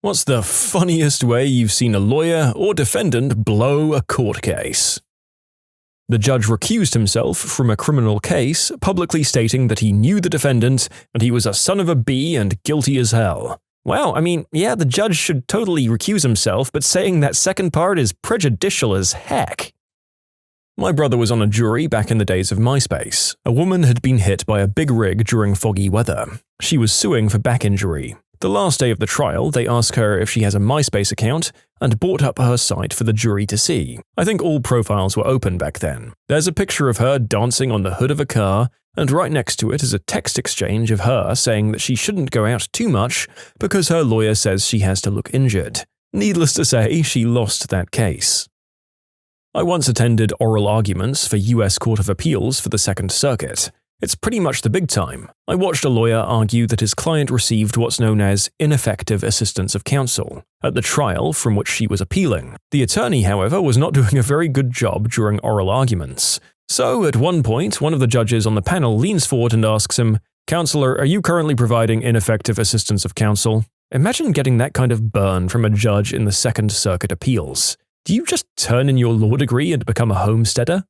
What's the funniest way you've seen a lawyer or defendant blow a court case? The judge recused himself from a criminal case, publicly stating that he knew the defendant and he was a son of a bee and guilty as hell. Wow, I mean, yeah, the judge should totally recuse himself, but saying that second part is prejudicial as heck. My brother was on a jury back in the days of MySpace. A woman had been hit by a big rig during foggy weather. She was suing for back injury. The last day of the trial, they ask her if she has a MySpace account and brought up her site for the jury to see. I think all profiles were open back then. There's a picture of her dancing on the hood of a car, and right next to it is a text exchange of her saying that she shouldn't go out too much because her lawyer says she has to look injured. Needless to say, she lost that case. I once attended oral arguments for US Court of Appeals for the Second Circuit. It's pretty much the big time. I watched a lawyer argue that his client received what's known as ineffective assistance of counsel at the trial from which she was appealing. The attorney, however, was not doing a very good job during oral arguments. So, at one point, one of the judges on the panel leans forward and asks him, "Counselor, are you currently providing ineffective assistance of counsel?" Imagine getting that kind of burn from a judge in the Second Circuit appeals. Do you just turn in your law degree and become a homesteader?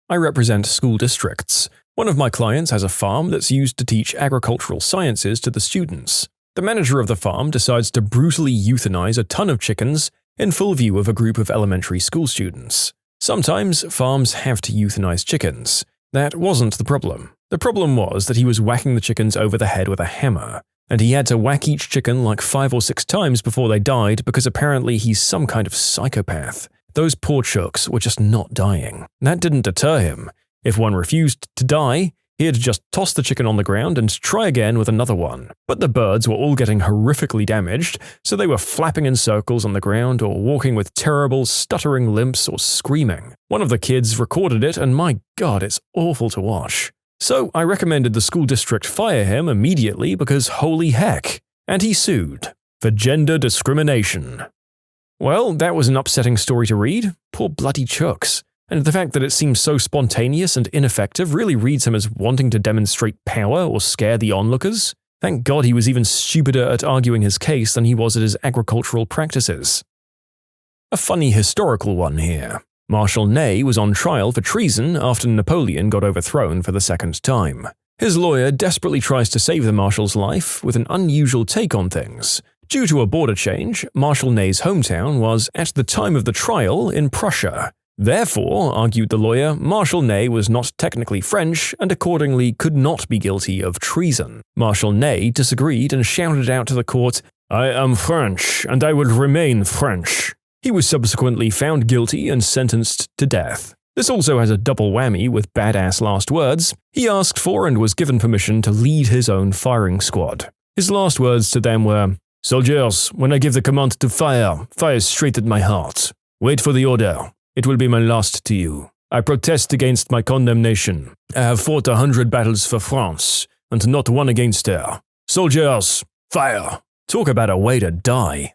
I represent school districts. One of my clients has a farm that's used to teach agricultural sciences to the students. The manager of the farm decides to brutally euthanize a ton of chickens in full view of a group of elementary school students. Sometimes farms have to euthanize chickens. That wasn't the problem. The problem was that he was whacking the chickens over the head with a hammer, and he had to whack each chicken like 5 or 6 times before they died because apparently he's some kind of psychopath. Those poor chooks were just not dying. That didn't deter him. If one refused to die, he'd just toss the chicken on the ground and try again with another one. But the birds were all getting horrifically damaged, so they were flapping in circles on the ground or walking with terrible, stuttering limps or screaming. One of the kids recorded it, and my God, it's awful to watch. So I recommended the school district fire him immediately because holy heck. And he sued for gender discrimination. Well, that was an upsetting story to read. Poor bloody chooks. And the fact that it seems so spontaneous and ineffective really reads him as wanting to demonstrate power or scare the onlookers. Thank God he was even stupider at arguing his case than he was at his agricultural practices. A funny historical one here. Marshal Ney was on trial for treason after Napoleon got overthrown for the second time. His lawyer desperately tries to save the marshal's life with an unusual take on things. Due to a border change, Marshal Ney's hometown was, at the time of the trial, in Prussia. Therefore, argued the lawyer, Marshal Ney was not technically French and accordingly could not be guilty of treason. Marshal Ney disagreed and shouted out to the court, "I am French, and I will remain French." He was subsequently found guilty and sentenced to death. This also has a double whammy with badass last words. He asked for and was given permission to lead his own firing squad. His last words to them were, "Soldiers, when I give the command to fire, fire straight at my heart. Wait for the order. It will be my last to you. I protest against my condemnation. I have fought 100 battles for France, and not one against her. Soldiers, fire!" Talk about a way to die.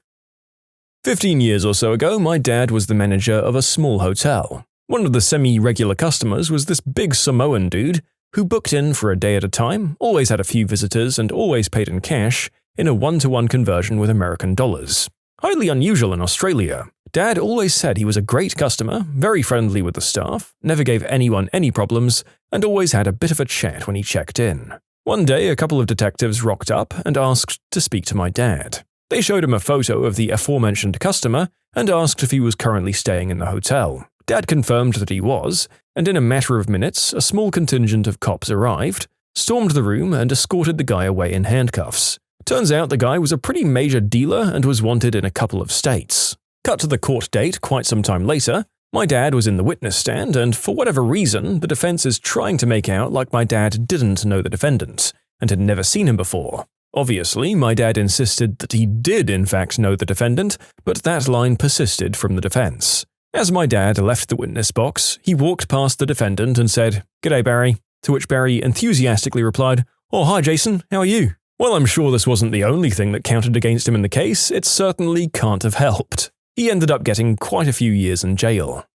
15 years or so ago, my dad was the manager of a small hotel. One of the semi-regular customers was this big Samoan dude who booked in for a day at a time, always had a few visitors, and always paid in cash in a 1-to-1 conversion with American dollars. Highly unusual in Australia. Dad always said he was a great customer, very friendly with the staff, never gave anyone any problems, and always had a bit of a chat when he checked in. One day, a couple of detectives rocked up and asked to speak to my dad. They showed him a photo of the aforementioned customer and asked if he was currently staying in the hotel. Dad confirmed that he was, and in a matter of minutes, a small contingent of cops arrived, stormed the room, and escorted the guy away in handcuffs. Turns out the guy was a pretty major dealer and was wanted in a couple of states. Cut to the court date quite some time later, my dad was in the witness stand, and for whatever reason, the defense is trying to make out like my dad didn't know the defendant and had never seen him before. Obviously, my dad insisted that he did in fact know the defendant, but that line persisted from the defense. As my dad left the witness box, he walked past the defendant and said, "G'day, Barry," to which Barry enthusiastically replied, "Oh, hi, Jason, how are you?" While I'm sure this wasn't the only thing that counted against him in the case, it certainly can't have helped. He ended up getting quite a few years in jail.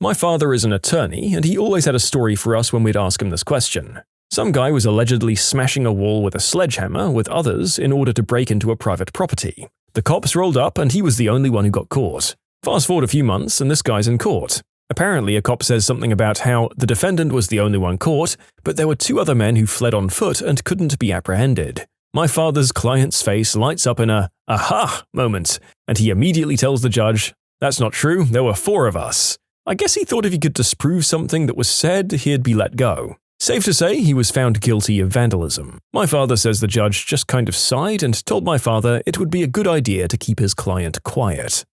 My father is an attorney, and he always had a story for us when we'd ask him this question. Some guy was allegedly smashing a wall with a sledgehammer with others in order to break into a private property. The cops rolled up and he was the only one who got caught. Fast forward a few months and this guy's in court. Apparently, a cop says something about how the defendant was the only one caught, but there were 2 other men who fled on foot and couldn't be apprehended. My father's client's face lights up in a aha moment, and he immediately tells the judge, "That's not true, there were 4 of us." I guess he thought if he could disprove something that was said, he'd be let go. Safe to say, he was found guilty of vandalism. My father says the judge just kind of sighed and told my father it would be a good idea to keep his client quiet.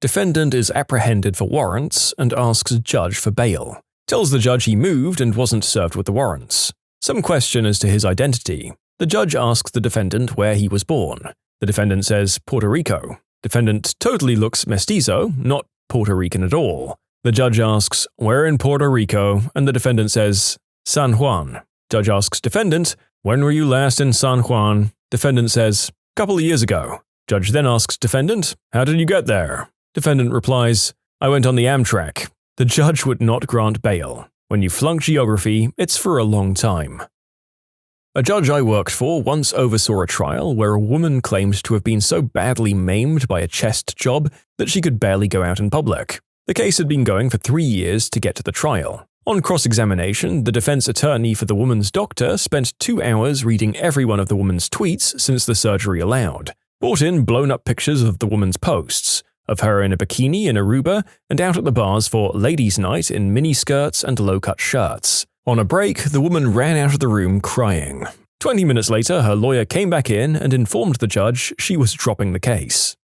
Defendant is apprehended for warrants and asks judge for bail. Tells the judge he moved and wasn't served with the warrants. Some question as to his identity. The judge asks the defendant where he was born. The defendant says Puerto Rico. Defendant totally looks mestizo, not Puerto Rican at all. The judge asks, "Where in Puerto Rico?" and the defendant says, "San Juan." Judge asks defendant, "When were you last in San Juan?" Defendant says, "Couple of years ago." Judge then asks defendant, "How did you get there?" Defendant replies, "I went on the Amtrak." The judge would not grant bail. When you flunk geography, it's for a long time. A judge I worked for once oversaw a trial where a woman claimed to have been so badly maimed by a chest job that she could barely go out in public. The case had been going for 3 years to get to the trial. On cross-examination, the defense attorney for the woman's doctor spent 2 hours reading every one of the woman's tweets since the surgery allowed. Brought in blown-up pictures of the woman's posts, of her in a bikini in Aruba and out at the bars for ladies' night in miniskirts and low-cut shirts. On a break, the woman ran out of the room crying. 20 minutes later, her lawyer came back in and informed the judge she was dropping the case.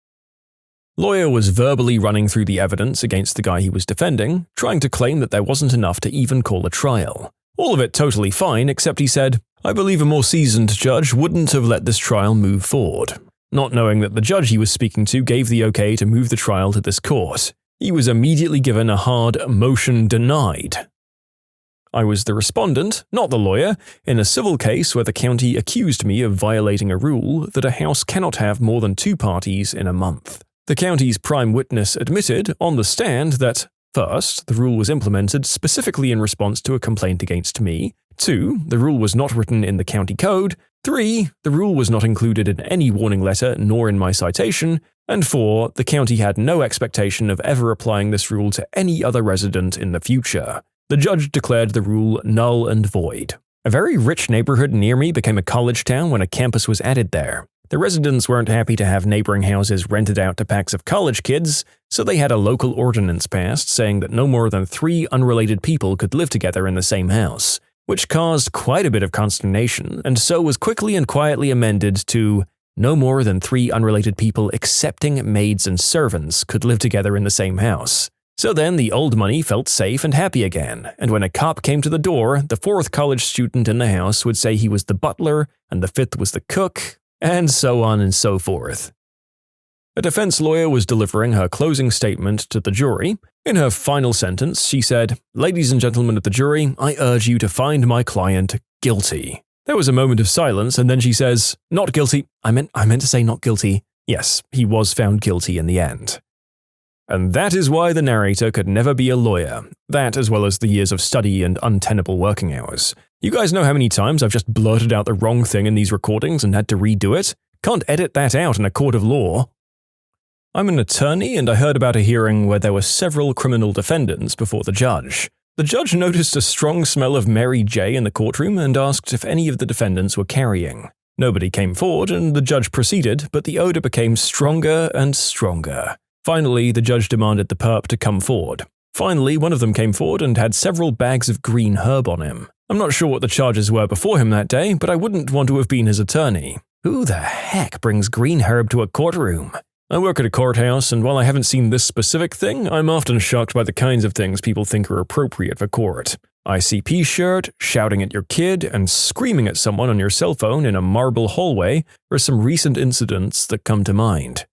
Lawyer was verbally running through the evidence against the guy he was defending, trying to claim that there wasn't enough to even call a trial. All of it totally fine, except he said, "I believe a more seasoned judge wouldn't have let this trial move forward." Not knowing that the judge he was speaking to gave the okay to move the trial to this court. He was immediately given a hard motion denied. I was the respondent, not the lawyer, in a civil case where the county accused me of violating a rule that a house cannot have more than 2 parties in a month. The county's prime witness admitted on the stand that, first, the rule was implemented specifically in response to a complaint against me, 2, the rule was not written in the county code, 3, the rule was not included in any warning letter nor in my citation, and 4, the county had no expectation of ever applying this rule to any other resident in the future. The judge declared the rule null and void. A very rich neighborhood near me became a college town when a campus was added there. The residents weren't happy to have neighboring houses rented out to packs of college kids, so they had a local ordinance passed saying that no more than 3 unrelated people could live together in the same house, which caused quite a bit of consternation, and so was quickly and quietly amended to no more than 3 unrelated people excepting maids and servants could live together in the same house. So then the old money felt safe and happy again, and when a cop came to the door, the 4th college student in the house would say he was the butler, and the 5th was the cook, and so on and so forth. A defense lawyer was delivering her closing statement to the jury. In her final sentence, she said, "Ladies and gentlemen of the jury, I urge you to find my client guilty." There was a moment of silence, and then she says, "Not guilty. I meant to say not guilty." Yes, he was found guilty in the end. And that is why the narrator could never be a lawyer. That, as well as the years of study and untenable working hours. You guys know how many times I've just blurted out the wrong thing in these recordings and had to redo it? Can't edit that out in a court of law. I'm an attorney, and I heard about a hearing where there were several criminal defendants before the judge. The judge noticed a strong smell of Mary J. in the courtroom and asked if any of the defendants were carrying. Nobody came forward, and the judge proceeded, but the odor became stronger and stronger. Finally, the judge demanded the perp to come forward. Finally, one of them came forward and had several bags of green herb on him. I'm not sure what the charges were before him that day, but I wouldn't want to have been his attorney. Who the heck brings green herb to a courtroom? I work at a courthouse, and while I haven't seen this specific thing, I'm often shocked by the kinds of things people think are appropriate for court. ICP shirt, shouting at your kid, and screaming at someone on your cell phone in a marble hallway are some recent incidents that come to mind.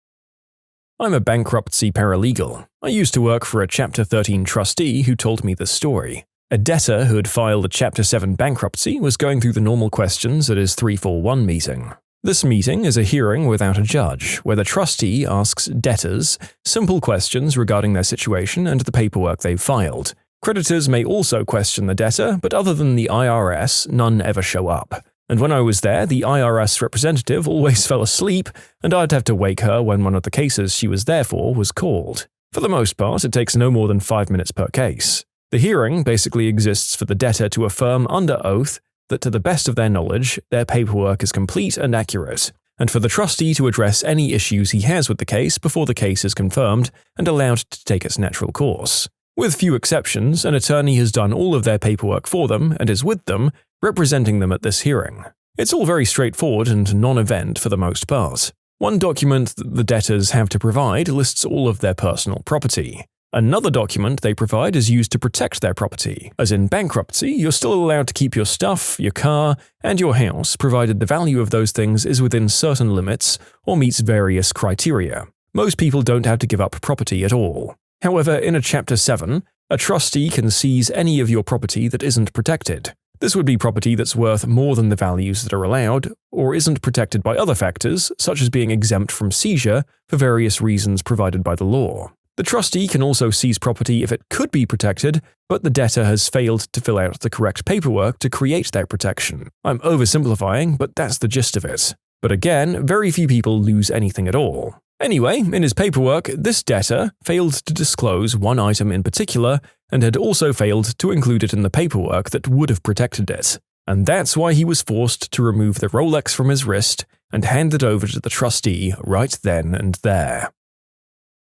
I'm a bankruptcy paralegal. I used to work for a Chapter 13 trustee who told me this story. A debtor who had filed a Chapter 7 bankruptcy was going through the normal questions at his 341 meeting. This meeting is a hearing without a judge, where the trustee asks debtors simple questions regarding their situation and the paperwork they've filed. Creditors may also question the debtor, but other than the IRS, none ever show up. And when I was there, the IRS representative always fell asleep, and I'd have to wake her when one of the cases she was there for was called. For the most part, it takes no more than 5 minutes per case. The hearing basically exists for the debtor to affirm under oath that to the best of their knowledge, their paperwork is complete and accurate, and for the trustee to address any issues he has with the case before the case is confirmed and allowed to take its natural course. With few exceptions, an attorney has done all of their paperwork for them and is with them, representing them at this hearing. It's all very straightforward and non-event for the most part. One document that the debtors have to provide lists all of their personal property. Another document they provide is used to protect their property, as in bankruptcy, you're still allowed to keep your stuff, your car, and your house provided the value of those things is within certain limits or meets various criteria. Most people don't have to give up property at all. However, in a Chapter 7, a trustee can seize any of your property that isn't protected. This would be property that's worth more than the values that are allowed, or isn't protected by other factors, such as being exempt from seizure for various reasons provided by the law. The trustee can also seize property if it could be protected, but the debtor has failed to fill out the correct paperwork to create that protection. I'm oversimplifying, but that's the gist of it. But again, very few people lose anything at all. Anyway, in his paperwork, this debtor failed to disclose one item in particular and had also failed to include it in the paperwork that would have protected it. And that's why he was forced to remove the Rolex from his wrist and hand it over to the trustee right then and there.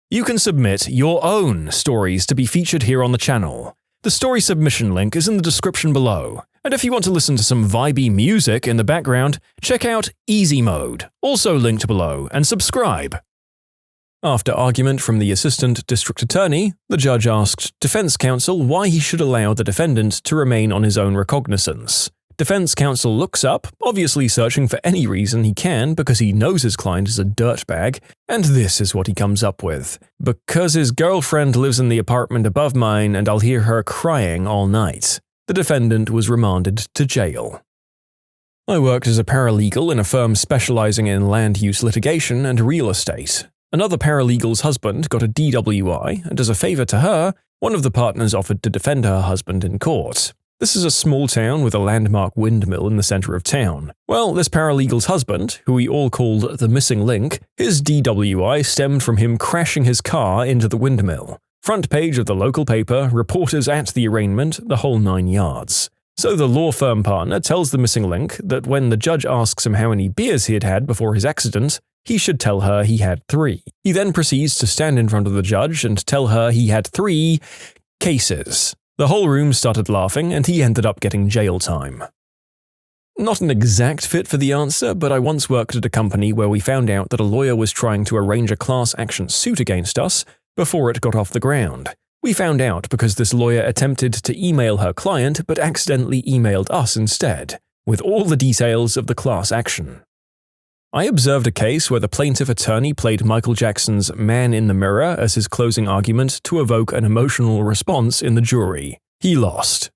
You can submit your own stories to be featured here on the channel. The story submission link is in the description below. And if you want to listen to some vibey music in the background, check out easymode, also linked below, and subscribe. After argument from the assistant district attorney, the judge asked defense counsel why he should allow the defendant to remain on his own recognizance. Defense counsel looks up, obviously searching for any reason he can because he knows his client is a dirtbag, and this is what he comes up with. Because his girlfriend lives in the apartment above mine and I'll hear her crying all night. The defendant was remanded to jail. I worked as a paralegal in a firm specializing in land use litigation and real estate. Another paralegal's husband got a DWI, and as a favor to her, one of the partners offered to defend her husband in court. This is a small town with a landmark windmill in the center of town. Well, this paralegal's husband, who we all called the missing link, his DWI stemmed from him crashing his car into the windmill. Front page of the local paper, reporters at the arraignment, the whole 9 yards. So the law firm partner tells the missing link that when the judge asks him how many beers he had had before his accident, he should tell her he had 3. He then proceeds to stand in front of the judge and tell her he had 3 cases. The whole room started laughing, and he ended up getting jail time. Not an exact fit for the answer, but I once worked at a company where we found out that a lawyer was trying to arrange a class action suit against us before it got off the ground. We found out because this lawyer attempted to email her client but accidentally emailed us instead, with all the details of the class action. I observed a case where the plaintiff attorney played Michael Jackson's Man in the Mirror as his closing argument to evoke an emotional response in the jury. He lost.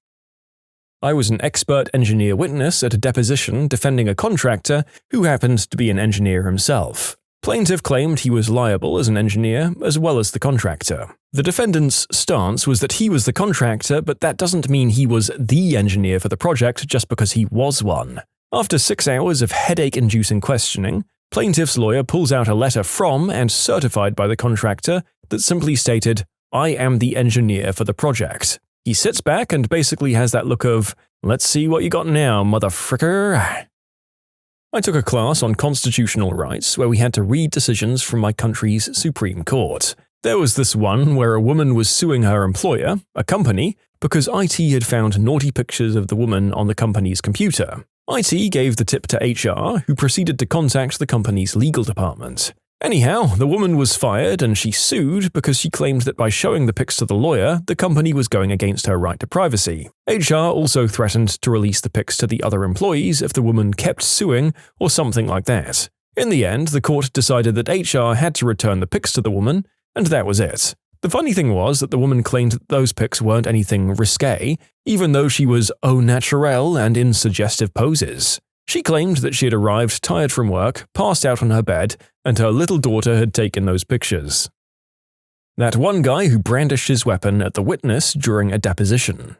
I was an expert engineer witness at a deposition defending a contractor who happened to be an engineer himself. Plaintiff claimed he was liable as an engineer as well as the contractor. The defendant's stance was that he was the contractor, but that doesn't mean he was the engineer for the project just because he was one. After 6 hours of headache-inducing questioning, plaintiff's lawyer pulls out a letter from and certified by the contractor that simply stated, "I am the engineer for the project." He sits back and basically has that look of, "Let's see what you got now, motherfricker." I took a class on constitutional rights where we had to read decisions from my country's Supreme Court. There was this one where a woman was suing her employer, a company, because IT had found naughty pictures of the woman on the company's computer. IT gave the tip to HR, who proceeded to contact the company's legal department. Anyhow, the woman was fired and she sued because she claimed that by showing the pics to the lawyer, the company was going against her right to privacy. HR also threatened to release the pics to the other employees if the woman kept suing or something like that. In the end, the court decided that HR had to return the pics to the woman, and that was it. The funny thing was that the woman claimed that those pics weren't anything risque, even though she was au naturel and in suggestive poses. She claimed that she had arrived tired from work, passed out on her bed, and her little daughter had taken those pictures. That one guy who brandished his weapon at the witness during a deposition.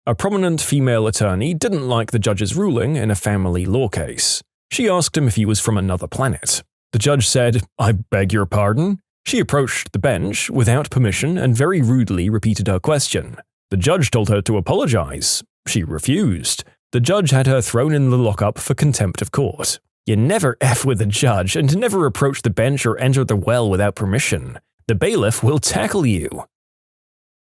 A prominent female attorney didn't like the judge's ruling in a family law case. She asked him if he was from another planet. The judge said, "I beg your pardon?" She approached the bench without permission and very rudely repeated her question. The judge told her to apologize. She refused. The judge had her thrown in the lockup for contempt of court. You never F with the judge and never approach the bench or enter the well without permission. The bailiff will tackle you.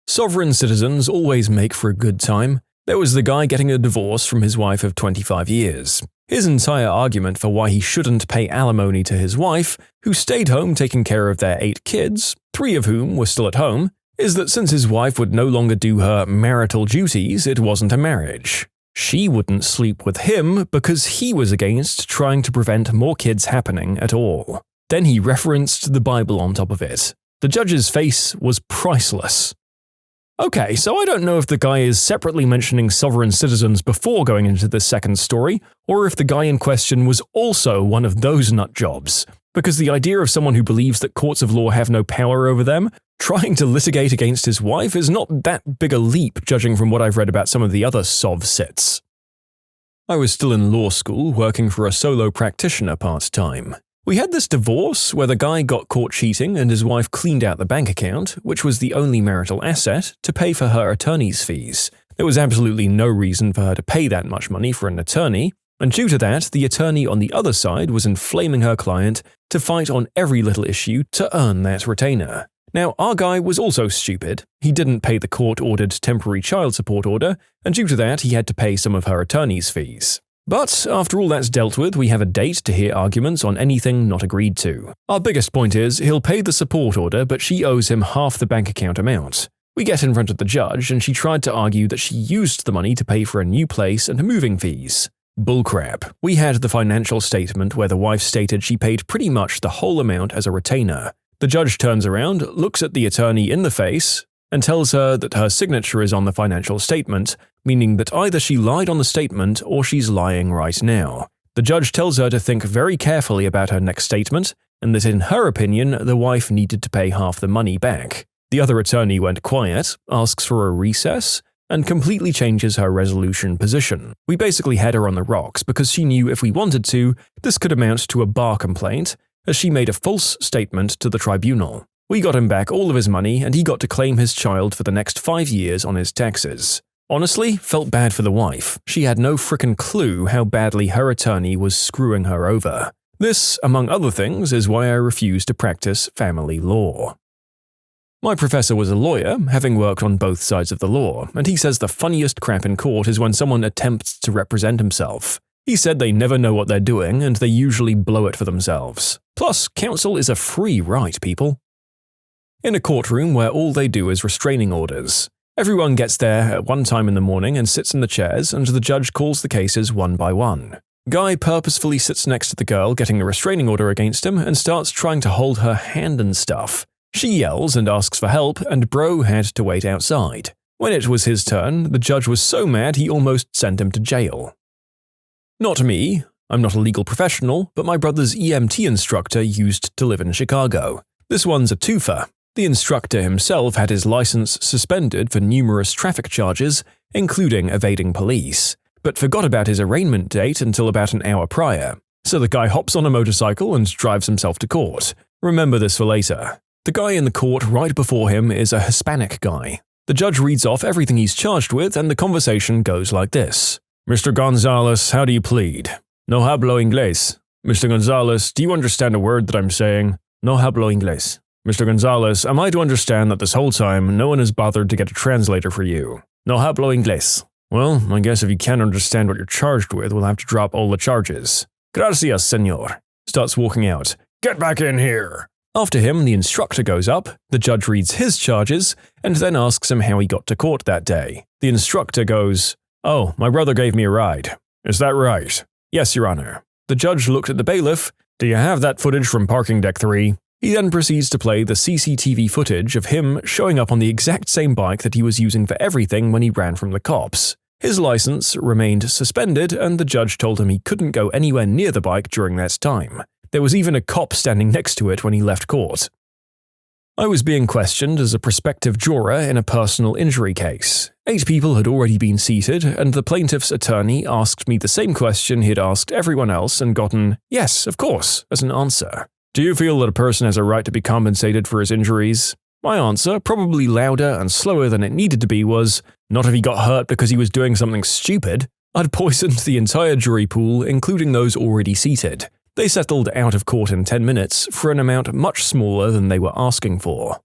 Sovereign citizens always make for a good time. There was the guy getting a divorce from his wife of 25 years. His entire argument for why he shouldn't pay alimony to his wife, who stayed home taking care of their 8 kids, 3 of whom were still at home, is that since his wife would no longer do her marital duties, it wasn't a marriage. She wouldn't sleep with him because he was against trying to prevent more kids happening at all. Then he referenced the Bible on top of it. The judge's face was priceless. Okay, so I don't know if the guy is separately mentioning sovereign citizens before going into the second story, or if the guy in question was also one of those nutjobs, because the idea of someone who believes that courts of law have no power over them, trying to litigate against his wife is not that big a leap judging from what I've read about some of the other sov-cits. I was still in law school working for a solo practitioner part-time. We had this divorce where the guy got caught cheating and his wife cleaned out the bank account, which was the only marital asset, to pay for her attorney's fees. There was absolutely no reason for her to pay that much money for an attorney, and due to that, the attorney on the other side was inflaming her client to fight on every little issue to earn that retainer. Now, our guy was also stupid. He didn't pay the court-ordered temporary child support order, and due to that, he had to pay some of her attorney's fees. But after all that's dealt with, we have a date to hear arguments on anything not agreed to. Our biggest point is, he'll pay the support order, but she owes him half the bank account amount. We get in front of the judge, and she tried to argue that she used the money to pay for a new place and moving fees. Bullcrap. We had the financial statement where the wife stated she paid pretty much the whole amount as a retainer. The judge turns around, looks at the attorney in the face, and tells her that her signature is on the financial statement, meaning that either she lied on the statement or she's lying right now. The judge tells her to think very carefully about her next statement, and that in her opinion, the wife needed to pay half the money back. The other attorney went quiet, asks for a recess, and completely changes her resolution position. We basically had her on the rocks because she knew if we wanted to, this could amount to a bar complaint, as she made a false statement to the tribunal. We got him back all of his money and he got to claim his child for the next 5 years on his taxes. Honestly, felt bad for the wife. She had no frickin' clue how badly her attorney was screwing her over. This, among other things, is why I refuse to practice family law. My professor was a lawyer, having worked on both sides of the law, and he says the funniest crap in court is when someone attempts to represent himself. He said they never know what they're doing and they usually blow it for themselves. Plus, counsel is a free right, people. In a courtroom where all they do is restraining orders. Everyone gets there at one time in the morning and sits in the chairs, and the judge calls the cases one by one. Guy purposefully sits next to the girl getting the restraining order against him and starts trying to hold her hand and stuff. She yells and asks for help, and bro had to wait outside. When it was his turn, the judge was so mad he almost sent him to jail. Not me. I'm not a legal professional, but my brother's EMT instructor used to live in Chicago. This one's a twofer. The instructor himself had his license suspended for numerous traffic charges, including evading police, but forgot about his arraignment date until about an hour prior. So the guy hops on a motorcycle and drives himself to court. Remember this for later. The guy in the court right before him is a Hispanic guy. The judge reads off everything he's charged with, and the conversation goes like this. Mr. Gonzalez, how do you plead? No hablo inglés. Mr. Gonzalez, do you understand a word that I'm saying? No hablo inglés. Mr. Gonzalez, am I to understand that this whole time no one has bothered to get a translator for you? No hablo inglés. Well, I guess if you can't understand what you're charged with, we'll have to drop all the charges. Gracias, señor. Starts walking out. Get back in here. After him, the instructor goes up, the judge reads his charges, and then asks him how he got to court that day. The instructor goes, "Oh, my brother gave me a ride. Is that right?" "Yes, Your Honor." The judge looked at the bailiff. "Do you have that footage from parking deck 3? He then proceeds to play the CCTV footage of him showing up on the exact same bike that he was using for everything when he ran from the cops. His license remained suspended, and the judge told him he couldn't go anywhere near the bike during that time. There was even a cop standing next to it when he left court. I was being questioned as a prospective juror in a personal injury case. 8 people had already been seated, and the plaintiff's attorney asked me the same question he had asked everyone else and gotten, "Yes, of course," as an answer. "Do you feel that a person has a right to be compensated for his injuries?" My answer, probably louder and slower than it needed to be, was, "Not if he got hurt because he was doing something stupid." I'd poisoned the entire jury pool, including those already seated. They settled out of court in 10 minutes for an amount much smaller than they were asking for.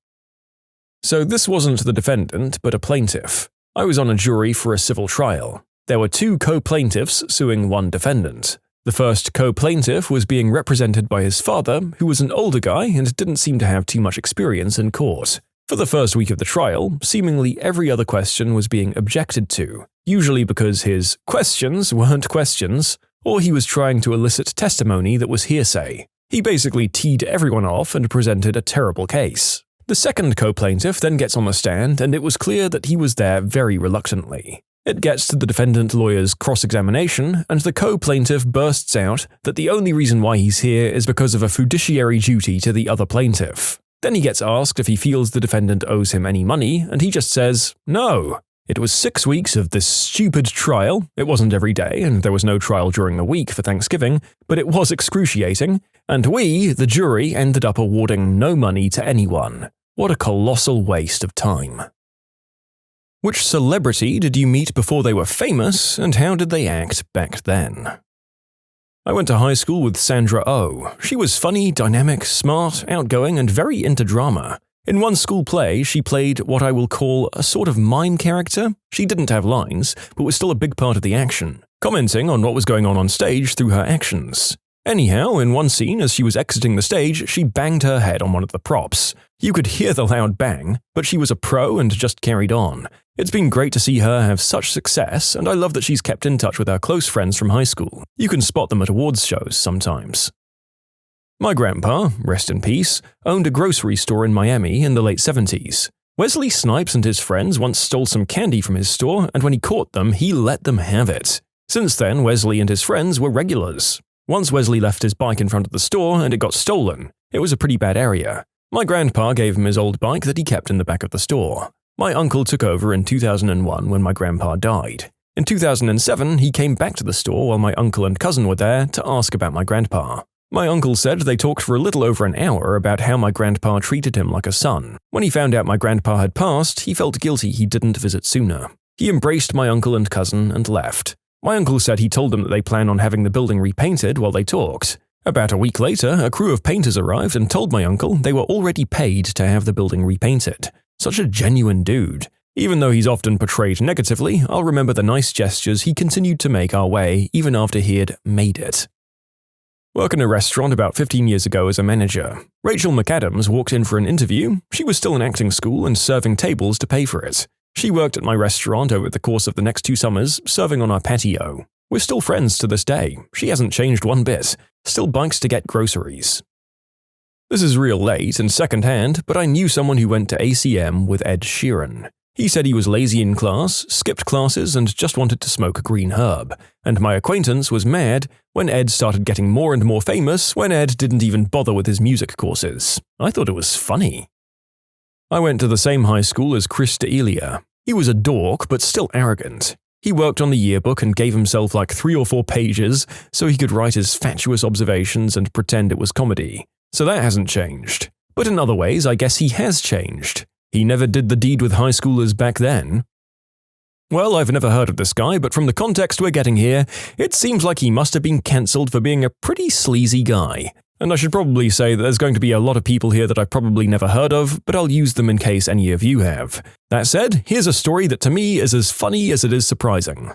So this wasn't the defendant, but a plaintiff. I was on a jury for a civil trial. There were 2 co-plaintiffs suing one defendant. The first co-plaintiff was being represented by his father, who was an older guy and didn't seem to have too much experience in court. For the first week of the trial, seemingly every other question was being objected to, usually because his questions weren't questions, or he was trying to elicit testimony that was hearsay. He basically teed everyone off and presented a terrible case. The second co-plaintiff then gets on the stand, and it was clear that he was there very reluctantly. It gets to the defendant lawyer's cross-examination, and the co-plaintiff bursts out that the only reason why he's here is because of a fiduciary duty to the other plaintiff. Then he gets asked if he feels the defendant owes him any money, and he just says, "No." It was 6 weeks of this stupid trial. It wasn't every day, and there was no trial during the week for Thanksgiving, but it was excruciating, and we, the jury, ended up awarding no money to anyone. What a colossal waste of time. Which celebrity did you meet before they were famous, and how did they act back then? I went to high school with Sandra Oh. She was funny, dynamic, smart, outgoing, and very into drama. In one school play, she played what I will call a sort of mime character. She didn't have lines, but was still a big part of the action, commenting on what was going on stage through her actions. Anyhow, in one scene, as she was exiting the stage, she banged her head on one of the props. You could hear the loud bang, but she was a pro and just carried on. It's been great to see her have such success, and I love that she's kept in touch with her close friends from high school. You can spot them at awards shows sometimes. My grandpa, rest in peace, owned a grocery store in Miami in the late 70s. Wesley Snipes and his friends once stole some candy from his store, and when he caught them, he let them have it. Since then, Wesley and his friends were regulars. Once Wesley left his bike in front of the store and it got stolen. It was a pretty bad area. My grandpa gave him his old bike that he kept in the back of the store. My uncle took over in 2001 when my grandpa died. In 2007, he came back to the store while my uncle and cousin were there to ask about my grandpa. My uncle said they talked for a little over an hour about how my grandpa treated him like a son. When he found out my grandpa had passed, he felt guilty he didn't visit sooner. He embraced my uncle and cousin and left. My uncle said he told them that they plan on having the building repainted while they talked. About a week later, a crew of painters arrived and told my uncle they were already paid to have the building repainted. Such a genuine dude. Even though he's often portrayed negatively, I'll remember the nice gestures he continued to make our way even after he had made it. Worked in a restaurant about 15 years ago as a manager. Rachel McAdams walked in for an interview. She was still in acting school and serving tables to pay for it. She worked at my restaurant over the course of the next 2 summers, serving on our patio. We're still friends to this day. She hasn't changed one bit. Still bikes to get groceries. This is real late and secondhand, but I knew someone who went to ACM with Ed Sheeran. He said he was lazy in class, skipped classes, and just wanted to smoke a green herb. And my acquaintance was mad when Ed started getting more and more famous when Ed didn't even bother with his music courses. I thought it was funny. I went to the same high school as Chris D'Elia. He was a dork, but still arrogant. He worked on the yearbook and gave himself like 3 or 4 pages so he could write his fatuous observations and pretend it was comedy. So that hasn't changed. But in other ways, I guess he has changed. He never did the deed with high schoolers back then. Well, I've never heard of this guy, but from the context we're getting here, it seems like he must have been cancelled for being a pretty sleazy guy. And I should probably say that there's going to be a lot of people here that I've probably never heard of, but I'll use them in case any of you have. That said, here's a story that to me is as funny as it is surprising.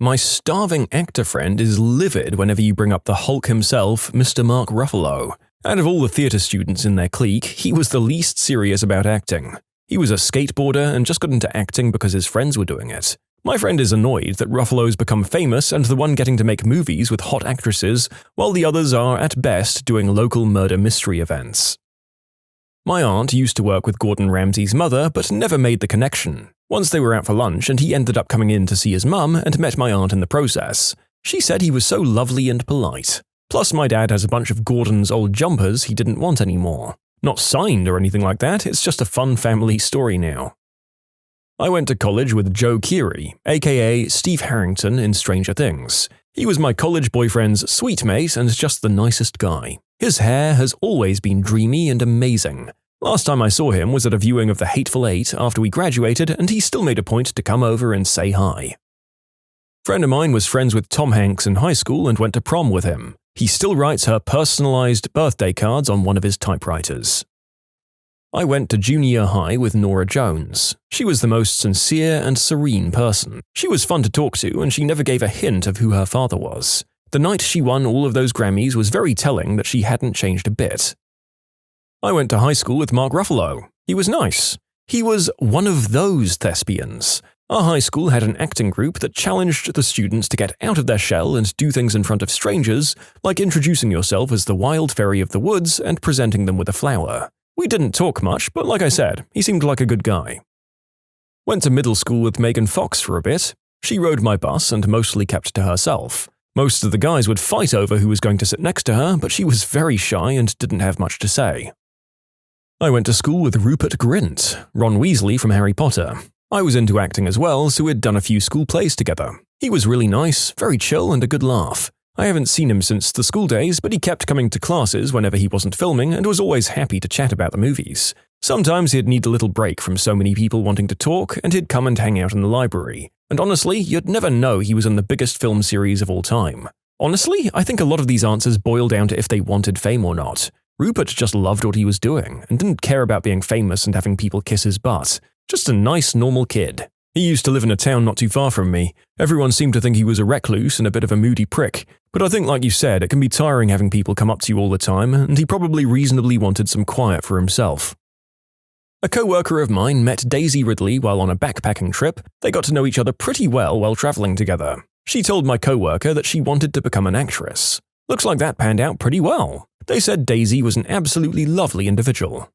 My starving actor friend is livid whenever you bring up the Hulk himself, Mr. Mark Ruffalo. Out of all the theatre students in their clique, he was the least serious about acting. He was a skateboarder and just got into acting because his friends were doing it. My friend is annoyed that Ruffalo's become famous and the one getting to make movies with hot actresses, while the others are, at best, doing local murder mystery events. My aunt used to work with Gordon Ramsay's mother, but never made the connection. Once they were out for lunch and he ended up coming in to see his mum and met my aunt in the process. She said he was so lovely and polite. Plus my dad has a bunch of Gordon's old jumpers he didn't want anymore. Not signed or anything like that, it's just a fun family story now. I went to college with Joe Keery, aka Steve Harrington in Stranger Things. He was my college boyfriend's sweet mate and just the nicest guy. His hair has always been dreamy and amazing. Last time I saw him was at a viewing of The Hateful Eight after we graduated, and he still made a point to come over and say hi. Friend of mine was friends with Tom Hanks in high school and went to prom with him. He still writes her personalized birthday cards on one of his typewriters. I went to junior high with Nora Jones. She was the most sincere and serene person. She was fun to talk to, and she never gave a hint of who her father was. The night she won all of those Grammys was very telling that she hadn't changed a bit. I went to high school with Mark Ruffalo. He was nice. He was one of those thespians. Our high school had an acting group that challenged the students to get out of their shell and do things in front of strangers, like introducing yourself as the wild fairy of the woods and presenting them with a flower. We didn't talk much, but like I said, he seemed like a good guy. Went to middle school with Megan Fox for a bit. She rode my bus and mostly kept to herself. Most of the guys would fight over who was going to sit next to her, but she was very shy and didn't have much to say. I went to school with Rupert Grint, Ron Weasley from Harry Potter. I was into acting as well, so we'd done a few school plays together. He was really nice, very chill, and a good laugh. I haven't seen him since the school days, but he kept coming to classes whenever he wasn't filming and was always happy to chat about the movies. Sometimes he'd need a little break from so many people wanting to talk, and he'd come and hang out in the library. And honestly, you'd never know he was in the biggest film series of all time. Honestly, I think a lot of these answers boil down to if they wanted fame or not. Rupert just loved what he was doing and didn't care about being famous and having people kiss his butt. Just a nice, normal kid. He used to live in a town not too far from me. Everyone seemed to think he was a recluse and a bit of a moody prick. But I think, like you said, it can be tiring having people come up to you all the time, and he probably reasonably wanted some quiet for himself. A co-worker of mine met Daisy Ridley while on a backpacking trip. They got to know each other pretty well while traveling together. She told my co-worker that she wanted to become an actress. Looks like that panned out pretty well. They said Daisy was an absolutely lovely individual.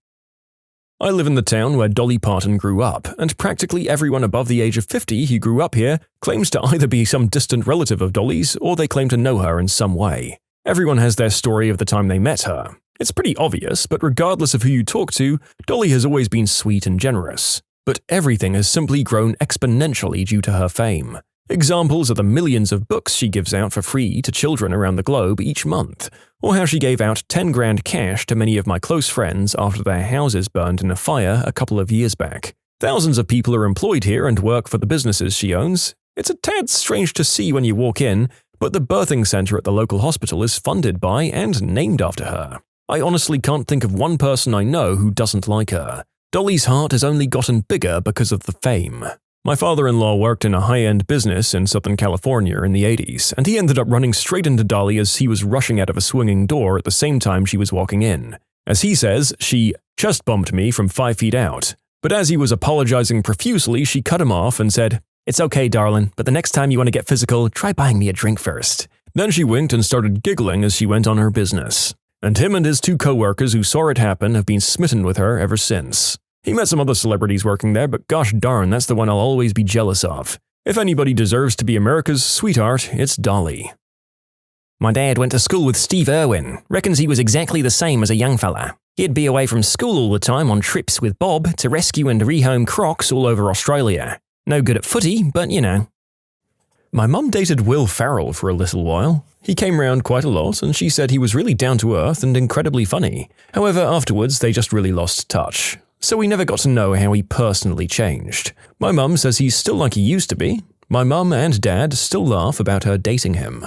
I live in the town where Dolly Parton grew up, and practically everyone above the age of 50 who grew up here claims to either be some distant relative of Dolly's or they claim to know her in some way. Everyone has their story of the time they met her. It's pretty obvious, but regardless of who you talk to, Dolly has always been sweet and generous. But everything has simply grown exponentially due to her fame. Examples are the millions of books she gives out for free to children around the globe each month, or how she gave out 10 grand cash to many of my close friends after their houses burned in a fire a couple of years back. Thousands of people are employed here and work for the businesses she owns. It's a tad strange to see when you walk in, but the birthing center at the local hospital is funded by and named after her. I honestly can't think of one person I know who doesn't like her. Dolly's heart has only gotten bigger because of the fame. My father-in-law worked in a high-end business in Southern California in the 80s, and he ended up running straight into Dolly as he was rushing out of a swinging door at the same time she was walking in. As he says, she chest bumped me from 5 feet out. But as he was apologizing profusely, she cut him off and said, "It's okay, darling, but the next time you want to get physical, try buying me a drink first." Then she winked and started giggling as she went on her business. And him and his 2 co-workers who saw it happen have been smitten with her ever since. He met some other celebrities working there, but gosh darn, that's the one I'll always be jealous of. If anybody deserves to be America's sweetheart, it's Dolly. My dad went to school with Steve Irwin. Reckons he was exactly the same as a young fella. He'd be away from school all the time on trips with Bob to rescue and rehome crocs all over Australia. No good at footy, but you know. My mum dated Will Ferrell for a little while. He came round quite a lot, and she said he was really down to earth and incredibly funny. However, afterwards they just really lost touch. So we never got to know how he personally changed. My mum says he's still like he used to be. My mum and dad still laugh about her dating him.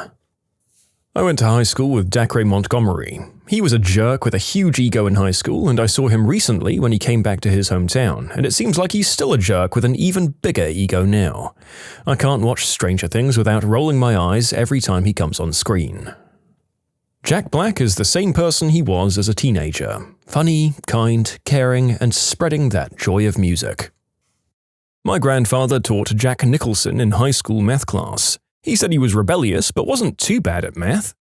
I went to high school with Dacre Montgomery. He was a jerk with a huge ego in high school, and I saw him recently when he came back to his hometown, and it seems like he's still a jerk with an even bigger ego now. I can't watch Stranger Things without rolling my eyes every time he comes on screen. Jack Black is the same person he was as a teenager. Funny, kind, caring, and spreading that joy of music. My grandfather taught Jack Nicholson in high school math class. He said he was rebellious, but wasn't too bad at math.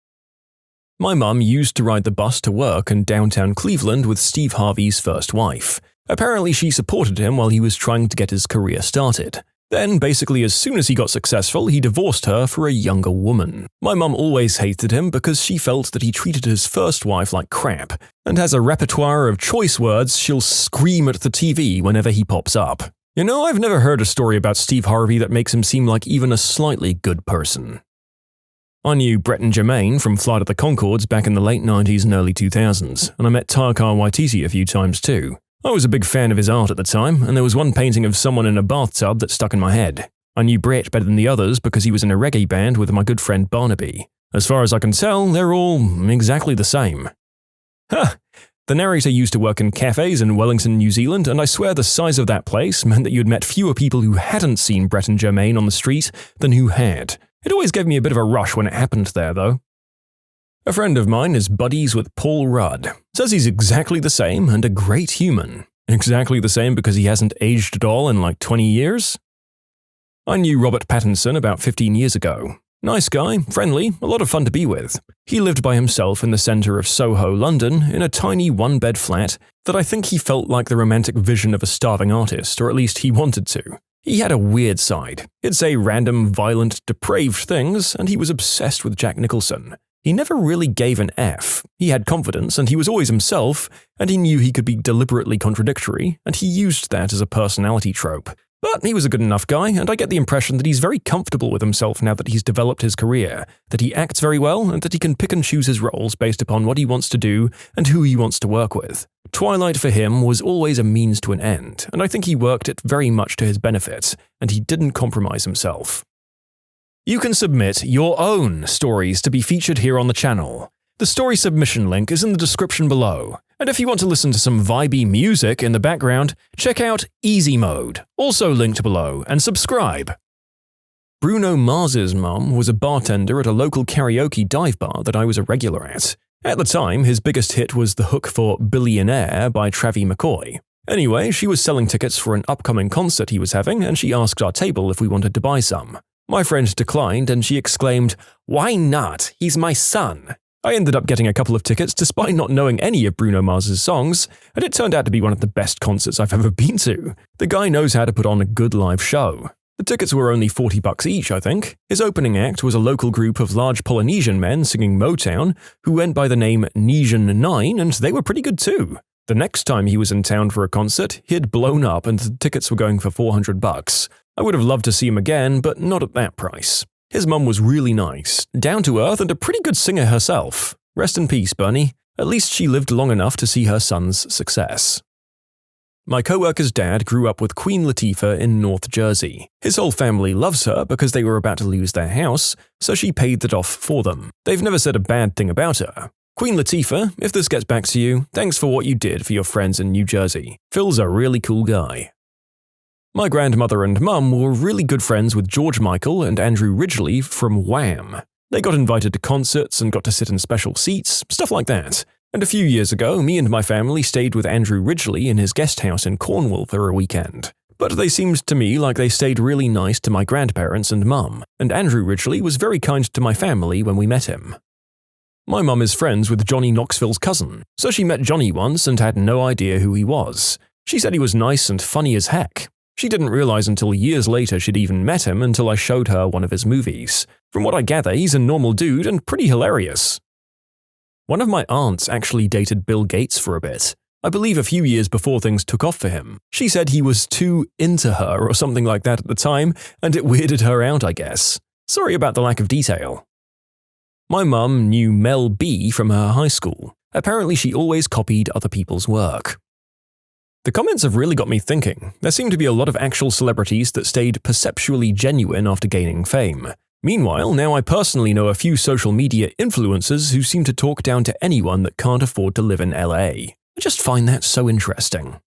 My mum used to ride the bus to work in downtown Cleveland with Steve Harvey's first wife. Apparently she supported him while he was trying to get his career started. Then, basically as soon as he got successful, he divorced her for a younger woman. My mum always hated him because she felt that he treated his first wife like crap, and has a repertoire of choice words she'll scream at the TV whenever he pops up. You know, I've never heard a story about Steve Harvey that makes him seem like even a slightly good person. I knew Brett and Jermaine from Flight of the Conchords back in the late 90s and early 2000s, and I met Taika Waititi a few times too. I was a big fan of his art at the time, and there was one painting of someone in a bathtub that stuck in my head. I knew Brett better than the others because he was in a reggae band with my good friend Barnaby. As far as I can tell, they're all exactly the same. Huh! The narrator used to work in cafes in Wellington, New Zealand, and I swear the size of that place meant that you'd met fewer people who hadn't seen Brett and Jermaine on the street than who had. It always gave me a bit of a rush when it happened there, though. A friend of mine is buddies with Paul Rudd. Says he's exactly the same and a great human. Exactly the same because he hasn't aged at all in like 20 years? I knew Robert Pattinson about 15 years ago. Nice guy, friendly, a lot of fun to be with. He lived by himself in the centre of Soho, London, in a tiny one-bed flat that I think he felt like the romantic vision of a starving artist, or at least he wanted to. He had a weird side. He'd say random, violent, depraved things, and he was obsessed with Jack Nicholson. He never really gave an F. He had confidence, and he was always himself, and he knew he could be deliberately contradictory, and he used that as a personality trope. But he was a good enough guy, and I get the impression that he's very comfortable with himself now that he's developed his career, that he acts very well, and that he can pick and choose his roles based upon what he wants to do and who he wants to work with. Twilight for him was always a means to an end, and I think he worked it very much to his benefit, and he didn't compromise himself. You can submit your own stories to be featured here on the channel. The story submission link is in the description below, and if you want to listen to some vibey music in the background, check out easymode, also linked below, and subscribe. Bruno Mars's mum was a bartender at a local karaoke dive bar that I was a regular at. At the time, his biggest hit was the hook for Billionaire by Travie McCoy. Anyway, she was selling tickets for an upcoming concert he was having, and she asked our table if we wanted to buy some. My friend declined, and she exclaimed, "Why not? He's my son." I ended up getting a couple of tickets despite not knowing any of Bruno Mars's songs, and it turned out to be one of the best concerts I've ever been to. The guy knows how to put on a good live show. The tickets were only $40 each, I think. His opening act was a local group of large Polynesian men singing Motown, who went by the name Nesian 9, and they were pretty good too. The next time he was in town for a concert, he had blown up and the tickets were going for $400. I would have loved to see him again, but not at that price. His mum was really nice, down to earth, and a pretty good singer herself. Rest in peace, Bernie. At least she lived long enough to see her son's success. My coworker's dad grew up with Queen Latifah in North Jersey. His whole family loves her because they were about to lose their house, so she paid it off for them. They've never said a bad thing about her. Queen Latifah, if this gets back to you, thanks for what you did for your friends in New Jersey. Phil's a really cool guy. My grandmother and mum were really good friends with George Michael and Andrew Ridgeley from Wham. They got invited to concerts and got to sit in special seats, stuff like that. And a few years ago, me and my family stayed with Andrew Ridgeley in his guest house in Cornwall for a weekend. But they seemed to me like they stayed really nice to my grandparents and mum, and Andrew Ridgeley was very kind to my family when we met him. My mum is friends with Johnny Knoxville's cousin, so she met Johnny once and had no idea who he was. She said he was nice and funny as heck. She didn't realize until years later she'd even met him until I showed her one of his movies. From what I gather, he's a normal dude and pretty hilarious. One of my aunts actually dated Bill Gates for a bit. I believe a few years before things took off for him. She said he was too into her or something like that at the time, and it weirded her out, I guess. Sorry about the lack of detail. My mum knew Mel B from her high school. Apparently she always copied other people's work. The comments have really got me thinking. There seem to be a lot of actual celebrities that stayed perceptually genuine after gaining fame. Meanwhile, now I personally know a few social media influencers who seem to talk down to anyone that can't afford to live in LA. I just find that so interesting.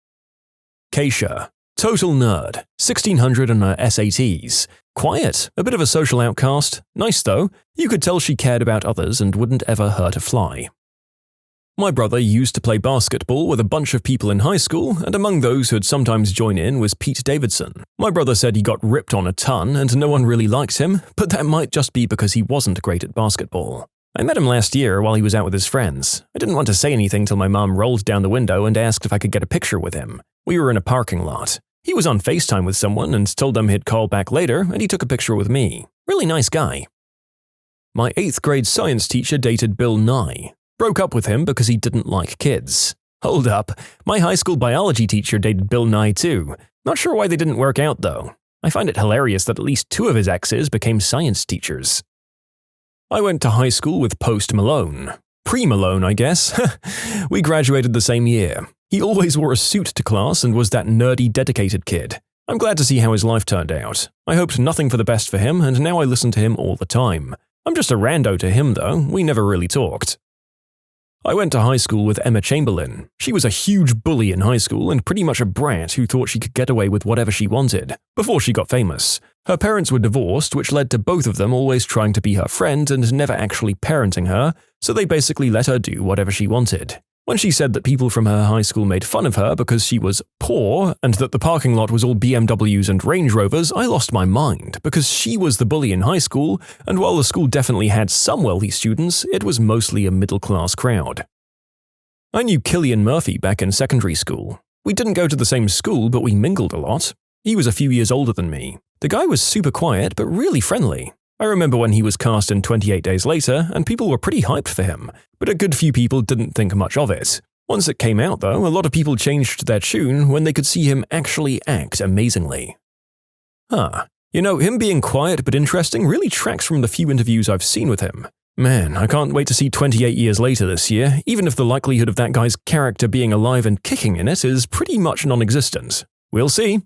Keisha. Total nerd. 1600 on her SATs. Quiet. A bit of a social outcast. Nice though. You could tell she cared about others and wouldn't ever hurt a fly. My brother used to play basketball with a bunch of people in high school, and among those who'd sometimes join in was Pete Davidson. My brother said he got ripped on a ton and no one really liked him, but that might just be because he wasn't great at basketball. I met him last year while he was out with his friends. I didn't want to say anything till my mum rolled down the window and asked if I could get a picture with him. We were in a parking lot. He was on FaceTime with someone and told them he'd call back later, and he took a picture with me. Really nice guy. My 8th grade science teacher dated Bill Nye. Broke up with him because he didn't like kids. Hold up, my high school biology teacher dated Bill Nye too. Not sure why they didn't work out though. I find it hilarious that at least 2 of his exes became science teachers. I went to high school with Post Malone. Pre-Malone, I guess. We graduated the same year. He always wore a suit to class and was that nerdy, dedicated kid. I'm glad to see how his life turned out. I hoped nothing for the best for him, and now I listen to him all the time. I'm just a rando to him though, we never really talked. I went to high school with Emma Chamberlain. She was a huge bully in high school and pretty much a brat who thought she could get away with whatever she wanted, before she got famous. Her parents were divorced, which led to both of them always trying to be her friend and never actually parenting her, so they basically let her do whatever she wanted. When she said that people from her high school made fun of her because she was poor and that the parking lot was all BMWs and Range Rovers, I lost my mind because she was the bully in high school, and while the school definitely had some wealthy students, it was mostly a middle-class crowd. I knew Killian Murphy back in secondary school. We didn't go to the same school, but we mingled a lot. He was a few years older than me. The guy was super quiet, but really friendly. I remember when he was cast in 28 Days Later, and people were pretty hyped for him, but a good few people didn't think much of it. Once it came out, though, a lot of people changed their tune when they could see him actually act amazingly. Him being quiet but interesting really tracks from the few interviews I've seen with him. Man, I can't wait to see 28 Years Later this year, even if the likelihood of that guy's character being alive and kicking in it is pretty much non-existent. We'll see.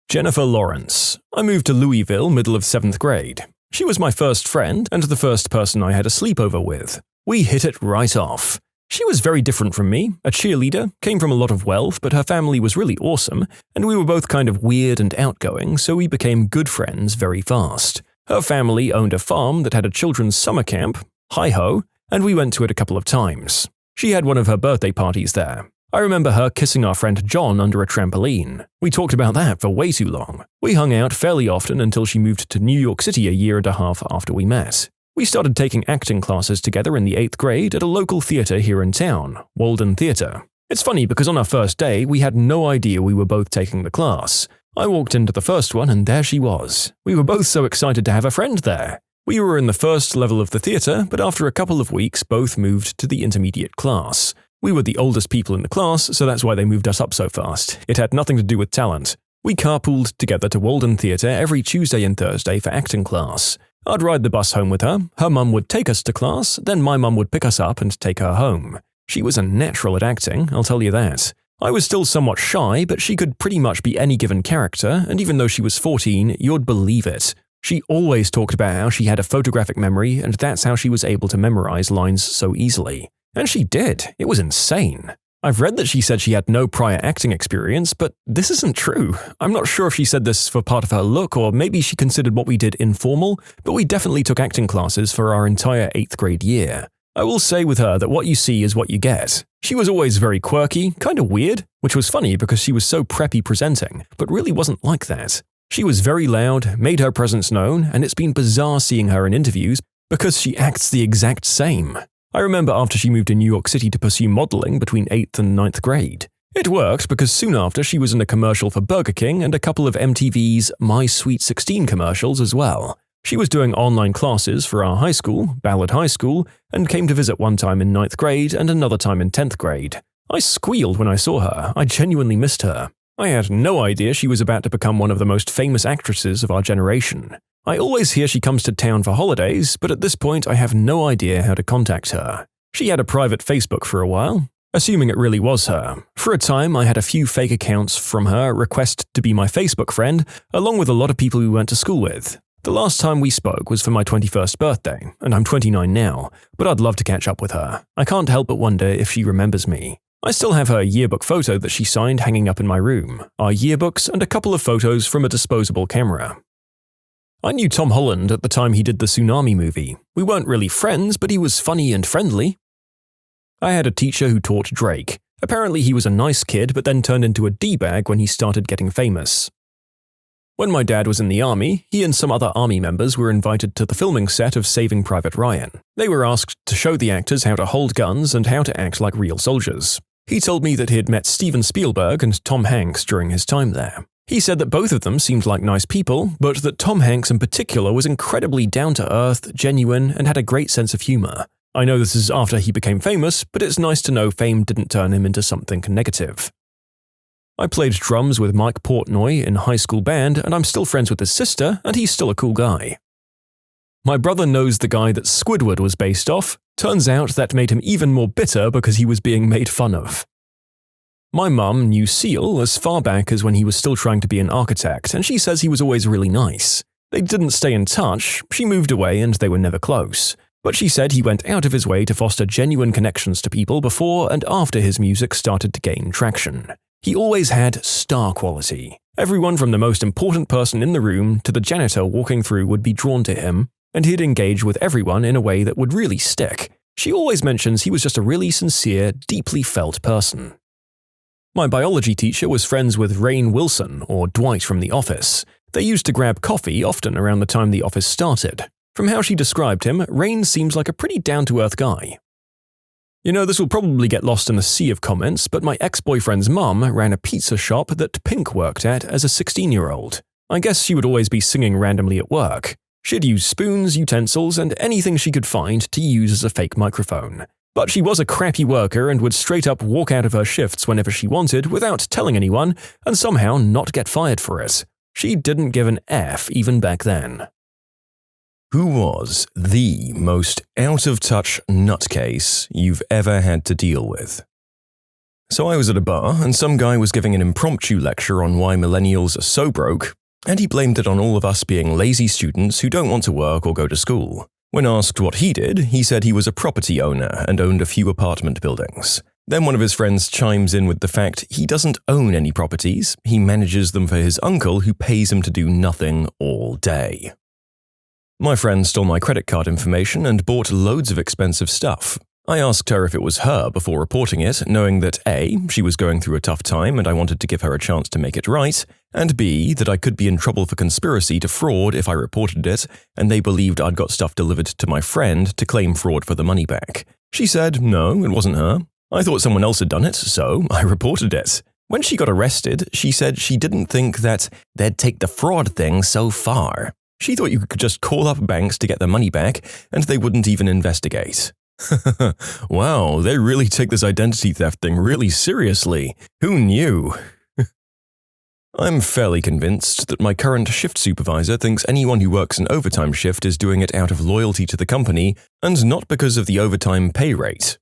Jennifer Lawrence. I moved to Louisville middle of 7th grade. She was my first friend and the first person I had a sleepover with. We hit it right off. She was very different from me, a cheerleader, came from a lot of wealth, but her family was really awesome, and we were both kind of weird and outgoing, so we became good friends very fast. Her family owned a farm that had a children's summer camp, hi-ho, and we went to it a couple of times. She had one of her birthday parties there. I remember her kissing our friend John under a trampoline. We talked about that for way too long. We hung out fairly often until she moved to New York City a year and a half after we met. We started taking acting classes together in the 8th grade at a local theater here in town, Walden Theater. It's funny because on our first day, we had no idea we were both taking the class. I walked into the first one and there she was. We were both so excited to have a friend there. We were in the first level of the theater, but after a couple of weeks, both moved to the intermediate class. We were the oldest people in the class, so that's why they moved us up so fast. It had nothing to do with talent. We carpooled together to Walden Theater every Tuesday and Thursday for acting class. I'd ride the bus home with her mum would take us to class, then my mum would pick us up and take her home. She was a natural at acting, I'll tell you that. I was still somewhat shy, but she could pretty much be any given character, and even though she was 14, you'd believe it. She always talked about how she had a photographic memory, and that's how she was able to memorize lines so easily. And she did. It was insane. I've read that she said she had no prior acting experience, but this isn't true. I'm not sure if she said this for part of her look, or maybe she considered what we did informal, but we definitely took acting classes for our entire 8th grade year. I will say with her that what you see is what you get. She was always very quirky, kind of weird, which was funny because she was so preppy presenting, but really wasn't like that. She was very loud, made her presence known, and it's been bizarre seeing her in interviews because she acts the exact same. I remember after she moved to New York City to pursue modeling between 8th and 9th grade. It worked because soon after she was in a commercial for Burger King and a couple of MTV's My Sweet 16 commercials as well. She was doing online classes for our high school, Ballard High School, and came to visit one time in 9th grade and another time in 10th grade. I squealed when I saw her. I genuinely missed her. I had no idea she was about to become one of the most famous actresses of our generation. I always hear she comes to town for holidays, but at this point I have no idea how to contact her. She had a private Facebook for a while, assuming it really was her. For a time, I had a few fake accounts from her request to be my Facebook friend, along with a lot of people we went to school with. The last time we spoke was for my 21st birthday, and I'm 29 now, but I'd love to catch up with her. I can't help but wonder if she remembers me. I still have her yearbook photo that she signed hanging up in my room, our yearbooks, and a couple of photos from a disposable camera. I knew Tom Holland at the time he did the Tsunami movie. We weren't really friends, but he was funny and friendly. I had a teacher who taught Drake. Apparently he was a nice kid, but then turned into a D-bag when he started getting famous. When my dad was in the army, he and some other army members were invited to the filming set of Saving Private Ryan. They were asked to show the actors how to hold guns and how to act like real soldiers. He told me that he had met Steven Spielberg and Tom Hanks during his time there. He said that both of them seemed like nice people, but that Tom Hanks in particular was incredibly down-to-earth, genuine, and had a great sense of humor. I know this is after he became famous, but it's nice to know fame didn't turn him into something negative. I played drums with Mike Portnoy in high school band, and I'm still friends with his sister, and he's still a cool guy. My brother knows the guy that Squidward was based off. Turns out that made him even more bitter because he was being made fun of. My mum knew Seal as far back as when he was still trying to be an architect, and she says he was always really nice. They didn't stay in touch, she moved away and they were never close. But she said he went out of his way to foster genuine connections to people before and after his music started to gain traction. He always had star quality. Everyone from the most important person in the room to the janitor walking through would be drawn to him, and he'd engage with everyone in a way that would really stick. She always mentions he was just a really sincere, deeply felt person. My biology teacher was friends with Rainn Wilson, or Dwight from The Office. They used to grab coffee often around the time The Office started. From how she described him, Rainn seems like a pretty down-to-earth guy. You know, this will probably get lost in a sea of comments, but my ex-boyfriend's mum ran a pizza shop that Pink worked at as a 16-year-old. I guess she would always be singing randomly at work. She'd use spoons, utensils, and anything she could find to use as a fake microphone. But she was a crappy worker and would straight up walk out of her shifts whenever she wanted without telling anyone and somehow not get fired for it. She didn't give an F even back then. Who was the most out-of-touch nutcase you've ever had to deal with? So I was at a bar, and some guy was giving an impromptu lecture on why millennials are so broke, and he blamed it on all of us being lazy students who don't want to work or go to school. When asked what he did, he said he was a property owner and owned a few apartment buildings. Then one of his friends chimes in with the fact he doesn't own any properties, he manages them for his uncle who pays him to do nothing all day. My friend stole my credit card information and bought loads of expensive stuff. I asked her if it was her before reporting it, knowing that A, she was going through a tough time and I wanted to give her a chance to make it right, and B, that I could be in trouble for conspiracy to fraud if I reported it, and they believed I'd got stuff delivered to my friend to claim fraud for the money back. She said, no, it wasn't her. I thought someone else had done it, so I reported it. When she got arrested, she said she didn't think that they'd take the fraud thing so far. She thought you could just call up banks to get the money back, and they wouldn't even investigate. Wow, they really take this identity theft thing really seriously. Who knew? I'm fairly convinced that my current shift supervisor thinks anyone who works an overtime shift is doing it out of loyalty to the company and not because of the overtime pay rate.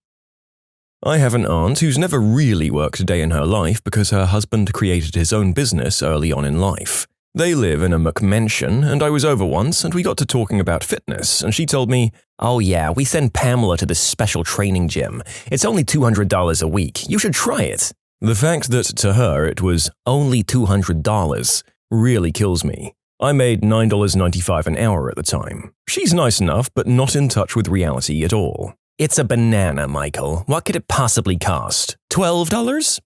I have an aunt who's never really worked a day in her life because her husband created his own business early on in life. They live in a McMansion, and I was over once and we got to talking about fitness, and she told me, "Oh yeah, we send Pamela to this special training gym. It's only $200 a week. You should try it." The fact that to her it was only $200 really kills me. I made $9.95 an hour at the time. She's nice enough, but not in touch with reality at all. "It's a banana, Michael. What could it possibly cost? $12?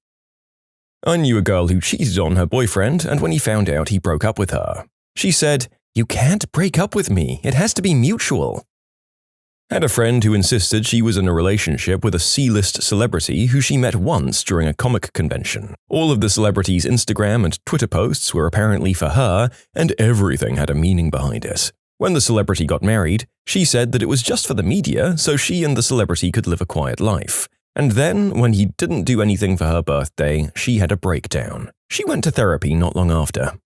I knew a girl who cheated on her boyfriend, and when he found out, he broke up with her. She said, "You can't break up with me. It has to be mutual." Had a friend who insisted she was in a relationship with a C-list celebrity who she met once during a comic convention. All of the celebrity's Instagram and Twitter posts were apparently for her, and everything had a meaning behind it. When the celebrity got married, she said that it was just for the media so she and the celebrity could live a quiet life. And then, when he didn't do anything for her birthday, she had a breakdown. She went to therapy not long after.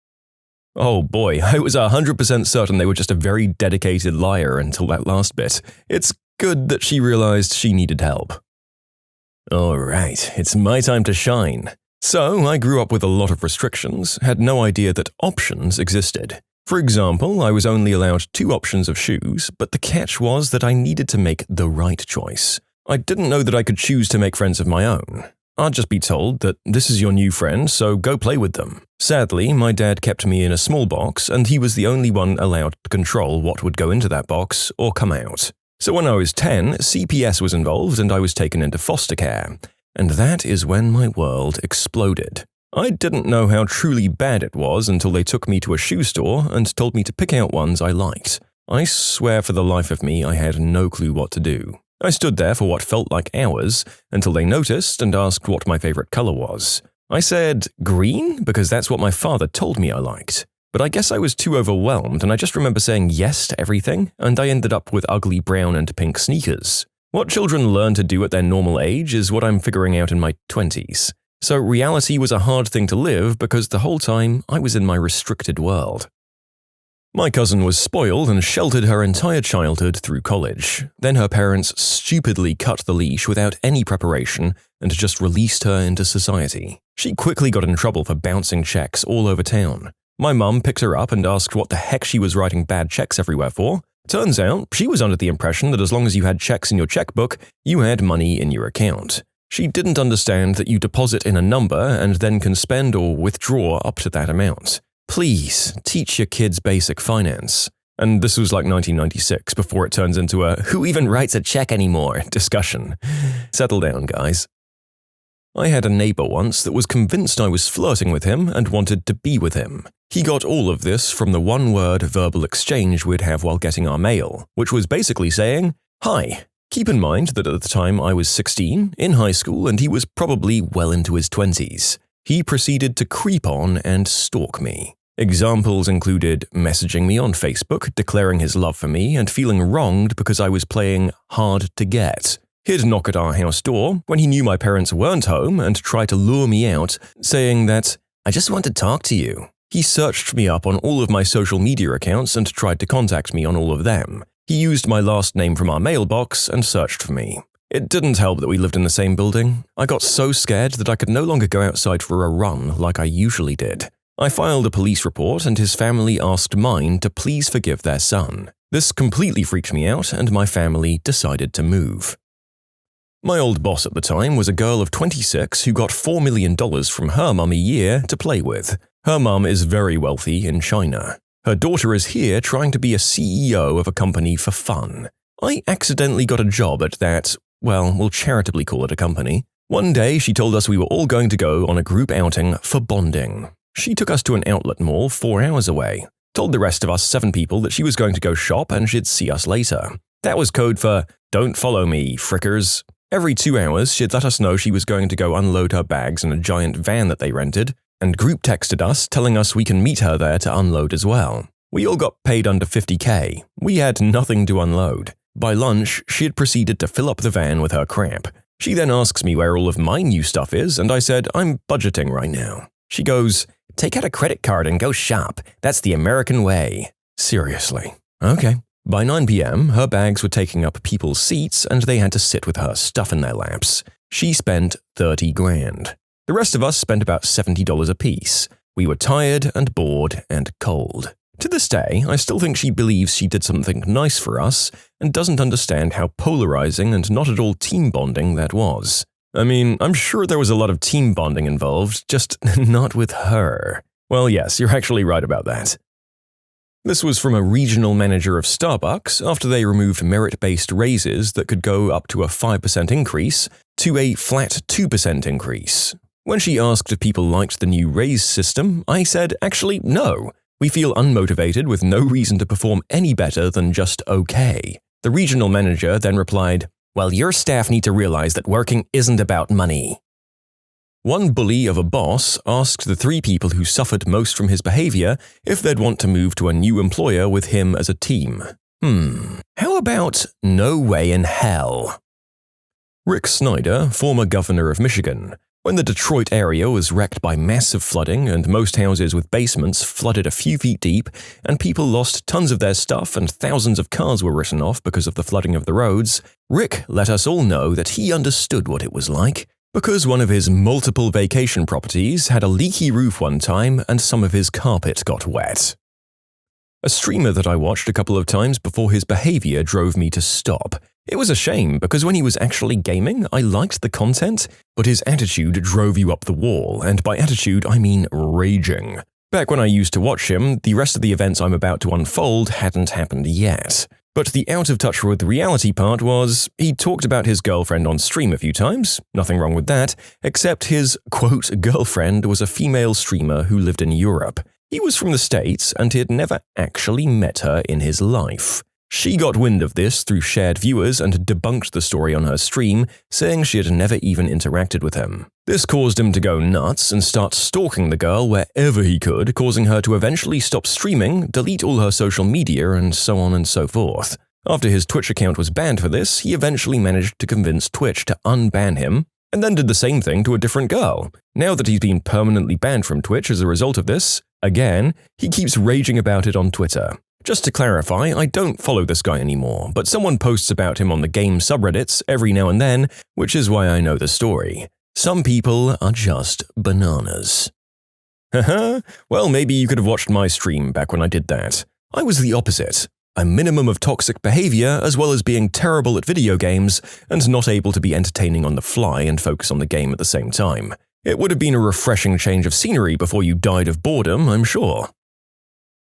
Oh boy, I was 100% certain they were just a very dedicated liar until that last bit. It's good that she realized she needed help. Alright, it's my time to shine. So, I grew up with a lot of restrictions, had no idea that options existed. For example, I was only allowed 2 options of shoes, but the catch was that I needed to make the right choice. I didn't know that I could choose to make friends of my own. I'd just be told that this is your new friend, so go play with them. Sadly, my dad kept me in a small box, and he was the only one allowed to control what would go into that box or come out. So when I was 10, CPS was involved and I was taken into foster care. And that is when my world exploded. I didn't know how truly bad it was until they took me to a shoe store and told me to pick out ones I liked. I swear for the life of me I had no clue what to do. I stood there for what felt like hours until they noticed and asked what my favorite color was. I said green because that's what my father told me I liked. But I guess I was too overwhelmed and I just remember saying yes to everything, and I ended up with ugly brown and pink sneakers. What children learn to do at their normal age is what I'm figuring out in my 20s. So reality was a hard thing to live because the whole time I was in my restricted world. My cousin was spoiled and sheltered her entire childhood through college. Then her parents stupidly cut the leash without any preparation and just released her into society. She quickly got in trouble for bouncing checks all over town. My mum picked her up and asked what the heck she was writing bad checks everywhere for. Turns out, she was under the impression that as long as you had checks in your checkbook, you had money in your account. She didn't understand that you deposit in a number and then can spend or withdraw up to that amount. Please, teach your kids basic finance. And this was like 1996, before it turns into a "who even writes a check anymore" discussion. Settle down, guys. I had a neighbor once that was convinced I was flirting with him and wanted to be with him. He got all of this from the one-word verbal exchange we'd have while getting our mail, which was basically saying, "Hi." Keep in mind that at the time I was 16, in high school, and he was probably well into his 20s. He proceeded to creep on and stalk me. Examples included messaging me on Facebook, declaring his love for me, and feeling wronged because I was playing hard to get. He'd knock at our house door when he knew my parents weren't home and try to lure me out, saying that, "I just want to talk to you." He searched me up on all of my social media accounts and tried to contact me on all of them. He used my last name from our mailbox and searched for me. It didn't help that we lived in the same building. I got so scared that I could no longer go outside for a run like I usually did. I filed a police report and his family asked mine to please forgive their son. This completely freaked me out and my family decided to move. My old boss at the time was a girl of 26 who got $4 million from her mum a year to play with. Her mum is very wealthy in China. Her daughter is here trying to be a CEO of a company for fun. I accidentally got a job at that, well, we'll charitably call it a company. One day she told us we were all going to go on a group outing for bonding. She took us to an outlet mall 4 hours away, told the rest of us 7 people that she was going to go shop and she'd see us later. That was code for, "Don't follow me, frickers." Every 2 hours, she'd let us know she was going to go unload her bags in a giant van that they rented, and group texted us telling us we can meet her there to unload as well. We all got paid under $50K. We had nothing to unload. By lunch, she had proceeded to fill up the van with her crap. She then asks me where all of my new stuff is, and I said, "I'm budgeting right now." She goes, "Take out a credit card and go shop. That's the American way." Seriously. Okay. By 9 p.m., her bags were taking up people's seats and they had to sit with her stuff in their laps. She spent $30 grand. The rest of us spent about $70 apiece. We were tired and bored and cold. To this day, I still think she believes she did something nice for us and doesn't understand how polarizing and not at all team bonding that was. I mean, I'm sure there was a lot of team bonding involved, just not with her. Well, yes, you're actually right about that. This was from a regional manager of Starbucks after they removed merit-based raises that could go up to a 5% increase to a flat 2% increase. When she asked if people liked the new raise system, I said, actually, no. We feel unmotivated with no reason to perform any better than just okay. The regional manager then replied, "Well, your staff need to realize that working isn't about money." One bully of a boss asked the 3 people who suffered most from his behavior if they'd want to move to a new employer with him as a team. How about no way in hell? Rick Snyder, former governor of Michigan. When the Detroit area was wrecked by massive flooding and most houses with basements flooded a few feet deep and people lost tons of their stuff and thousands of cars were written off because of the flooding of the roads, Rick let us all know that he understood what it was like. Because one of his multiple vacation properties had a leaky roof one time and some of his carpet got wet. A streamer that I watched a couple of times before his behavior drove me to stop. It was a shame because when he was actually gaming, I liked the content, but his attitude drove you up the wall, and by attitude I mean raging. Back when I used to watch him, the rest of the events I'm about to unfold hadn't happened yet. But the out of touch with reality part was, he talked about his girlfriend on stream a few times, nothing wrong with that, except his, quote, girlfriend was a female streamer who lived in Europe. He was from the States and he had never actually met her in his life. She got wind of this through shared viewers and debunked the story on her stream, saying she had never even interacted with him. This caused him to go nuts and start stalking the girl wherever he could, causing her to eventually stop streaming, delete all her social media, and so on and so forth. After his Twitch account was banned for this, he eventually managed to convince Twitch to unban him, and then did the same thing to a different girl. Now that he's been permanently banned from Twitch as a result of this, again, he keeps raging about it on Twitter. Just to clarify, I don't follow this guy anymore, but someone posts about him on the game subreddits every now and then, which is why I know the story. Some people are just bananas. Haha, well, maybe you could have watched my stream back when I did that. I was the opposite. A minimum of toxic behavior, as well as being terrible at video games and not able to be entertaining on the fly and focus on the game at the same time. It would have been a refreshing change of scenery before you died of boredom, I'm sure.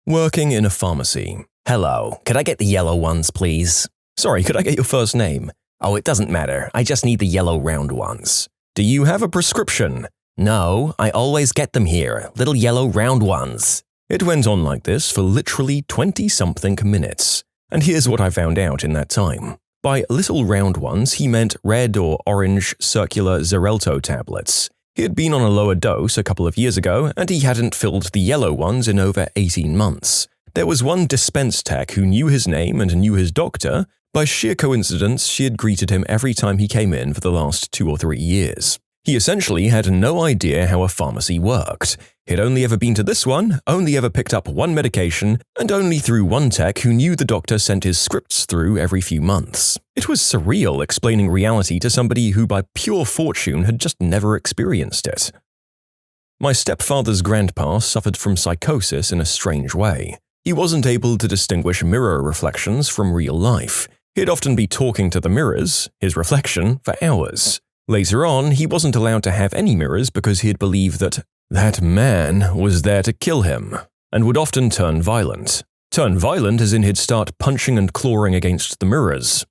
Working in a pharmacy. Hello, could I get the yellow ones, please? Sorry, could I get your first name? Oh, it doesn't matter. I just need the yellow round ones. Do you have a prescription? No, I always get them here. Little yellow round ones. It went on like this for literally 20-something minutes. And here's what I found out in that time. By little round ones, he meant red or orange circular Xarelto tablets. He had been on a lower dose a couple of years ago, and he hadn't filled the yellow ones in over 18 months. There was one dispense tech who knew his name and knew his doctor. By sheer coincidence, she had greeted him every time he came in for the last 2 or 3 years. He essentially had no idea how a pharmacy worked. He'd only ever been to this one, only ever picked up one medication, and only through one tech who knew the doctor sent his scripts through every few months. It was surreal explaining reality to somebody who by pure fortune had just never experienced it. My stepfather's grandpa suffered from psychosis in a strange way. He wasn't able to distinguish mirror reflections from real life. He'd often be talking to the mirrors, his reflection, for hours. Later on, he wasn't allowed to have any mirrors because he'd believe that man was there to kill him, and would often turn violent. Turn violent as in he'd start punching and clawing against the mirrors.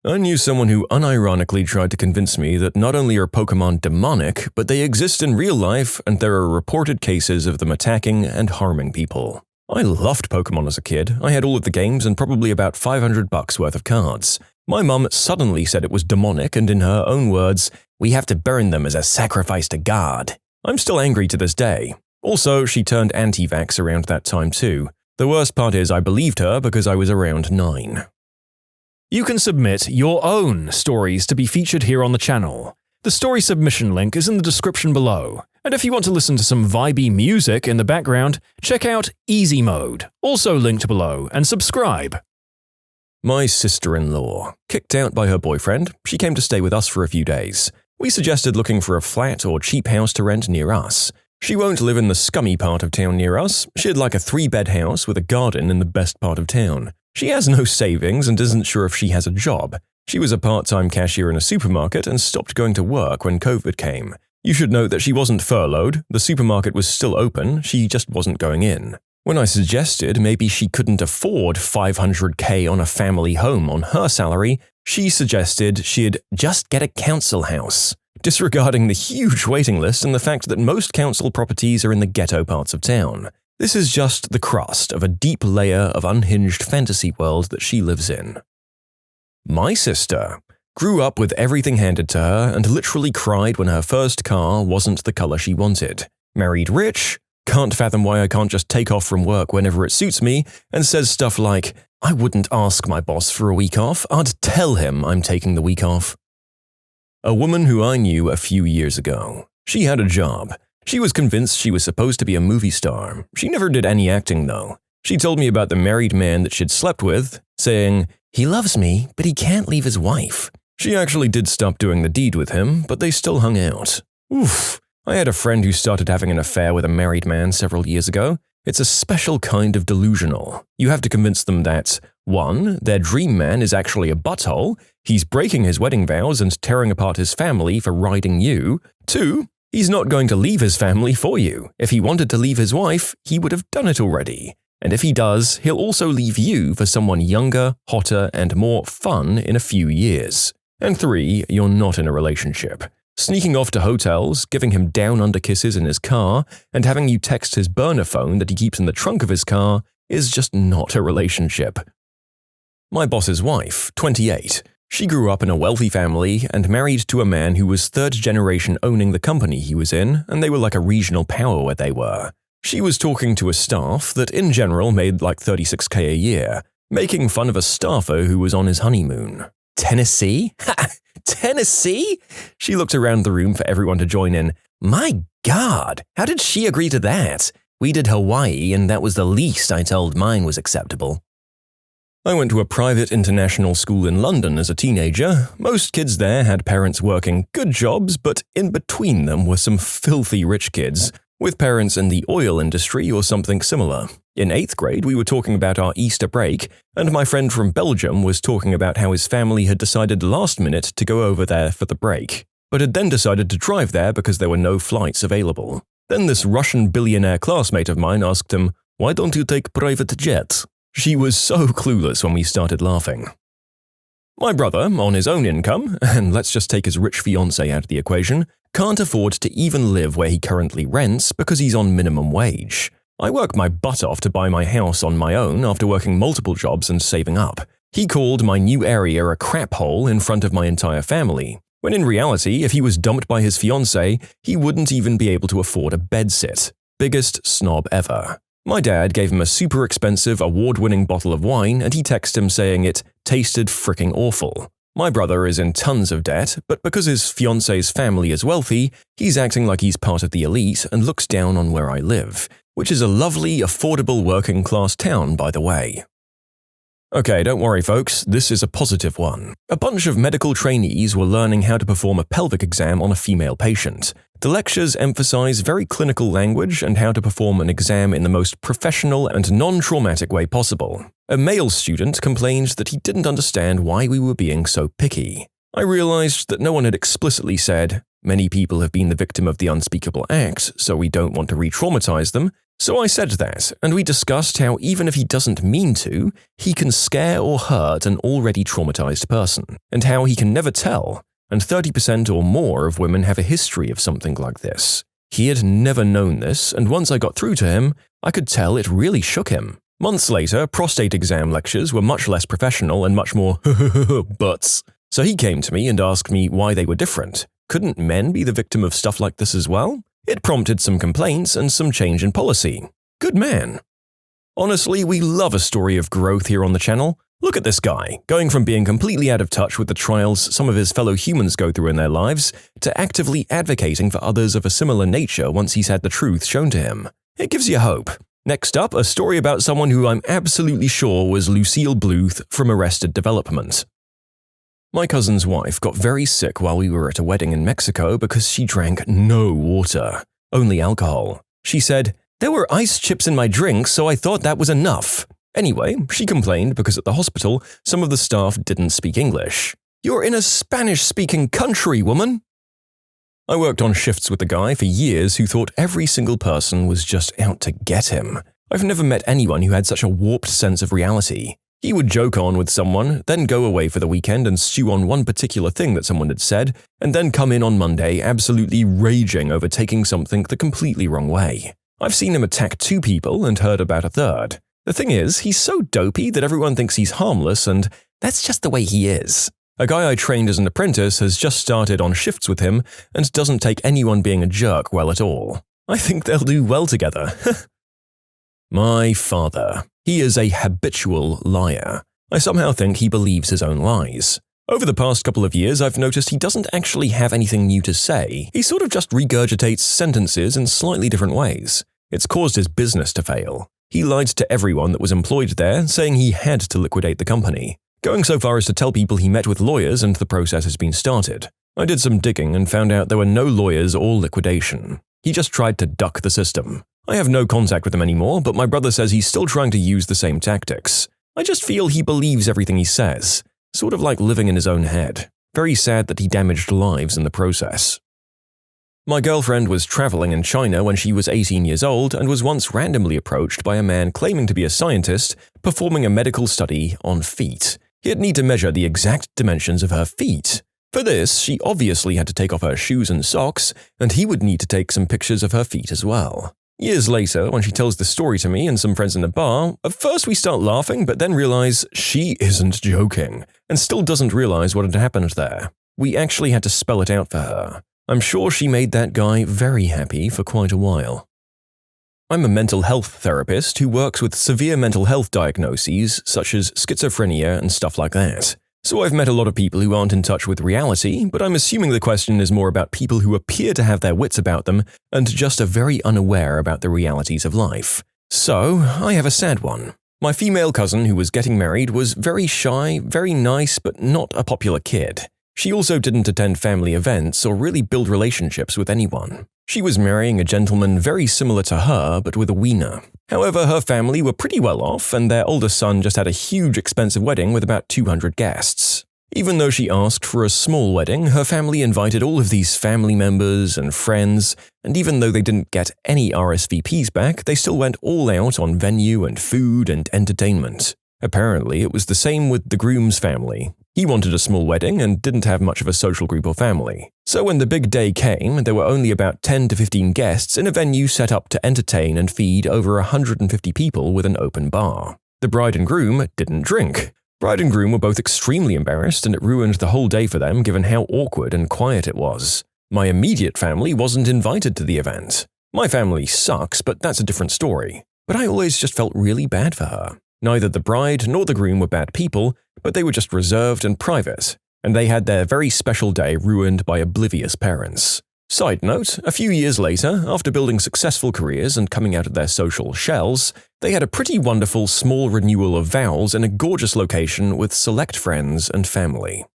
I knew someone who unironically tried to convince me that not only are Pokemon demonic, but they exist in real life and there are reported cases of them attacking and harming people. I loved Pokemon as a kid. I had all of the games and probably about $500 worth of cards. My mum suddenly said it was demonic and in her own words, "We have to burn them as a sacrifice to God." I'm still angry to this day. Also, she turned anti-vax around that time too. The worst part is I believed her because I was around 9. You can submit your own stories to be featured here on the channel. The story submission link is in the description below. And if you want to listen to some vibey music in the background, check out easymode, also linked below, and subscribe. My sister-in-law. Kicked out by her boyfriend, she came to stay with us for a few days. We suggested looking for a flat or cheap house to rent near us. She won't live in the scummy part of town near us. She'd like a 3-bed house with a garden in the best part of town. She has no savings and isn't sure if she has a job. She was a part-time cashier in a supermarket and stopped going to work when COVID came. You should note that she wasn't furloughed, the supermarket was still open, she just wasn't going in. When I suggested maybe she couldn't afford $500K on a family home on her salary, she suggested she'd just get a council house, disregarding the huge waiting list and the fact that most council properties are in the ghetto parts of town. This is just the crust of a deep layer of unhinged fantasy world that she lives in. My sister grew up with everything handed to her and literally cried when her first car wasn't the color she wanted. Married rich, can't fathom why I can't just take off from work whenever it suits me, and says stuff like, "I wouldn't ask my boss for a week off, I'd tell him I'm taking the week off." A woman who I knew a few years ago. She had a job. She was convinced she was supposed to be a movie star. She never did any acting though. She told me about the married man that she'd slept with, saying, "He loves me, but he can't leave his wife." She actually did stop doing the deed with him, but they still hung out. Oof. I had a friend who started having an affair with a married man several years ago. It's a special kind of delusional. You have to convince them that, 1, their dream man is actually a butthole, he's breaking his wedding vows and tearing apart his family for riding you. 2, he's not going to leave his family for you. If he wanted to leave his wife, he would have done it already. And if he does, he'll also leave you for someone younger, hotter, and more fun in a few years. And 3, you're not in a relationship. Sneaking off to hotels, giving him down-under kisses in his car, and having you text his burner phone that he keeps in the trunk of his car is just not a relationship. My boss's wife, 28. She grew up in a wealthy family and married to a man who was third generation owning the company he was in, and they were like a regional power where they were. She was talking to a staff that in general made like $36K a year, making fun of a staffer who was on his honeymoon. Tennessee? Ha! Tennessee? She looked around the room for everyone to join in. My God, how did she agree to that? We did Hawaii, and that was the least I told mine was acceptable. I went to a private international school in London as a teenager. Most kids there had parents working good jobs, but in between them were some filthy rich kids, with parents in the oil industry or something similar. In 8th grade, we were talking about our Easter break, and my friend from Belgium was talking about how his family had decided last minute to go over there for the break, but had then decided to drive there because there were no flights available. Then this Russian billionaire classmate of mine asked him, "Why don't you take private jets?" She was so clueless when we started laughing. My brother, on his own income, and let's just take his rich fiancé out of the equation, can't afford to even live where he currently rents because he's on minimum wage. I work my butt off to buy my house on my own after working multiple jobs and saving up. He called my new area a crap hole in front of my entire family, when in reality, if he was dumped by his fiancée, he wouldn't even be able to afford a bedsit. Biggest snob ever. My dad gave him a super expensive, award-winning bottle of wine, and he texted him saying it tasted fricking awful. My brother is in tons of debt, but because his fiancé's family is wealthy, he's acting like he's part of the elite and looks down on where I live, which is a lovely, affordable working-class town, by the way. Okay, don't worry folks, this is a positive one. A bunch of medical trainees were learning how to perform a pelvic exam on a female patient. The lectures emphasize very clinical language and how to perform an exam in the most professional and non-traumatic way possible. A male student complained that he didn't understand why we were being so picky. I realized that no one had explicitly said, "Many people have been the victim of the unspeakable act, so we don't want to re-traumatize them." So I said that, and we discussed how even if he doesn't mean to, he can scare or hurt an already traumatized person, and how he can never tell, and 30% or more of women have a history of something like this. He had never known this, and once I got through to him, I could tell it really shook him. Months later, prostate exam lectures were much less professional and much more buts. So he came to me and asked me why they were different. Couldn't men be the victim of stuff like this as well? It prompted some complaints and some change in policy. Good man. Honestly, we love a story of growth here on the channel. Look at this guy, going from being completely out of touch with the trials some of his fellow humans go through in their lives, to actively advocating for others of a similar nature once he's had the truth shown to him. It gives you hope. Next up, a story about someone who I'm absolutely sure was Lucille Bluth from Arrested Development. My cousin's wife got very sick while we were at a wedding in Mexico because she drank no water, only alcohol. She said, "There were ice chips in my drink, so I thought that was enough." Anyway, she complained because at the hospital, some of the staff didn't speak English. "You're in a Spanish-speaking country, woman." I worked on shifts with a guy for years who thought every single person was just out to get him. I've never met anyone who had such a warped sense of reality. He would joke on with someone, then go away for the weekend and stew on one particular thing that someone had said, and then come in on Monday absolutely raging over taking something the completely wrong way. I've seen him attack 2 people and heard about a third. The thing is, he's so dopey that everyone thinks he's harmless, and that's just the way he is. A guy I trained as an apprentice has just started on shifts with him and doesn't take anyone being a jerk well at all. I think they'll do well together. My father. He is a habitual liar. I somehow think he believes his own lies. Over the past couple of years, I've noticed he doesn't actually have anything new to say. He sort of just regurgitates sentences in slightly different ways. It's caused his business to fail. He lied to everyone that was employed there, saying he had to liquidate the company, going so far as to tell people he met with lawyers and the process has been started. I did some digging and found out there were no lawyers or liquidation. He just tried to duck the system. I have no contact with him anymore, but my brother says he's still trying to use the same tactics. I just feel he believes everything he says, sort of like living in his own head. Very sad that he damaged lives in the process. My girlfriend was traveling in China when she was 18 years old and was once randomly approached by a man claiming to be a scientist performing a medical study on feet. He'd need to measure the exact dimensions of her feet. For this, she obviously had to take off her shoes and socks, and he would need to take some pictures of her feet as well. Years later, when she tells the story to me and some friends in a bar, at first we start laughing but then realize she isn't joking, and still doesn't realize what had happened there. We actually had to spell it out for her. I'm sure she made that guy very happy for quite a while. I'm a mental health therapist who works with severe mental health diagnoses such as schizophrenia and stuff like that. So I've met a lot of people who aren't in touch with reality, but I'm assuming the question is more about people who appear to have their wits about them and just are very unaware about the realities of life. So I have a sad one. My female cousin who was getting married was very shy, very nice, but not a popular kid. She also didn't attend family events or really build relationships with anyone. She was marrying a gentleman very similar to her, but with a wiener. However, her family were pretty well off, and their older son just had a huge expensive wedding with about 200 guests. Even though she asked for a small wedding, her family invited all of these family members and friends, and even though they didn't get any RSVPs back, they still went all out on venue and food and entertainment. Apparently, it was the same with the groom's family. He wanted a small wedding and didn't have much of a social group or family. So when the big day came, there were only about 10 to 15 guests in a venue set up to entertain and feed over 150 people with an open bar. The bride and groom didn't drink. Bride and groom were both extremely embarrassed, and it ruined the whole day for them given how awkward and quiet it was. My immediate family wasn't invited to the event. My family sucks, but that's a different story. But I always just felt really bad for her. Neither the bride nor the groom were bad people, but they were just reserved and private, and they had their very special day ruined by oblivious parents. Side note, a few years later, after building successful careers and coming out of their social shells, they had a pretty wonderful small renewal of vows in a gorgeous location with select friends and family.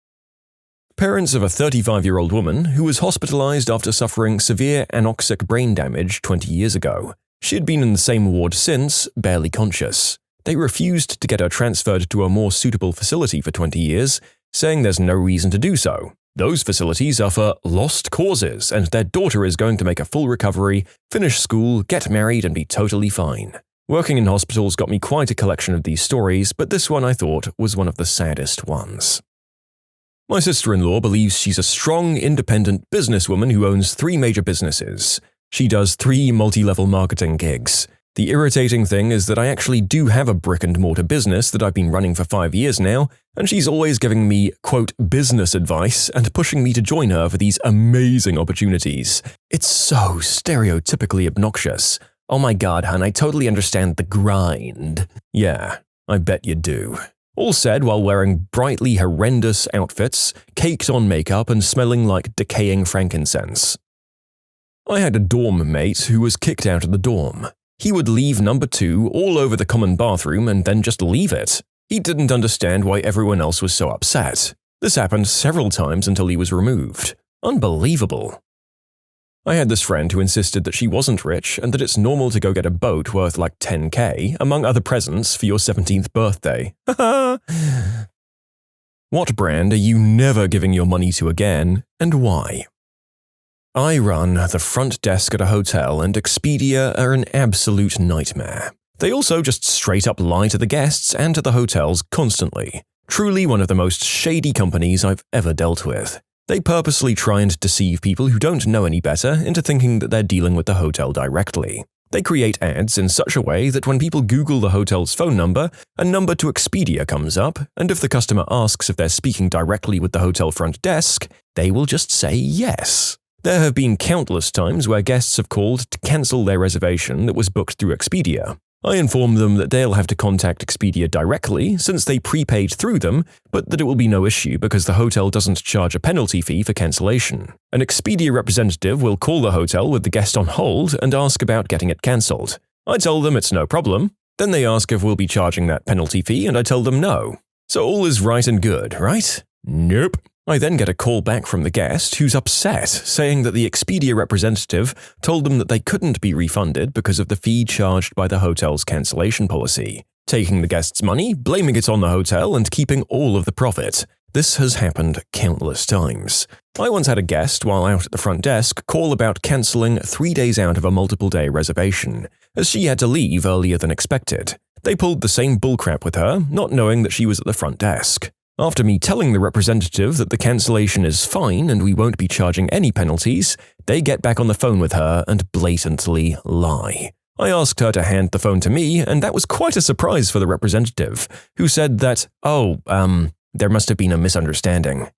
Parents of a 35-year-old woman who was hospitalized after suffering severe anoxic brain damage 20 years ago. She had been in the same ward since, barely conscious. They refused to get her transferred to a more suitable facility for 20 years, saying there's no reason to do so. Those facilities are for lost causes, and their daughter is going to make a full recovery, finish school, get married, and be totally fine. Working in hospitals got me quite a collection of these stories, but this one I thought was one of the saddest ones. My sister-in-law believes she's a strong, independent businesswoman who owns 3 major businesses. She does 3 multi-level marketing gigs. The irritating thing is that I actually do have a brick-and-mortar business that I've been running for 5 years now, and she's always giving me, quote, business advice and pushing me to join her for these amazing opportunities. It's so stereotypically obnoxious. Oh my god, hun, I totally understand the grind. Yeah, I bet you do. All said while wearing brightly horrendous outfits, caked on makeup, and smelling like decaying frankincense. I had a dorm mate who was kicked out of the dorm. He would leave number 2 all over the common bathroom and then just leave it. He didn't understand why everyone else was so upset. This happened several times until he was removed. Unbelievable. I had this friend who insisted that she wasn't rich and that it's normal to go get a boat worth like 10k, among other presents, for your 17th birthday. What brand are you never giving your money to again, and why? I run the front desk at a hotel, and Expedia are an absolute nightmare. They also just straight up lie to the guests and to the hotels constantly. Truly one of the most shady companies I've ever dealt with. They purposely try and deceive people who don't know any better into thinking that they're dealing with the hotel directly. They create ads in such a way that when people Google the hotel's phone number, a number to Expedia comes up, and if the customer asks if they're speaking directly with the hotel front desk, they will just say yes. There have been countless times where guests have called to cancel their reservation that was booked through Expedia. I inform them that they'll have to contact Expedia directly since they prepaid through them, but that it will be no issue because the hotel doesn't charge a penalty fee for cancellation. An Expedia representative will call the hotel with the guest on hold and ask about getting it cancelled. I tell them it's no problem. Then they ask if we'll be charging that penalty fee, and I tell them no. So all is right and good, right? Nope. I then get a call back from the guest who's upset, saying that the Expedia representative told them that they couldn't be refunded because of the fee charged by the hotel's cancellation policy, taking the guest's money, blaming it on the hotel, and keeping all of the profit. This has happened countless times. I once had a guest, while out at the front desk, call about cancelling 3 days out of a multiple-day reservation, as she had to leave earlier than expected. They pulled the same bullcrap with her, not knowing that she was at the front desk. After me telling the representative that the cancellation is fine and we won't be charging any penalties, they get back on the phone with her and blatantly lie. I asked her to hand the phone to me, and that was quite a surprise for the representative, who said that, there must have been a misunderstanding.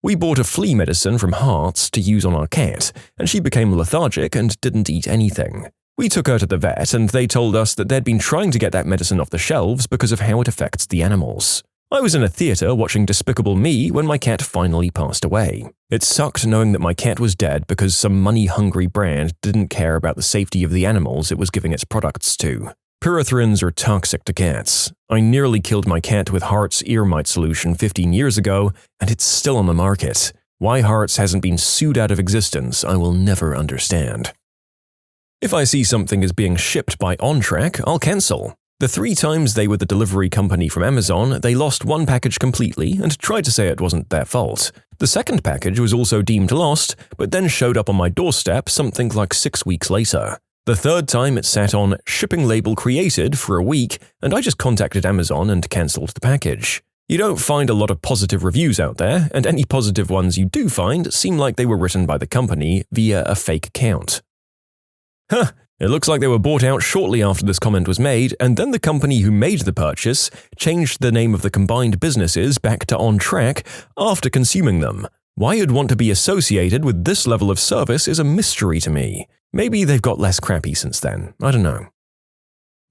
We bought a flea medicine from Hart's to use on our cat, and she became lethargic and didn't eat anything. We took her to the vet, and they told us that they'd been trying to get that medicine off the shelves because of how it affects the animals. I was in a theater watching Despicable Me when my cat finally passed away. It sucked knowing that my cat was dead because some money-hungry brand didn't care about the safety of the animals it was giving its products to. Pyrethrins are toxic to cats. I nearly killed my cat with Hart's ear mite solution 15 years ago, and it's still on the market. Why Hart's hasn't been sued out of existence, I will never understand. If I see something is being shipped by OnTrack, I'll cancel. The 3 times they were the delivery company from Amazon, they lost one package completely and tried to say it wasn't their fault. The second package was also deemed lost, but then showed up on my doorstep something like 6 weeks later. The third time it sat on shipping label created for a week, and I just contacted Amazon and cancelled the package. You don't find a lot of positive reviews out there, and any positive ones you do find seem like they were written by the company via a fake account. It looks like they were bought out shortly after this comment was made, and then the company who made the purchase changed the name of the combined businesses back to OnTrack after consuming them. Why you'd want to be associated with this level of service is a mystery to me. Maybe they've got less crappy since then, I don't know.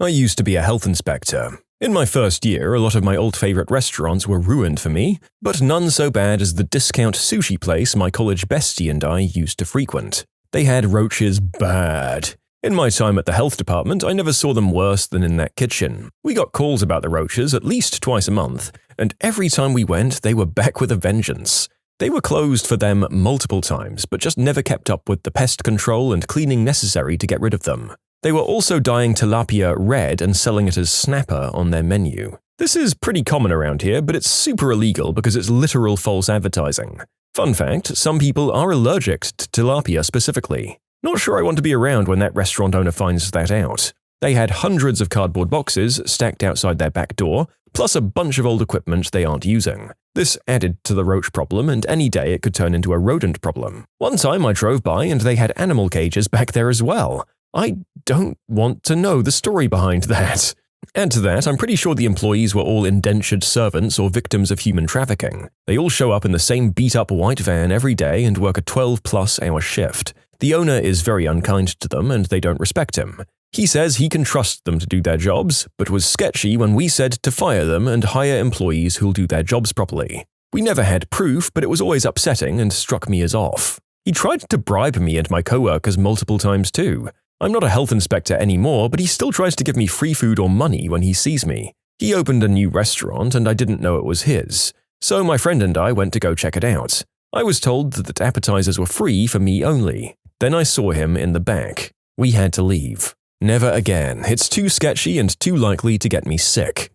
I used to be a health inspector. In my first year, a lot of my old favorite restaurants were ruined for me, but none so bad as the discount sushi place my college bestie and I used to frequent. They had roaches bad. In my time at the health department, I never saw them worse than in that kitchen. We got calls about the roaches at least twice a month, and every time we went, they were back with a vengeance. They were closed for them multiple times, but just never kept up with the pest control and cleaning necessary to get rid of them. They were also dyeing tilapia red and selling it as snapper on their menu. This is pretty common around here, but it's super illegal because it's literal false advertising. Fun fact, some people are allergic to tilapia specifically. Not sure I want to be around when that restaurant owner finds that out. They had hundreds of cardboard boxes stacked outside their back door, plus a bunch of old equipment they aren't using. This added to the roach problem, and any day it could turn into a rodent problem. One time I drove by and they had animal cages back there as well. I don't want to know the story behind that. Add to that, I'm pretty sure the employees were all indentured servants or victims of human trafficking. They all show up in the same beat-up white van every day and work a 12-plus hour shift. The owner is very unkind to them and they don't respect him. He says he can trust them to do their jobs, but was sketchy when we said to fire them and hire employees who'll do their jobs properly. We never had proof, but it was always upsetting and struck me as off. He tried to bribe me and my coworkers multiple times too. I'm not a health inspector anymore, but he still tries to give me free food or money when he sees me. He opened a new restaurant and I didn't know it was his. So my friend and I went to go check it out. I was told that appetizers were free for me only. Then I saw him in the back. We had to leave. Never again. It's too sketchy and too likely to get me sick.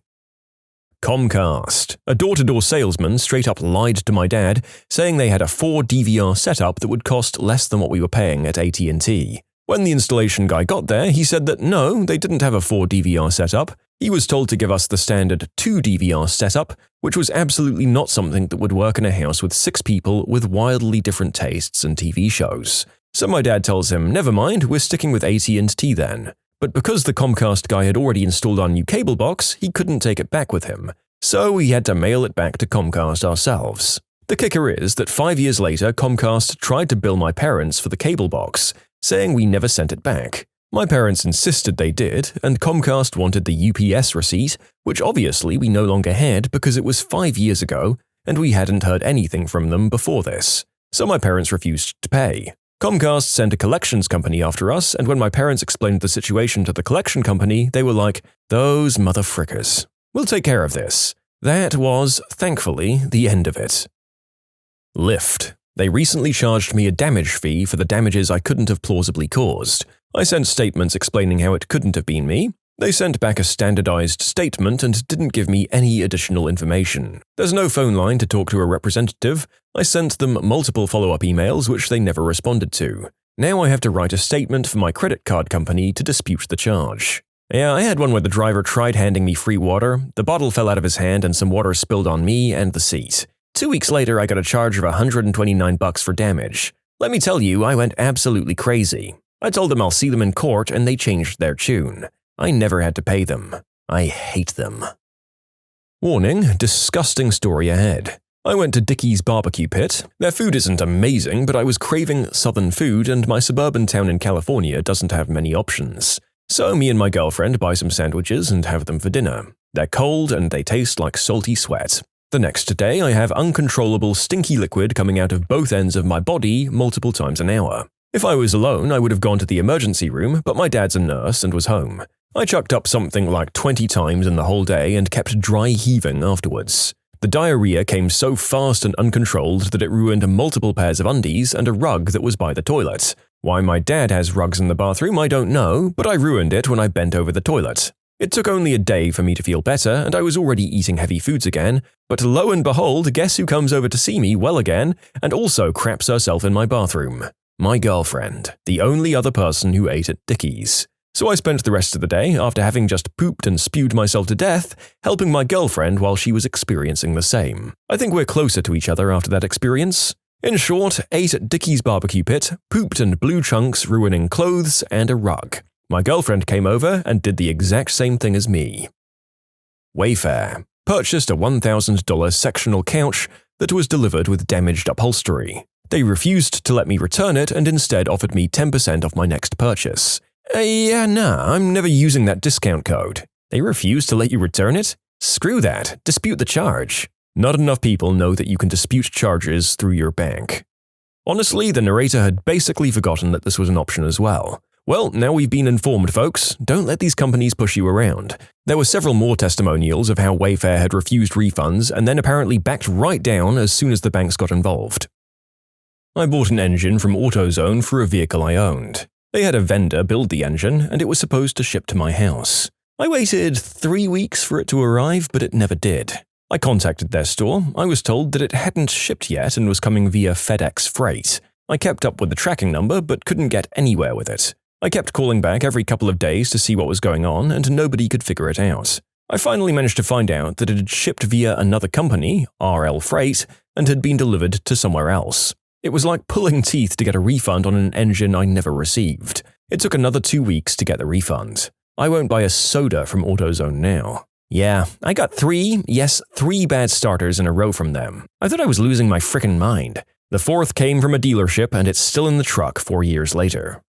Comcast. A door-to-door salesman straight up lied to my dad, saying they had a 4 DVR setup that would cost less than what we were paying at AT&T. When the installation guy got there, he said that no, they didn't have a 4 DVR setup. He was told to give us the standard 2 DVR setup, which was absolutely not something that would work in a house with 6 people with wildly different tastes and TV shows. So my dad tells him, never mind, we're sticking with AT&T then. But because the Comcast guy had already installed our new cable box, he couldn't take it back with him. So we had to mail it back to Comcast ourselves. The kicker is that 5 years later, Comcast tried to bill my parents for the cable box, saying we never sent it back. My parents insisted they did, and Comcast wanted the UPS receipt, which obviously we no longer had because it was 5 years ago, and we hadn't heard anything from them before this. So my parents refused to pay. Comcast sent a collections company after us, and when my parents explained the situation to the collection company, they were like, "Those motherfrickers. We'll take care of this." That was, thankfully, the end of it. Lyft. They recently charged me a damage fee for the damages I couldn't have plausibly caused. I sent statements explaining how it couldn't have been me. They sent back a standardized statement and didn't give me any additional information. There's no phone line to talk to a representative. I sent them multiple follow-up emails which they never responded to. Now I have to write a statement for my credit card company to dispute the charge. Yeah, I had one where the driver tried handing me free water, the bottle fell out of his hand and some water spilled on me and the seat. 2 weeks later, I got a charge of $129 for damage. Let me tell you, I went absolutely crazy. I told them I'll see them in court and they changed their tune. I never had to pay them. I hate them. Warning, disgusting story ahead. I went to Dickie's Barbecue Pit. Their food isn't amazing, but I was craving southern food and my suburban town in California doesn't have many options. So me and my girlfriend buy some sandwiches and have them for dinner. They're cold and they taste like salty sweat. The next day, I have uncontrollable stinky liquid coming out of both ends of my body multiple times an hour. If I was alone, I would have gone to the emergency room, but my dad's a nurse and was home. I chucked up something like 20 times in the whole day and kept dry heaving afterwards. The diarrhea came so fast and uncontrolled that it ruined multiple pairs of undies and a rug that was by the toilet. Why my dad has rugs in the bathroom, I don't know, but I ruined it when I bent over the toilet. It took only a day for me to feel better, and I was already eating heavy foods again, but lo and behold, guess who comes over to see me well again and also craps herself in my bathroom? My girlfriend, the only other person who ate at Dickie's. So I spent the rest of the day, after having just pooped and spewed myself to death, helping my girlfriend while she was experiencing the same. I think we're closer to each other after that experience. In short, ate at Dickie's Barbecue Pit, pooped and blew chunks, ruining clothes and a rug. My girlfriend came over and did the exact same thing as me. Wayfair. Purchased a $1,000 sectional couch that was delivered with damaged upholstery. They refused to let me return it and instead offered me 10% off my next purchase. I'm never using that discount code. They refuse to let you return it? Screw that. Dispute the charge. Not enough people know that you can dispute charges through your bank. Honestly, the narrator had basically forgotten that this was an option as well. Well, now we've been informed, folks. Don't let these companies push you around. There were several more testimonials of how Wayfair had refused refunds and then apparently backed right down as soon as the banks got involved. I bought an engine from AutoZone for a vehicle I owned. They had a vendor build the engine, and it was supposed to ship to my house. I waited 3 weeks for it to arrive, but it never did. I contacted their store. I was told that it hadn't shipped yet and was coming via FedEx Freight. I kept up with the tracking number, but couldn't get anywhere with it. I kept calling back every couple of days to see what was going on, and nobody could figure it out. I finally managed to find out that it had shipped via another company, RL Freight, and had been delivered to somewhere else. It was like pulling teeth to get a refund on an engine I never received. It took another 2 weeks to get the refund. I won't buy a soda from AutoZone now. Yeah, I got 3 bad starters in a row from them. I thought I was losing my frickin' mind. The 4th came from a dealership and it's still in the truck 4 years later.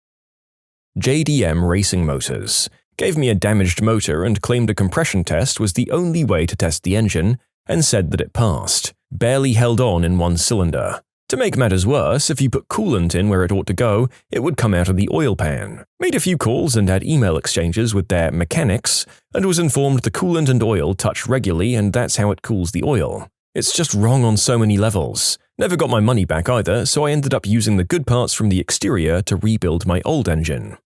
JDM Racing Motors gave me a damaged motor and claimed a compression test was the only way to test the engine and said that it passed. Barely held on in one cylinder. To make matters worse, if you put coolant in where it ought to go, it would come out of the oil pan. Made a few calls and had email exchanges with their mechanics, and was informed the coolant and oil touch regularly and that's how it cools the oil. It's just wrong on so many levels. Never got my money back either, so I ended up using the good parts from the exterior to rebuild my old engine.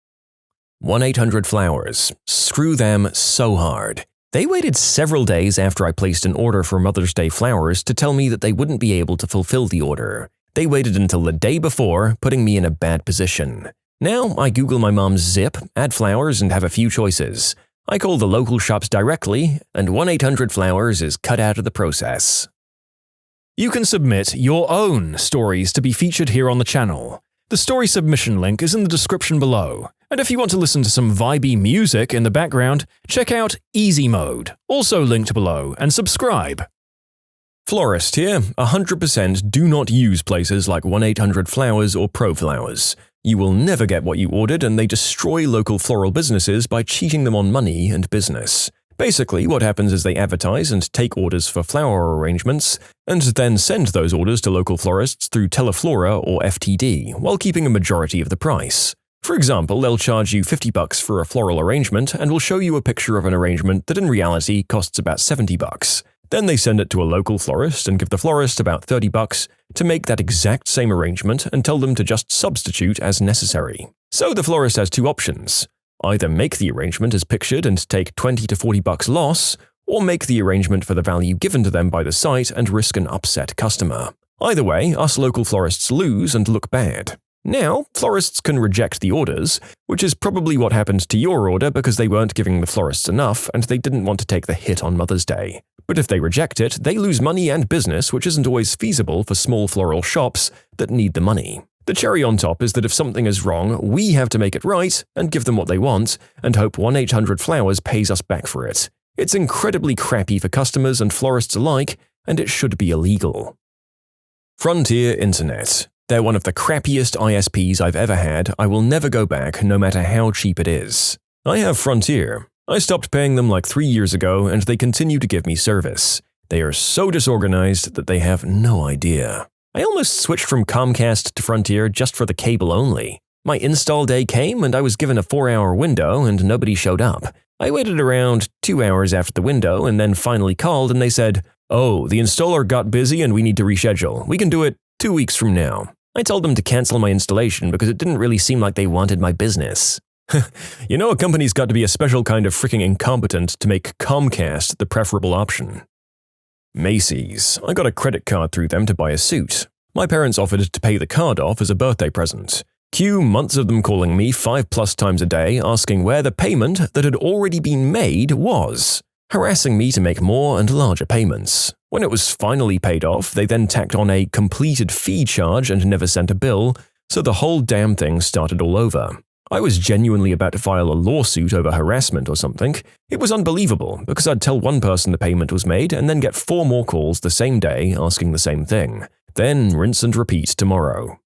1-800-Flowers. Screw them so hard. They waited several days after I placed an order for Mother's Day flowers to tell me that they wouldn't be able to fulfill the order. They waited until the day before, putting me in a bad position. Now, I Google my mom's zip, add flowers, and have a few choices. I call the local shops directly, and 1-800-Flowers is cut out of the process. You can submit your own stories to be featured here on the channel. The story submission link is in the description below. And if you want to listen to some vibey music in the background, check out easymode, also linked below, and subscribe. Florist here, 100% do not use places like 1-800-Flowers or ProFlowers. You will never get what you ordered and they destroy local floral businesses by cheating them on money and business. Basically, what happens is they advertise and take orders for flower arrangements, and then send those orders to local florists through Teleflora or FTD, while keeping a majority of the price. For example, they'll charge you $50 for a floral arrangement and will show you a picture of an arrangement that in reality costs about $70. Then they send it to a local florist and give the florist about $30 to make that exact same arrangement and tell them to just substitute as necessary. So the florist has 2 options. Either make the arrangement as pictured and take $20 to $40 loss, or make the arrangement for the value given to them by the site and risk an upset customer. Either way, us local florists lose and look bad. Now, florists can reject the orders, which is probably what happened to your order because they weren't giving the florists enough and they didn't want to take the hit on Mother's Day. But if they reject it, they lose money and business, which isn't always feasible for small floral shops that need the money. The cherry on top is that if something is wrong, we have to make it right and give them what they want and hope 1-800-Flowers pays us back for it. It's incredibly crappy for customers and florists alike, and it should be illegal. Frontier Internet. They're one of the crappiest ISPs I've ever had. I will never go back, no matter how cheap it is. I have Frontier. I stopped paying them like 3 years ago, and they continue to give me service. They are so disorganized that they have no idea. I almost switched from Comcast to Frontier just for the cable only. My install day came, and I was given a 4-hour window, and nobody showed up. I waited around 2 hours after the window, and then finally called, and they said, "Oh, the installer got busy and we need to reschedule. We can do it 2 weeks from now." I told them to cancel my installation because it didn't really seem like they wanted my business. You know, a company's got to be a special kind of freaking incompetent to make Comcast the preferable option. Macy's. I got a credit card through them to buy a suit. My parents offered to pay the card off as a birthday present. Cue months of them calling me 5+ times a day asking where the payment that had already been made was, harassing me to make more and larger payments. When it was finally paid off, they then tacked on a completed fee charge and never sent a bill, so the whole damn thing started all over. I was genuinely about to file a lawsuit over harassment or something. It was unbelievable, because I'd tell one person the payment was made and then get 4 more calls the same day asking the same thing. Then rinse and repeat tomorrow.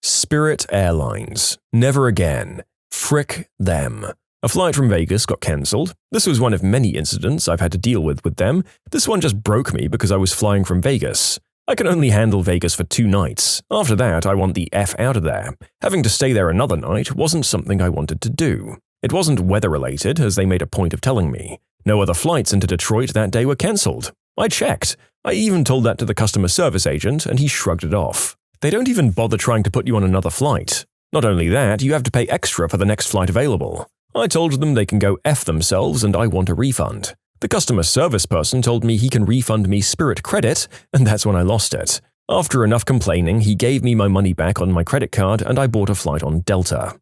Spirit Airlines. Never again. Frick them. A flight from Vegas got cancelled. This was one of many incidents I've had to deal with them. This one just broke me because I was flying from Vegas. I can only handle Vegas for 2 nights. After that, I want the F out of there. Having to stay there another night wasn't something I wanted to do. It wasn't weather-related, as they made a point of telling me. No other flights into Detroit that day were cancelled. I checked. I even told that to the customer service agent, and he shrugged it off. They don't even bother trying to put you on another flight. Not only that, you have to pay extra for the next flight available. I told them they can go F themselves and I want a refund. The customer service person told me he can refund me Spirit credit, and that's when I lost it. After enough complaining, he gave me my money back on my credit card and I bought a flight on Delta.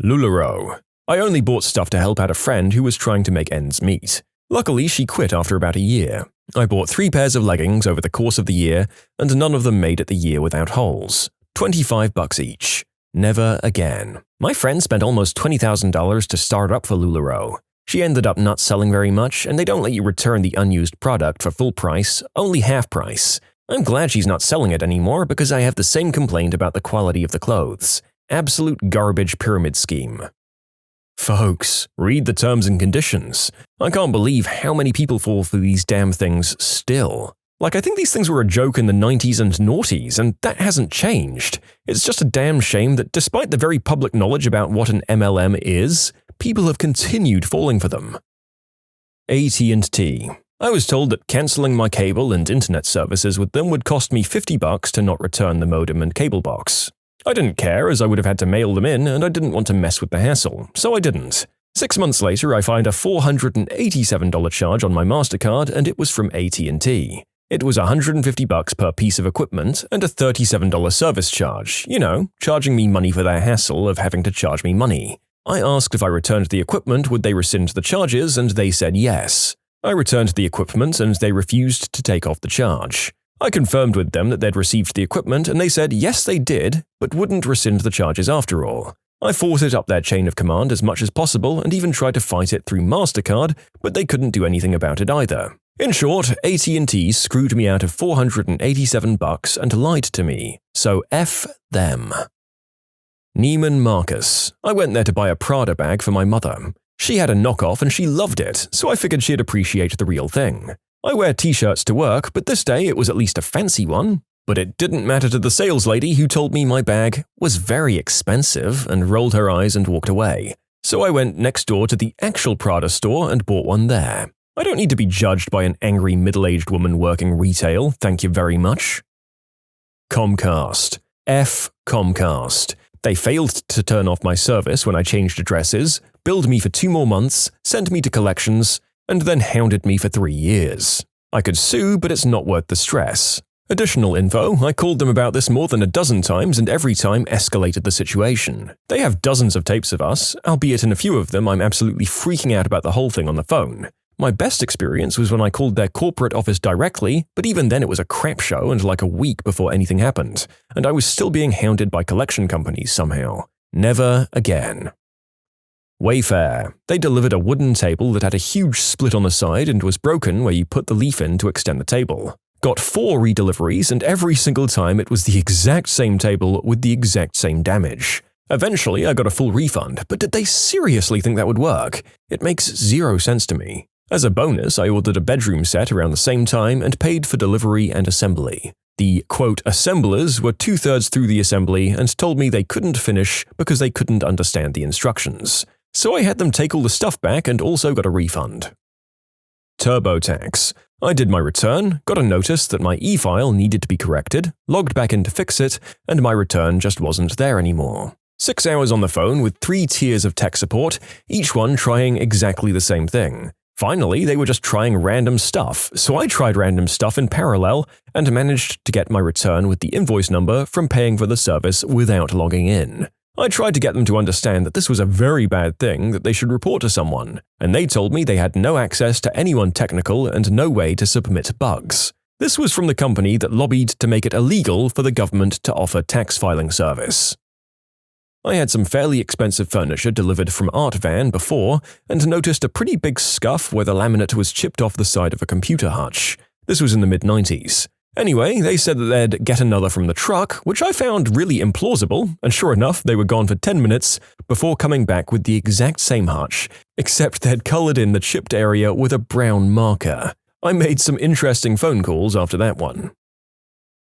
LuLaRoe. I only bought stuff to help out a friend who was trying to make ends meet. Luckily, she quit after about a year. I bought 3 pairs of leggings over the course of the year, and none of them made it the year without holes. $25 each. Never again. My friend spent almost $20,000 to start up for LuLaRoe. She ended up not selling very much, and they don't let you return the unused product for full price, only half price. I'm glad she's not selling it anymore because I have the same complaint about the quality of the clothes. Absolute garbage pyramid scheme. Folks, read the terms and conditions. I can't believe how many people fall for these damn things still. Like, I think these things were a joke in the 90s and noughties, and that hasn't changed. It's just a damn shame that despite the very public knowledge about what an MLM is, people have continued falling for them. AT&T. I was told that cancelling my cable and internet services with them would cost me $50 to not return the modem and cable box. I didn't care, as I would have had to mail them in, and I didn't want to mess with the hassle, so I didn't. 6 months later, I find a $487 charge on my MasterCard, and it was from AT&T. It was $150 per piece of equipment and a $37 service charge, charging me money for their hassle of having to charge me money. I asked if I returned the equipment, would they rescind the charges, and they said yes. I returned the equipment, and they refused to take off the charge. I confirmed with them that they'd received the equipment, and they said yes they did, but wouldn't rescind the charges after all. I fought it up their chain of command as much as possible and even tried to fight it through MasterCard, but they couldn't do anything about it either. In short, AT&T screwed me out of $487 and lied to me, so F them. Neiman Marcus. I went there to buy a Prada bag for my mother. She had a knockoff and she loved it, so I figured she'd appreciate the real thing. I wear t-shirts to work, but this day it was at least a fancy one. But it didn't matter to the sales lady who told me my bag was very expensive and rolled her eyes and walked away. So I went next door to the actual Prada store and bought one there. I don't need to be judged by an angry middle-aged woman working retail, thank you very much. Comcast. F Comcast. They failed to turn off my service when I changed addresses, billed me for 2 more months, sent me to collections, and then hounded me for 3 years. I could sue, but it's not worth the stress. Additional info, I called them about this more than a dozen times and every time escalated the situation. They have dozens of tapes of us, albeit in a few of them I'm absolutely freaking out about the whole thing on the phone. My best experience was when I called their corporate office directly, but even then it was a crap show and like a week before anything happened, and I was still being hounded by collection companies somehow. Never again. Wayfair. They delivered a wooden table that had a huge split on the side and was broken where you put the leaf in to extend the table. Got 4 redeliveries and every single time it was the exact same table with the exact same damage. Eventually I got a full refund, but did they seriously think that would work? It makes zero sense to me. As a bonus, I ordered a bedroom set around the same time and paid for delivery and assembly. The, quote, assemblers were 2/3 through the assembly and told me they couldn't finish because they couldn't understand the instructions. So I had them take all the stuff back and also got a refund. TurboTax. I did my return, got a notice that my e-file needed to be corrected, logged back in to fix it, and my return just wasn't there anymore. 6 hours on the phone with 3 tiers of tech support, each one trying exactly the same thing. Finally, they were just trying random stuff, so I tried random stuff in parallel and managed to get my return with the invoice number from paying for the service without logging in. I tried to get them to understand that this was a very bad thing that they should report to someone, and they told me they had no access to anyone technical and no way to submit bugs. This was from the company that lobbied to make it illegal for the government to offer tax filing service. I had some fairly expensive furniture delivered from Art Van before and noticed a pretty big scuff where the laminate was chipped off the side of a computer hutch. This was in the mid-90s. Anyway, they said that they'd get another from the truck, which I found really implausible, and sure enough, they were gone for 10 minutes before coming back with the exact same hutch, except they'd colored in the chipped area with a brown marker. I made some interesting phone calls after that one.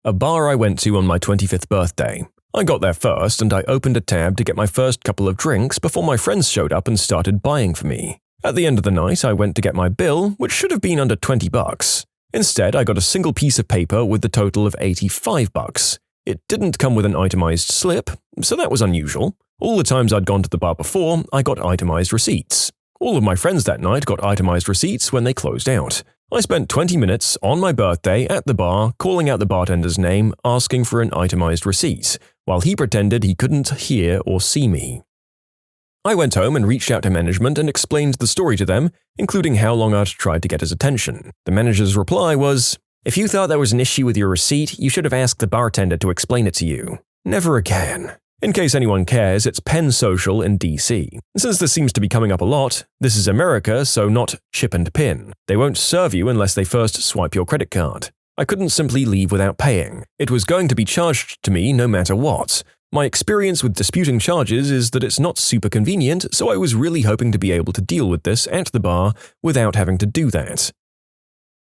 A bar I went to on my 25th birthday. I got there first and I opened a tab to get my first couple of drinks before my friends showed up and started buying for me. At the end of the night, I went to get my bill, which should have been under $20. Instead, I got a single piece of paper with the total of $85. It didn't come with an itemized slip, so that was unusual. All the times I'd gone to the bar before, I got itemized receipts. All of my friends that night got itemized receipts when they closed out. I spent 20 minutes on my birthday at the bar calling out the bartender's name, asking for an itemized receipt, while he pretended he couldn't hear or see me. I went home and reached out to management and explained the story to them, including how long I'd tried to get his attention. The manager's reply was, "If you thought there was an issue with your receipt, you should have asked the bartender to explain it to you." Never again. In case anyone cares, it's Penn Social in DC. Since this seems to be coming up a lot, this is America, so not chip and pin. They won't serve you unless they first swipe your credit card. I couldn't simply leave without paying. It was going to be charged to me no matter what. My experience with disputing charges is that it's not super convenient, so I was really hoping to be able to deal with this at the bar without having to do that.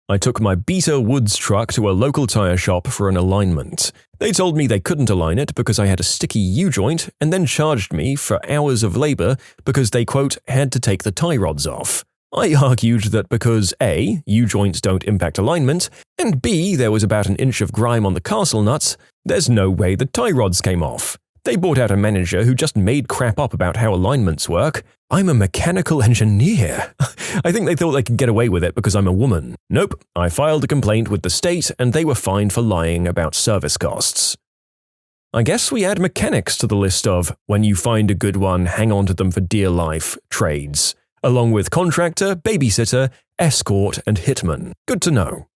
I took my Beta Woods truck to a local tire shop for an alignment. They told me they couldn't align it because I had a sticky U-joint and then charged me for hours of labor because they, quote, had to take the tie rods off. I argued that because A, U-joints don't impact alignment, and B, there was about an inch of grime on the castle nuts, there's no way the tie rods came off. They bought out a manager who just made crap up about how alignments work. I'm a mechanical engineer. I think they thought they could get away with it because I'm a woman. Nope, I filed a complaint with the state and they were fined for lying about service costs. I guess we add mechanics to the list of, when you find a good one, hang on to them for dear life, trades, along with contractor, babysitter, escort, and hitman. Good to know.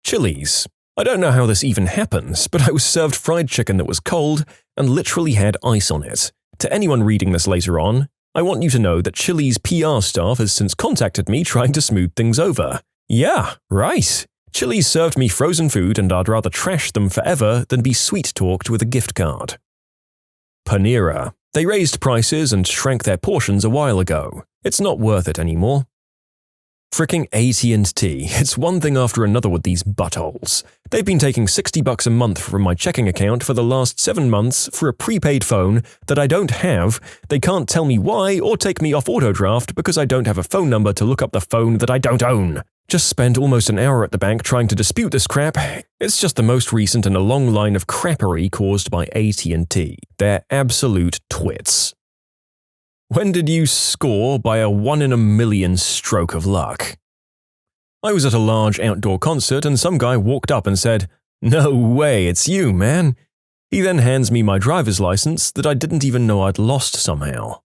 Chili's. I don't know how this even happens, but I was served fried chicken that was cold and literally had ice on it. To anyone reading this later on, I want you to know that Chili's PR staff has since contacted me trying to smooth things over. Yeah, right. Chili's served me frozen food and I'd rather trash them forever than be sweet-talked with a gift card. Panera. They raised prices and shrank their portions a while ago. It's not worth it anymore. Fricking AT&T. It's one thing after another with these buttholes. They've been taking $60 a month from my checking account for the last 7 months for a prepaid phone that I don't have. They can't tell me why or take me off autodraft because I don't have a phone number to look up the phone that I don't own. Just spent almost an hour at the bank trying to dispute this crap. It's just the most recent in a long line of crappery caused by AT&T. They're absolute twits. When did you score by a 1 in a million stroke of luck? I was at a large outdoor concert and some guy walked up and said, No way, it's you, man. He then hands me my driver's license that I didn't even know I'd lost somehow.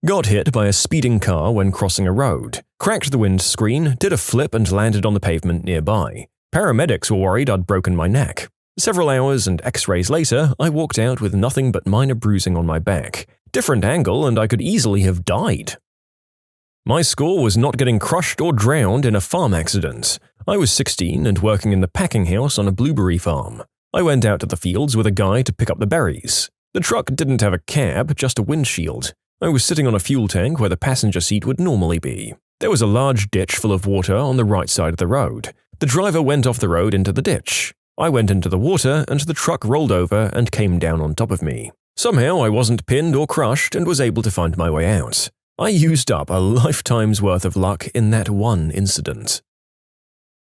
Got hit by a speeding car when crossing a road, cracked the windscreen, did a flip and landed on the pavement nearby. Paramedics were worried I'd broken my neck. Several hours and x-rays later, I walked out with nothing but minor bruising on my back. Different angle and I could easily have died. My score was not getting crushed or drowned in a farm accident. I was 16 and working in the packing house on a blueberry farm. I went out to the fields with a guy to pick up the berries. The truck didn't have a cab, just a windshield. I was sitting on a fuel tank where the passenger seat would normally be. There was a large ditch full of water on the right side of the road. The driver went off the road into the ditch. I went into the water and the truck rolled over and came down on top of me. Somehow I wasn't pinned or crushed and was able to find my way out. I used up a lifetime's worth of luck in that one incident.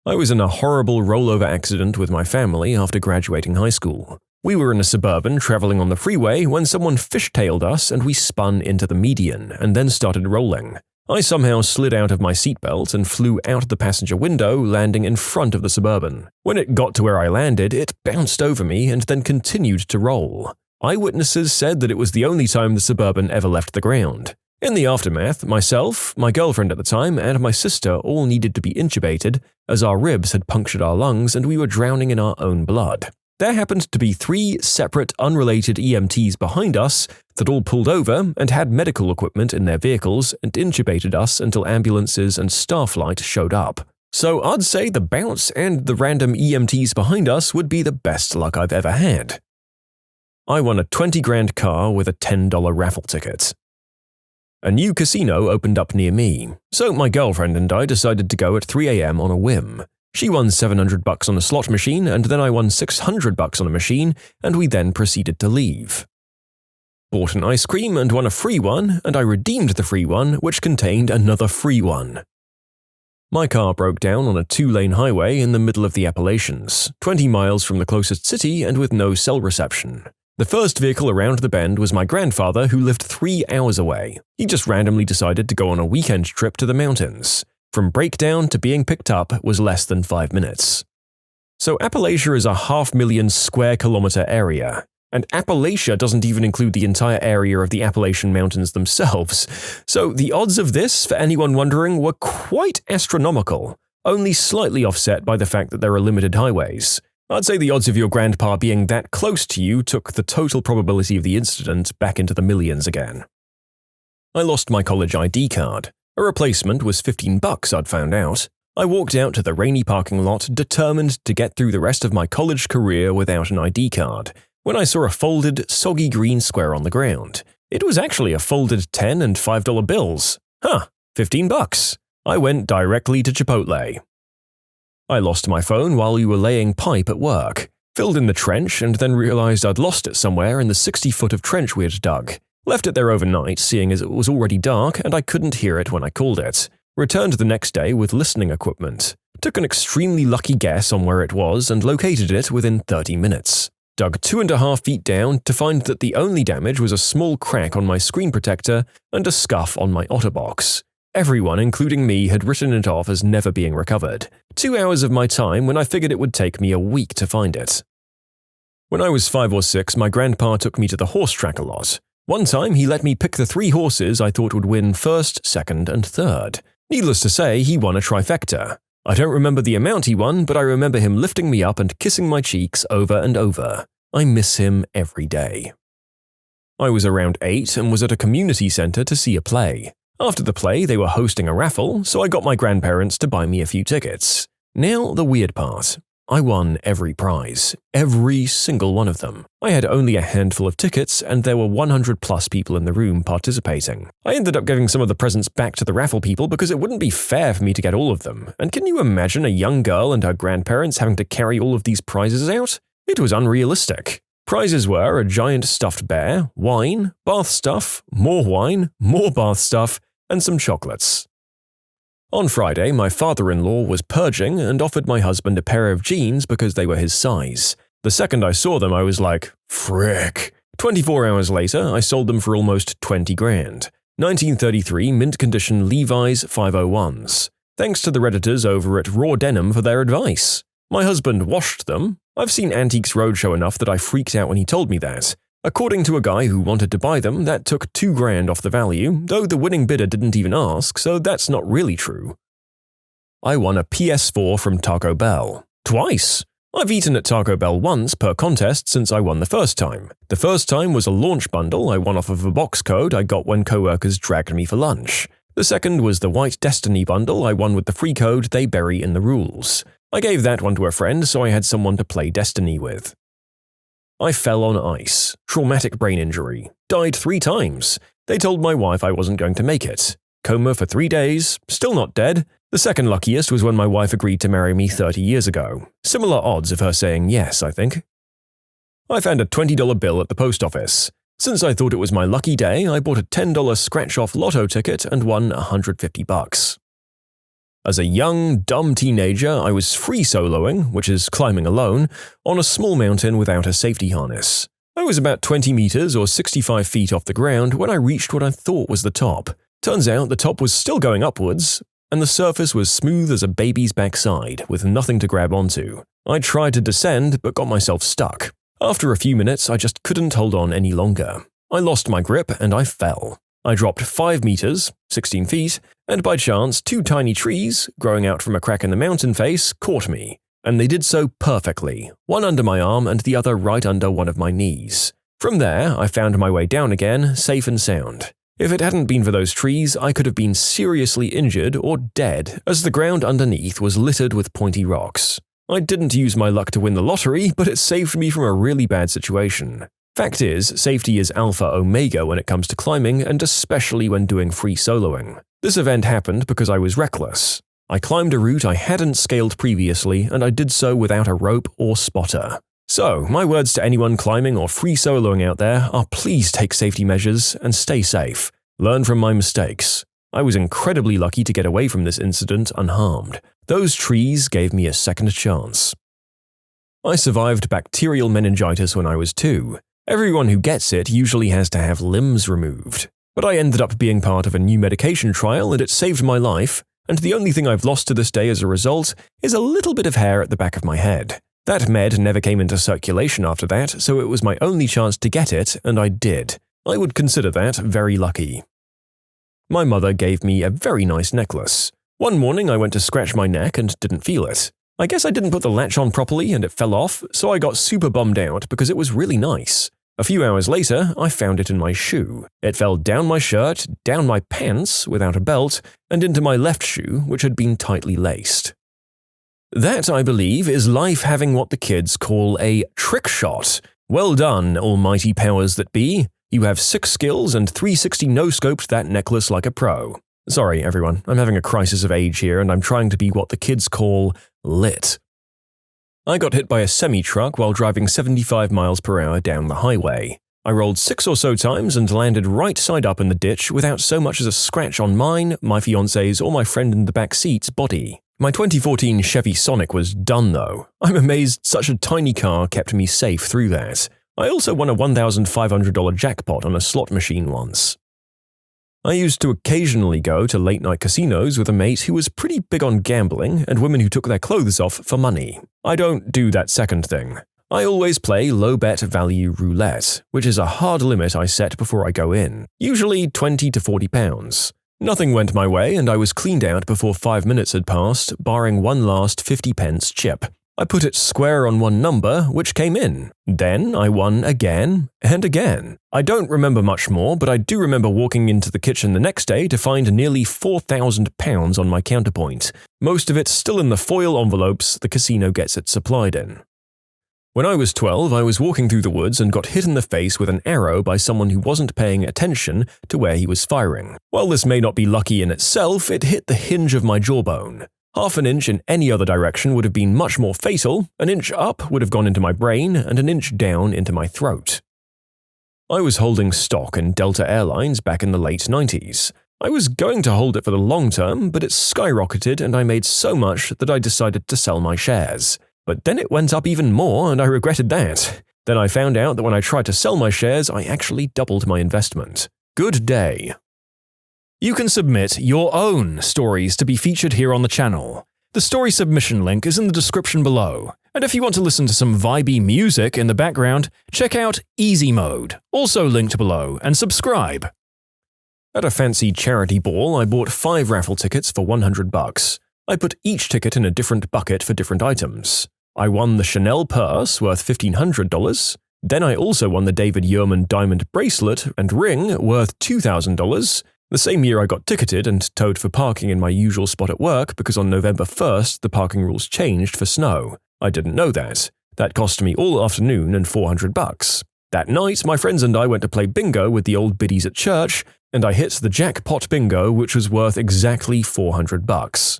I was in a horrible rollover accident with my family after graduating high school. We were in a Suburban traveling on the freeway when someone fishtailed us and we spun into the median and then started rolling. I somehow slid out of my seatbelt and flew out the passenger window, landing in front of the Suburban. When it got to where I landed, it bounced over me and then continued to roll. Eyewitnesses said that it was the only time the Suburban ever left the ground. In the aftermath, myself, my girlfriend at the time, and my sister all needed to be intubated as our ribs had punctured our lungs and we were drowning in our own blood. There happened to be 3 separate, unrelated EMTs behind us that all pulled over and had medical equipment in their vehicles and intubated us until ambulances and Starflight showed up. So I'd say the bounce and the random EMTs behind us would be the best luck I've ever had. I won a $20,000 car with a $10 raffle ticket. A new casino opened up near me, so my girlfriend and I decided to go at 3 a.m. on a whim. She won $700 on a slot machine, and then I won $600 on a machine, and we then proceeded to leave. Bought an ice cream and won a free one, and I redeemed the free one, which contained another free one. My car broke down on a 2-lane highway in the middle of the Appalachians, 20 miles from the closest city and with no cell reception. The first vehicle around the bend was my grandfather, who lived 3 hours away. He just randomly decided to go on a weekend trip to the mountains. From breakdown to being picked up was less than 5 minutes. So Appalachia is a 500,000 square kilometer area, and Appalachia doesn't even include the entire area of the Appalachian Mountains themselves. So the odds of this, for anyone wondering, were quite astronomical, only slightly offset by the fact that there are limited highways. I'd say the odds of your grandpa being that close to you took the total probability of the incident back into the millions again. I lost my college ID card. A replacement was $15, I'd found out. I walked out to the rainy parking lot, determined to get through the rest of my college career without an ID card, when I saw a folded, soggy green square on the ground. It was actually a folded $10 and $5 bills. $15. I went directly to Chipotle. I lost my phone while we were laying pipe at work, filled in the trench and then realized I'd lost it somewhere in the 60-foot of trench we had dug. Left it there overnight, seeing as it was already dark and I couldn't hear it when I called it. Returned the next day with listening equipment. Took an extremely lucky guess on where it was and located it within 30 minutes. Dug 2.5 feet down to find that the only damage was a small crack on my screen protector and a scuff on my OtterBox. Everyone, including me, had written it off as never being recovered. 2 hours of my time when I figured it would take me a week to find it. When I was 5 or 6, my grandpa took me to the horse track a lot. One time, he let me pick the 3 horses I thought would win first, second, and third. Needless to say, he won a trifecta. I don't remember the amount he won, but I remember him lifting me up and kissing my cheeks over and over. I miss him every day. I was around 8 and was at a community center to see a play. After the play, they were hosting a raffle, so I got my grandparents to buy me a few tickets. Now, the weird part. I won every prize, every single one of them. I had only a handful of tickets, and there were 100+ people in the room participating. I ended up giving some of the presents back to the raffle people because it wouldn't be fair for me to get all of them. And can you imagine a young girl and her grandparents having to carry all of these prizes out? It was unrealistic. Prizes were a giant stuffed bear, wine, bath stuff, more wine, more bath stuff, and some chocolates. On Friday, my father-in-law was purging and offered my husband a pair of jeans because they were his size. The second I saw them, I was like, frick. 24 hours later, I sold them for almost $20,000. 1933 mint condition Levi's 501s. Thanks to the Redditors over at Raw Denim for their advice. My husband washed them, I've seen Antiques Roadshow enough that I freaked out when he told me that. According to a guy who wanted to buy them, that took $2,000 off the value, though the winning bidder didn't even ask, so that's not really true. I won a PS4 from Taco Bell. Twice! I've eaten at Taco Bell once per contest since I won the first time. The first time was a launch bundle I won off of a box code I got when coworkers dragged me for lunch. The second was the White Destiny bundle I won with the free code they bury in the rules. I gave that one to a friend so I had someone to play Destiny with. I fell on ice. Traumatic brain injury. Died 3 times. They told my wife I wasn't going to make it. Coma for 3 days. Still not dead. The second luckiest was when my wife agreed to marry me 30 years ago. Similar odds of her saying yes, I think. I found a $20 bill at the post office. Since I thought it was my lucky day, I bought a $10 scratch-off lotto ticket and won $150. As a young, dumb teenager, I was free soloing, which is climbing alone, on a small mountain without a safety harness. I was about 20 meters or 65 feet off the ground when I reached what I thought was the top. Turns out the top was still going upwards, and the surface was smooth as a baby's backside, with nothing to grab onto. I tried to descend, but got myself stuck. After a few minutes, I just couldn't hold on any longer. I lost my grip and I fell. I dropped 5 meters, 16 feet, and by chance 2 tiny trees, growing out from a crack in the mountain face, caught me. And they did so perfectly, one under my arm and the other right under one of my knees. From there, I found my way down again, safe and sound. If it hadn't been for those trees, I could have been seriously injured or dead, as the ground underneath was littered with pointy rocks. I didn't use my luck to win the lottery, but it saved me from a really bad situation. Fact is, safety is alpha omega when it comes to climbing, and especially when doing free soloing. This event happened because I was reckless. I climbed a route I hadn't scaled previously, and I did so without a rope or spotter. So, my words to anyone climbing or free soloing out there are please take safety measures and stay safe. Learn from my mistakes. I was incredibly lucky to get away from this incident unharmed. Those trees gave me a second chance. I survived bacterial meningitis when I was 2. Everyone who gets it usually has to have limbs removed. But I ended up being part of a new medication trial and it saved my life, and the only thing I've lost to this day as a result is a little bit of hair at the back of my head. That med never came into circulation after that, so it was my only chance to get it, and I did. I would consider that very lucky. My mother gave me a very nice necklace. One morning I went to scratch my neck and didn't feel it. I guess I didn't put the latch on properly and it fell off, so I got super bummed out because it was really nice. A few hours later, I found it in my shoe. It fell down my shirt, down my pants without a belt, and into my left shoe, which had been tightly laced. That, I believe, is life having what the kids call a trick shot. Well done, almighty powers that be. You have 6 skills and 360 no-scoped that necklace like a pro. Sorry, everyone, I'm having a crisis of age here and I'm trying to be what the kids call lit. I got hit by a semi-truck while driving 75 miles per hour down the highway. I rolled 6 or so times and landed right side up in the ditch without so much as a scratch on mine, my fiancé's, or my friend in the back seat's body. My 2014 Chevy Sonic was done though. I'm amazed such a tiny car kept me safe through that. I also won a $1,500 jackpot on a slot machine once. I used to occasionally go to late-night casinos with a mate who was pretty big on gambling and women who took their clothes off for money. I don't do that second thing. I always play low-bet value roulette, which is a hard limit I set before I go in, usually 20 to 40 pounds. Nothing went my way and I was cleaned out before 5 minutes had passed, barring one last 50p chip. I put it square on one number, which came in. Then I won again and again. I don't remember much more, but I do remember walking into the kitchen the next day to find nearly £4,000 on my counterpoint, most of it still in the foil envelopes the casino gets it supplied in. When I was 12, I was walking through the woods and got hit in the face with an arrow by someone who wasn't paying attention to where he was firing. While this may not be lucky in itself, it hit the hinge of my jawbone. Half an inch in any other direction would have been much more fatal, an inch up would have gone into my brain, and an inch down into my throat. I was holding stock in Delta Airlines back in the late 90s. I was going to hold it for the long term, but it skyrocketed and I made so much that I decided to sell my shares. But then it went up even more and I regretted that. Then I found out that when I tried to sell my shares, I actually doubled my investment. Good day. You can submit your own stories to be featured here on the channel. The story submission link is in the description below. And if you want to listen to some vibey music in the background, check out easymode, also linked below, and subscribe. At a fancy charity ball, I bought 5 raffle tickets for $100. I put each ticket in a different bucket for different items. I won the Chanel purse worth $1,500. Then I also won the David Yurman diamond bracelet and ring worth $2,000. The same year I got ticketed and towed for parking in my usual spot at work because on November 1st the parking rules changed for snow. I didn't know that. That cost me all afternoon and $400. That night, my friends and I went to play bingo with the old biddies at church, and I hit the jackpot bingo, which was worth exactly $400.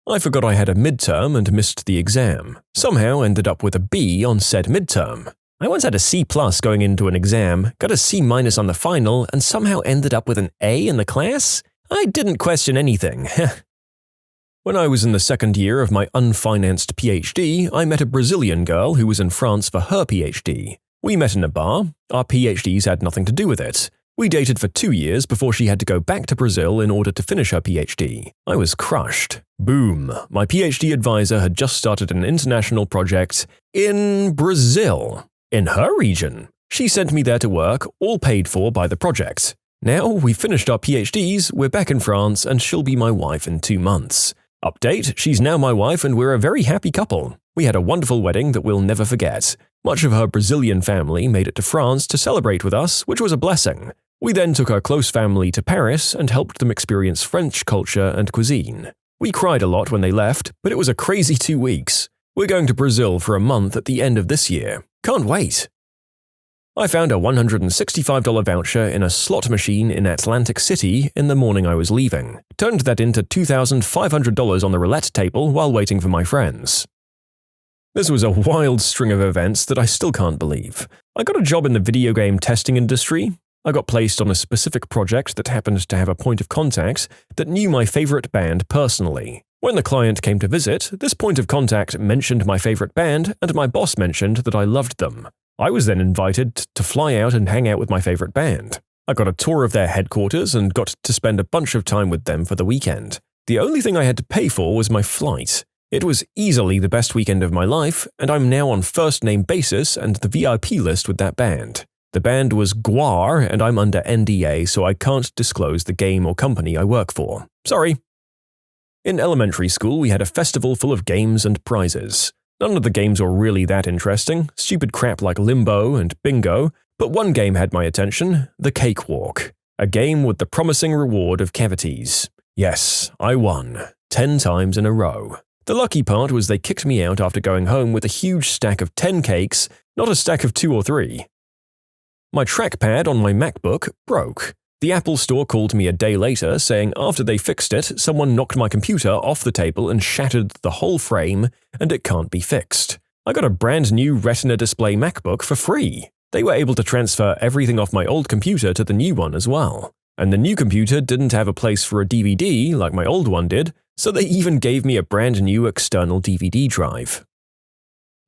I forgot I had a midterm and missed the exam. Somehow ended up with a B on said midterm. I once had a C+ going into an exam, got a C- on the final, and somehow ended up with an A in the class? I didn't question anything. When I was in the second year of my unfinanced PhD, I met a Brazilian girl who was in France for her PhD. We met in a bar. Our PhDs had nothing to do with it. We dated for 2 years before she had to go back to Brazil in order to finish her PhD. I was crushed. Boom. My PhD advisor had just started an international project in Brazil. In her region. She sent me there to work, all paid for by the project. Now we've finished our PhDs, we're back in France, and she'll be my wife in 2 months. Update, she's now my wife and we're a very happy couple. We had a wonderful wedding that we'll never forget. Much of her Brazilian family made it to France to celebrate with us, which was a blessing. We then took our close family to Paris and helped them experience French culture and cuisine. We cried a lot when they left, but it was a crazy 2 weeks. We're going to Brazil for a month at the end of this year. Can't wait. I found a $165 voucher in a slot machine in Atlantic City in the morning I was leaving. Turned that into $2,500 on the roulette table while waiting for my friends. This was a wild string of events that I still can't believe. I got a job in the video game testing industry. I got placed on a specific project that happened to have a point of contact that knew my favorite band personally. When the client came to visit, this point of contact mentioned my favorite band and my boss mentioned that I loved them. I was then invited to fly out and hang out with my favorite band. I got a tour of their headquarters and got to spend a bunch of time with them for the weekend. The only thing I had to pay for was my flight. It was easily the best weekend of my life, and I'm now on first-name basis and the VIP list with that band. The band was Gwar, and I'm under NDA, so I can't disclose the game or company I work for. Sorry. In elementary school, we had a festival full of games and prizes. None of the games were really that interesting, stupid crap like Limbo and Bingo, but one game had my attention, the Cakewalk, a game with the promising reward of cavities. Yes, I won, 10 times in a row. The lucky part was they kicked me out after going home with a huge stack of 10 cakes, not a stack of 2 or 3. My trackpad on my MacBook broke. The Apple Store called me a day later saying after they fixed it, someone knocked my computer off the table and shattered the whole frame, and it can't be fixed. I got a brand new Retina display MacBook for free. They were able to transfer everything off my old computer to the new one as well. And the new computer didn't have a place for a DVD like my old one did, so they even gave me a brand new external DVD drive.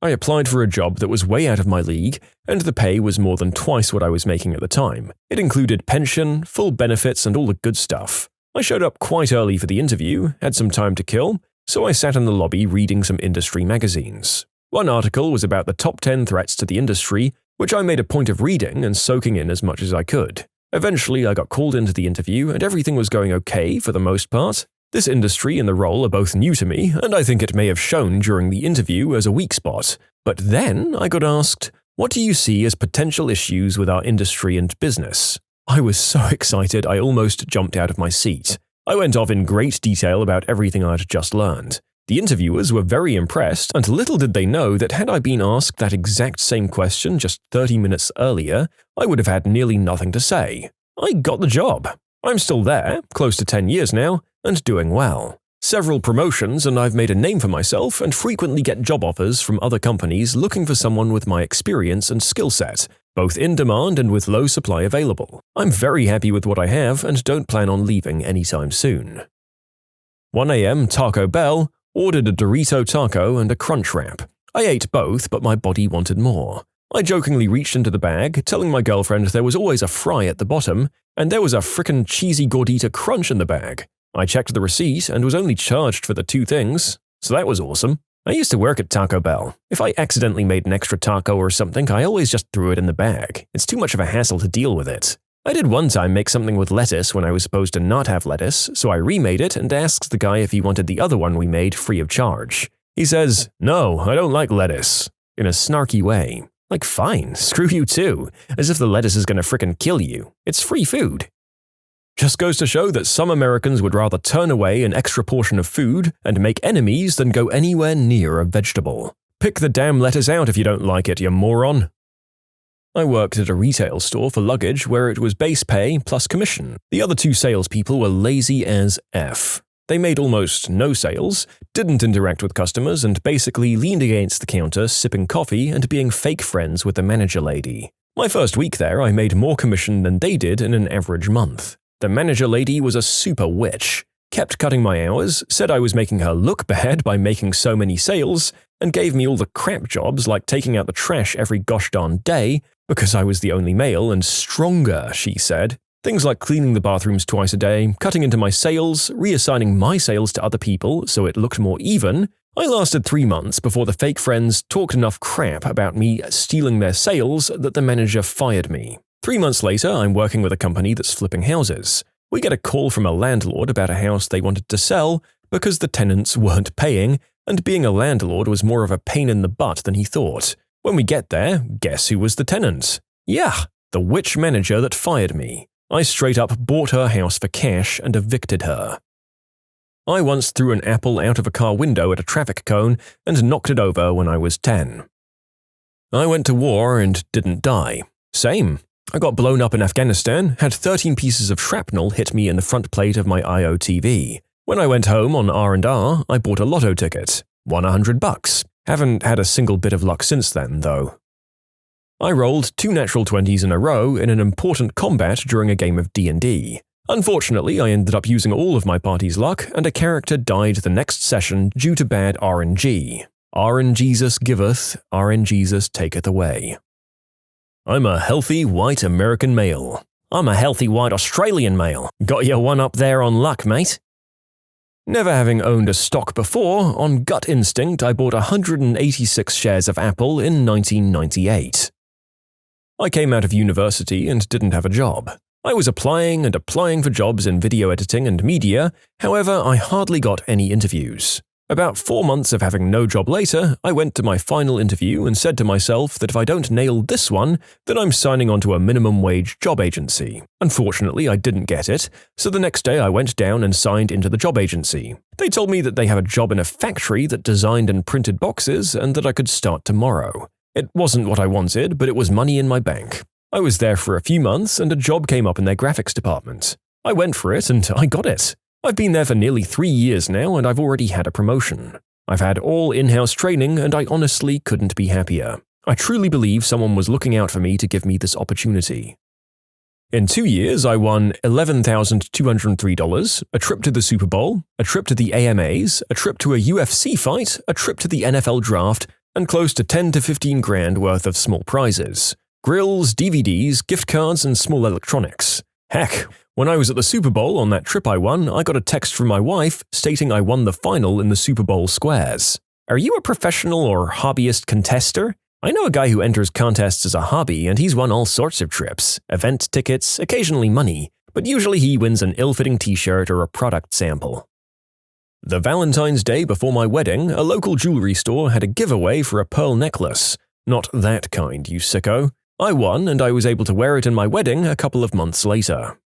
I applied for a job that was way out of my league, and the pay was more than twice what I was making at the time. It included pension, full benefits, and all the good stuff. I showed up quite early for the interview, had some time to kill, so I sat in the lobby reading some industry magazines. One article was about the top 10 threats to the industry, which I made a point of reading and soaking in as much as I could. Eventually, I got called into the interview, and everything was going okay for the most part. This industry and the role are both new to me, and I think it may have shown during the interview as a weak spot. But then I got asked, "What do you see as potential issues with our industry and business?" I was so excited I almost jumped out of my seat. I went off in great detail about everything I'd just learned. The interviewers were very impressed, and little did they know that had I been asked that exact same question just 30 minutes earlier, I would have had nearly nothing to say. I got the job. I'm still there, close to 10 years now, and doing well. Several promotions and I've made a name for myself and frequently get job offers from other companies looking for someone with my experience and skill set, both in demand and with low supply available. I'm very happy with what I have and don't plan on leaving anytime soon. 1 a.m. Taco Bell, ordered a Dorito taco and a Crunch Wrap. I ate both, but my body wanted more. I jokingly reached into the bag, telling my girlfriend there was always a fry at the bottom, and there was a frickin' cheesy gordita crunch in the bag. I checked the receipt and was only charged for the 2 things, so that was awesome. I used to work at Taco Bell. If I accidentally made an extra taco or something, I always just threw it in the bag. It's too much of a hassle to deal with it. I did one time make something with lettuce when I was supposed to not have lettuce, so I remade it and asked the guy if he wanted the other one we made free of charge. He says, "No, I don't like lettuce," in a snarky way. Like, fine, screw you too, as if the lettuce is gonna frickin' kill you. It's free food. Just goes to show that some Americans would rather turn away an extra portion of food and make enemies than go anywhere near a vegetable. Pick the damn lettuce out if you don't like it, you moron. I worked at a retail store for luggage where it was base pay plus commission. The other two salespeople were lazy as F. They made almost no sales, didn't interact with customers, and basically leaned against the counter sipping coffee and being fake friends with the manager lady. My first week there, I made more commission than they did in an average month. The manager lady was a super witch, kept cutting my hours, said I was making her look bad by making so many sales, and gave me all the crap jobs like taking out the trash every gosh darn day because I was the only male and stronger, she said. Things like cleaning the bathrooms twice a day, cutting into my sales, reassigning my sales to other people so it looked more even. I lasted 3 months before the fake friends talked enough crap about me stealing their sales that the manager fired me. 3 months later, I'm working with a company that's flipping houses. We get a call from a landlord about a house they wanted to sell because the tenants weren't paying, and being a landlord was more of a pain in the butt than he thought. When we get there, guess who was the tenant? Yeah, the witch manager that fired me. I straight up bought her house for cash and evicted her. I once threw an apple out of a car window at a traffic cone and knocked it over when I was 10. I went to war and didn't die. Same. I got blown up in Afghanistan, had 13 pieces of shrapnel hit me in the front plate of my IOTV. When I went home on R&R, I bought a lotto ticket. Won $100. Haven't had a single bit of luck since then, though. I rolled 2 natural 20s in a row in an important combat during a game of D&D. Unfortunately, I ended up using all of my party's luck, and a character died the next session due to bad RNG. RNGesus giveth, RNGesus taketh away. I'm a healthy white American male. I'm a healthy white Australian male. Got your one up there on luck, mate. Never having owned a stock before, on gut instinct I bought 186 shares of Apple in 1998. I came out of university and didn't have a job. I was applying for jobs in video editing and media, however I hardly got any interviews. About 4 months of having no job later, I went to my final interview and said to myself that if I don't nail this one, then I'm signing on to a minimum wage job agency. Unfortunately, I didn't get it, so the next day I went down and signed into the job agency. They told me that they have a job in a factory that designed and printed boxes and that I could start tomorrow. It wasn't what I wanted, but it was money in my bank. I was there for a few months and a job came up in their graphics department. I went for it and I got it. I've been there for nearly 3 years now and I've already had a promotion. I've had all in-house training and I honestly couldn't be happier. I truly believe someone was looking out for me to give me this opportunity. In 2 years, I won $11,203, a trip to the Super Bowl, a trip to the AMAs, a trip to a UFC fight, a trip to the NFL draft, and close to 10 to 15 grand worth of small prizes. Grills, DVDs, gift cards, and small electronics. Heck, when I was at the Super Bowl on that trip I won, I got a text from my wife stating I won the final in the Super Bowl squares. Are you a professional or hobbyist contester? I know a guy who enters contests as a hobby and he's won all sorts of trips, event tickets, occasionally money, but usually he wins an ill-fitting t-shirt or a product sample. The Valentine's Day before my wedding, a local jewelry store had a giveaway for a pearl necklace. Not that kind, you sicko. I won and I was able to wear it in my wedding a couple of months later.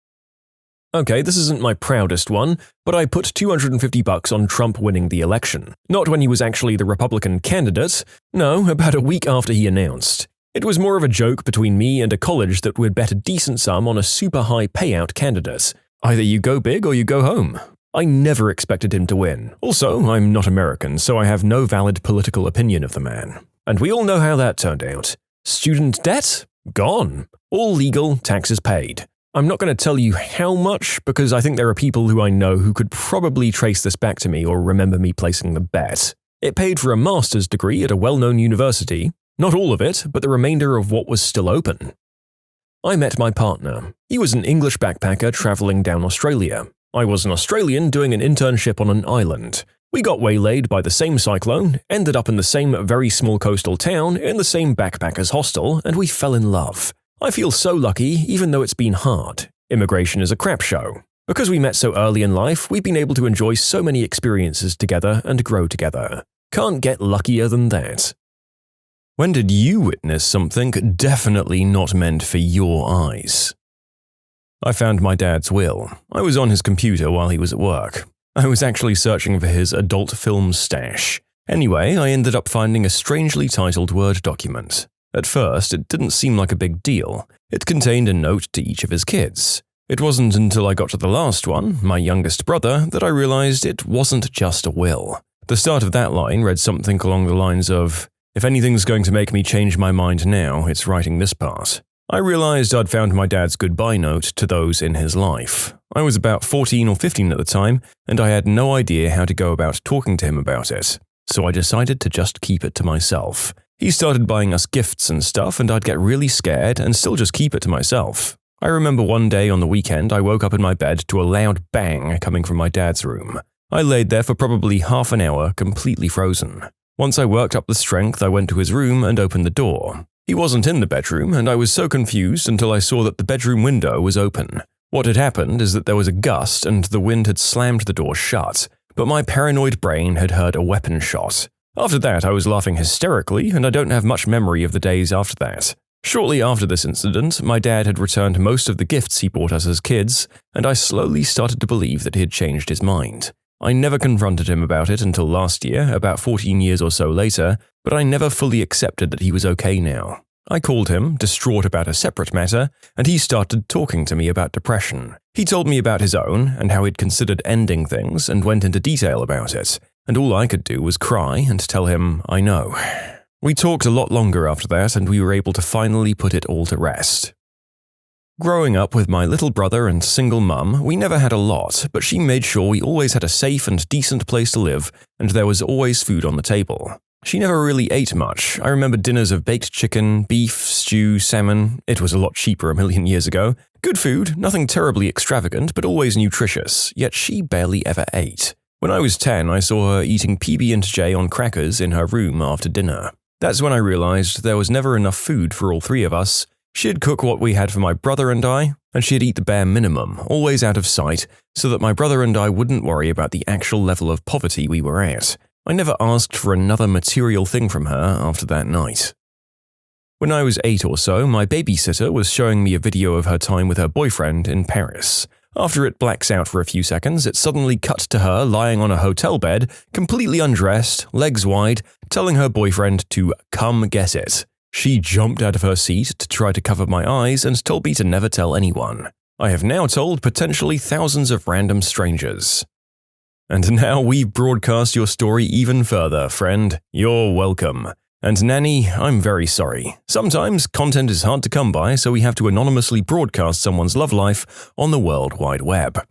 Okay, this isn't my proudest one, but I put $250 on Trump winning the election. Not when he was actually the Republican candidate. No, about a week after he announced. It was more of a joke between me and a college that would bet a decent sum on a super high payout candidate. Either you go big or you go home. I never expected him to win. Also, I'm not American, so I have no valid political opinion of the man. And we all know how that turned out. Student debt? Gone. All legal, taxes paid. I'm not going to tell you how much because I think there are people who I know who could probably trace this back to me or remember me placing the bet. It paid for a master's degree at a well-known university. Not all of it, but the remainder of what was still open. I met my partner. He was an English backpacker traveling down Australia. I was an Australian doing an internship on an island. We got waylaid by the same cyclone, ended up in the same very small coastal town, in the same backpackers hostel, and we fell in love. I feel so lucky, even though it's been hard. Immigration is a crap show. Because we met so early in life, we've been able to enjoy so many experiences together and grow together. Can't get luckier than that. When did you witness something definitely not meant for your eyes? I found my dad's will. I was on his computer while he was at work. I was actually searching for his adult film stash. Anyway, I ended up finding a strangely titled Word document. At first, it didn't seem like a big deal. It contained a note to each of his kids. It wasn't until I got to the last one, my youngest brother, that I realized it wasn't just a will. The start of that line read something along the lines of, "If anything's going to make me change my mind now, it's writing this part." I realized I'd found my dad's goodbye note to those in his life. I was about 14 or 15 at the time, and I had no idea how to go about talking to him about it. So I decided to just keep it to myself. He started buying us gifts and stuff, and I'd get really scared and still just keep it to myself. I remember one day on the weekend I woke up in my bed to a loud bang coming from my dad's room. I laid there for probably half an hour, completely frozen. Once I worked up the strength, I went to his room and opened the door. He wasn't in the bedroom, and I was so confused until I saw that the bedroom window was open. What had happened is that there was a gust and the wind had slammed the door shut, but my paranoid brain had heard a weapon shot. After that, I was laughing hysterically, and I don't have much memory of the days after that. Shortly after this incident, my dad had returned most of the gifts he bought us as kids, and I slowly started to believe that he had changed his mind. I never confronted him about it until last year, about 14 years or so later, but I never fully accepted that he was okay now. I called him, distraught about a separate matter, and he started talking to me about depression. He told me about his own, and how he'd considered ending things, and went into detail about it, and all I could do was cry and tell him, I know. We talked a lot longer after that, and we were able to finally put it all to rest. Growing up with my little brother and single mum, we never had a lot, but she made sure we always had a safe and decent place to live, and there was always food on the table. She never really ate much. I remember dinners of baked chicken, beef, stew, salmon. It was a lot cheaper a million years ago. Good food, nothing terribly extravagant, but always nutritious, yet she barely ever ate. When I was 10, I saw her eating PB&J on crackers in her room after dinner. That's when I realized there was never enough food for all three of us. She'd cook what we had for my brother and I, and she'd eat the bare minimum, always out of sight, so that my brother and I wouldn't worry about the actual level of poverty we were at. I never asked for another material thing from her after that night. When I was 8 or so, my babysitter was showing me a video of her time with her boyfriend in Paris. After it blacks out for a few seconds, it suddenly cut to her lying on a hotel bed, completely undressed, legs wide, telling her boyfriend to come get it. She jumped out of her seat to try to cover my eyes and told me to never tell anyone. I have now told potentially thousands of random strangers. And now we've broadcast your story even further, friend. You're welcome. And Nanny, I'm very sorry. Sometimes content is hard to come by, so we have to anonymously broadcast someone's love life on the World Wide Web.